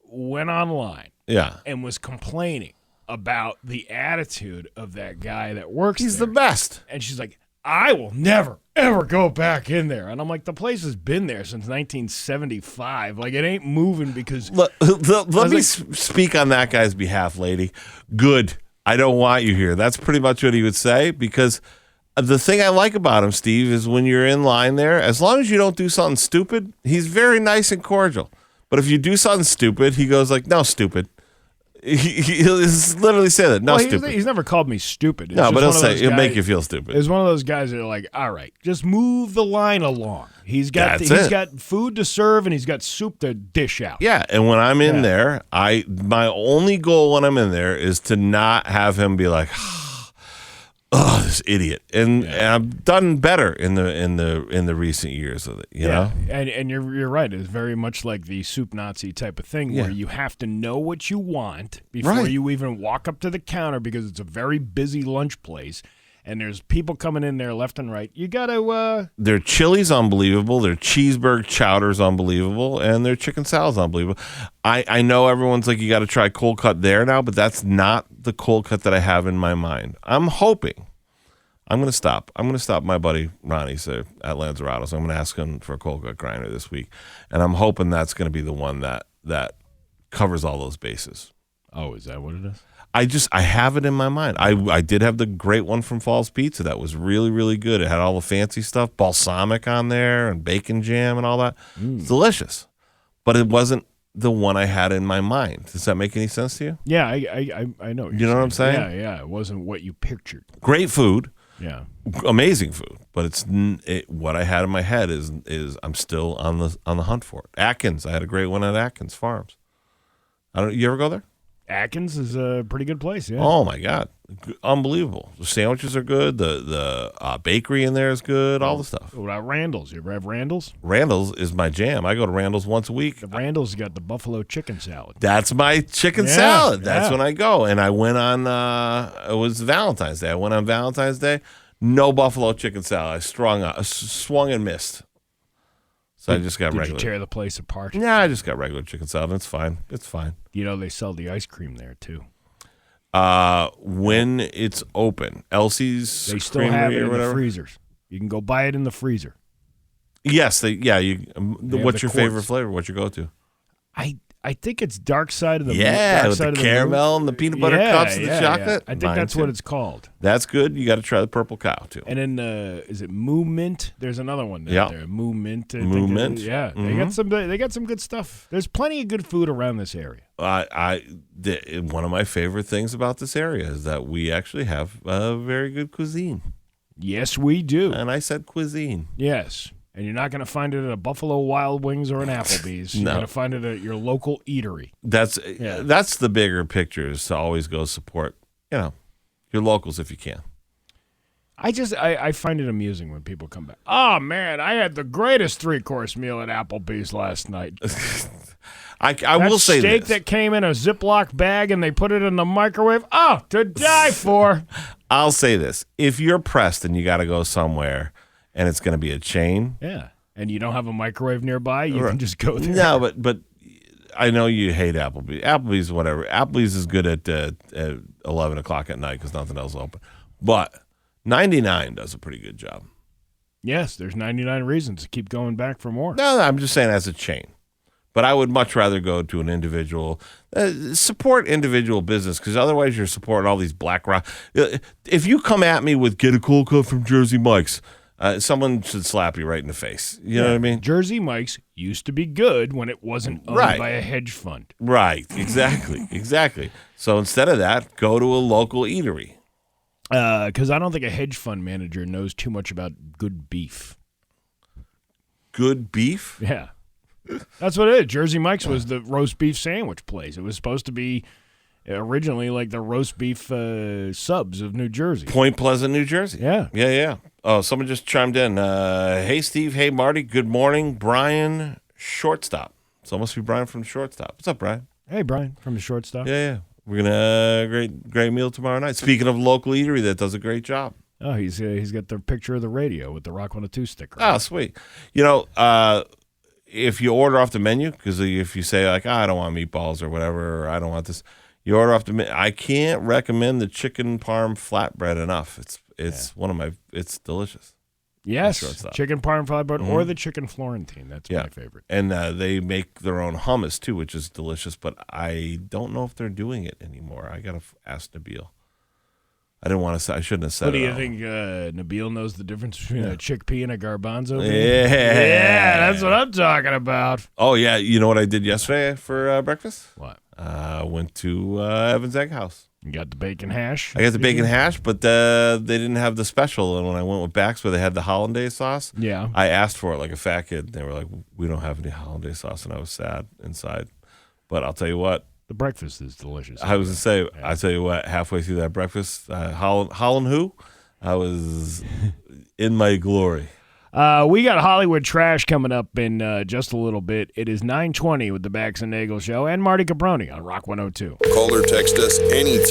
went online and was complaining about the attitude of that guy that works He's there. the best. And she's like, I will never, ever go back in there. And I'm like, the place has been there since 1975. Like, it ain't moving because... Let me speak on that guy's behalf, lady. Good. I don't want you here. That's pretty much what he would say, because the thing I like about him, Steve, is when you're in line there, as long as you don't do something stupid, he's very nice and cordial. But if you do something stupid, he goes like, no, stupid. He'll literally say that, no, stupid. He's never called me stupid. It's no, but he'll make you feel stupid. It's one of those guys that are like, all right, just move the line along. He's got food to serve, and he's got soup to dish out. Yeah, and when I'm in there, my only goal when I'm in there is to not have him be like, oh, this idiot. And I've done better in the recent years of it, you know? And you're right. It's very much like the soup Nazi type of thing where you have to know what you want before you even walk up to the counter, because it's a very busy lunch place. And there's people coming in there left and right. You got to... Their chili's unbelievable. Their cheeseburger chowder's unbelievable. And their chicken salad's unbelievable. I know everyone's like, you got to try cold cut there now, but that's not the cold cut that I have in my mind. I'm hoping... I'm going to stop my buddy Ronnie's at Lanzarado's. I'm going to ask him for a cold cut grinder this week. And I'm hoping that's going to be the one that covers all those bases. Oh, is that what it is? I have it in my mind. I did have the great one from Falls Pizza that was really, really good. It had all the fancy stuff, balsamic on there and bacon jam and all that. It's delicious. But it wasn't the one I had in my mind. Does that make any sense to you? Yeah, I know. You know what I'm saying? Yeah. It wasn't what you pictured. Great food. Yeah, amazing food, but what I had in my head is I'm still on the hunt for it. Atkins, I had a great one at Atkins Farms. You ever go there? Atkins is a pretty good place. Yeah. Oh my God, unbelievable! The sandwiches are good. The bakery in there is good. All the stuff. What about Randall's? You ever have Randall's? Randall's is my jam. I go to Randall's once a week. The Randall's got the buffalo chicken salad. That's my chicken salad. That's when I go. And I went on. It was Valentine's Day. I went on Valentine's Day. No buffalo chicken salad. I swung and missed. So I just got regular. Did you tear the place apart? Yeah, I just got regular chicken salad. It's fine. It's fine. You know they sell the ice cream there too. When it's open, Elsie's. They still have it in the freezers. You can go buy it in the freezer. Yes, what's your favorite flavor? What's your go-to? I think it's Dark Side of the Moon. With the caramel and the peanut butter cups and the chocolate. I think that's what it's called. That's good. You got to try the Purple Cow too. And then is it Moo Mint? There's another one there. Moo Mint. Moo Mint. Yeah, they got some good stuff. There's plenty of good food around this area. One of my favorite things about this area is that we actually have a very good cuisine. Yes, we do. And I said cuisine. Yes. And you're not going to find it at a Buffalo Wild Wings or an Applebee's. You're No. going to find it at your local eatery. That's the bigger picture, is to always go support, your locals if you can. I find it amusing when people come back. Oh, man, I had the greatest 3-course meal at Applebee's last night. I will say steak this. that came in a Ziploc bag and they put it in the microwave. Oh, to die for. I'll say this. If you're pressed and you got to go somewhere and it's going to be a chain. Yeah, and you don't have a microwave nearby, you can just go there. No, but I know you hate Applebee's. Applebee's, whatever. Applebee's is good at 11 o'clock at night because nothing else is open. But 99 does a pretty good job. Yes, there's 99 reasons to keep going back for more. No, I'm just saying as a chain. But I would much rather go to an individual, support individual business, because otherwise you're supporting all these black rock. If you come at me with get a cold cut from Jersey Mike's, someone should slap you right in the face. You know what I mean? Jersey Mike's used to be good when it wasn't owned by a hedge fund. Right, exactly. So instead of that, go to a local eatery. Because I don't think a hedge fund manager knows too much about good beef. Good beef? Yeah. That's what it is. Jersey Mike's was the roast beef sandwich place. It was supposed to be originally like the roast beef subs of New Jersey. Point Pleasant, New Jersey. Yeah. Oh, someone just chimed in. Hey, Steve. Hey, Marty. Good morning. Brian, shortstop. So it must be Brian from shortstop. What's up, Brian? Hey, Brian from the shortstop. Yeah. We're gonna great meal tomorrow night. Speaking of local eatery that does a great job. Oh, he's got the picture of the radio with the Rock 102 sticker. Oh, sweet. If you order off the menu, because if you say like, I don't want meatballs or whatever, or I don't want this, you order off the menu. I can't recommend the chicken parm flatbread enough. It's it's delicious. Yes, chicken parm flatbread or the chicken Florentine. That's my favorite. And they make their own hummus too, which is delicious. But I don't know if they're doing it anymore. I gotta ask Nabil. I didn't want to say. I shouldn't have said. What do it you all. think? Nabil knows the difference between a chickpea and a garbanzo bean? Yeah, that's what I'm talking about. Oh yeah, you know what I did yesterday for breakfast? What? Went to Evan's Egg House. You got the bacon hash? I got the bacon hash, but they didn't have the special. And when I went with Bax, where they had the hollandaise sauce, I asked for it like a fat kid. They were like, "We don't have any hollandaise sauce," and I was sad inside. But I'll tell you what, the breakfast is delicious. I was gonna say, I tell you what, halfway through that breakfast, Holland who, I was in my glory. We got Hollywood Trash coming up in just a little bit. It is 9:20 with the Bax and Nagle Show and Marty Caproni on Rock 102. Call or text us anytime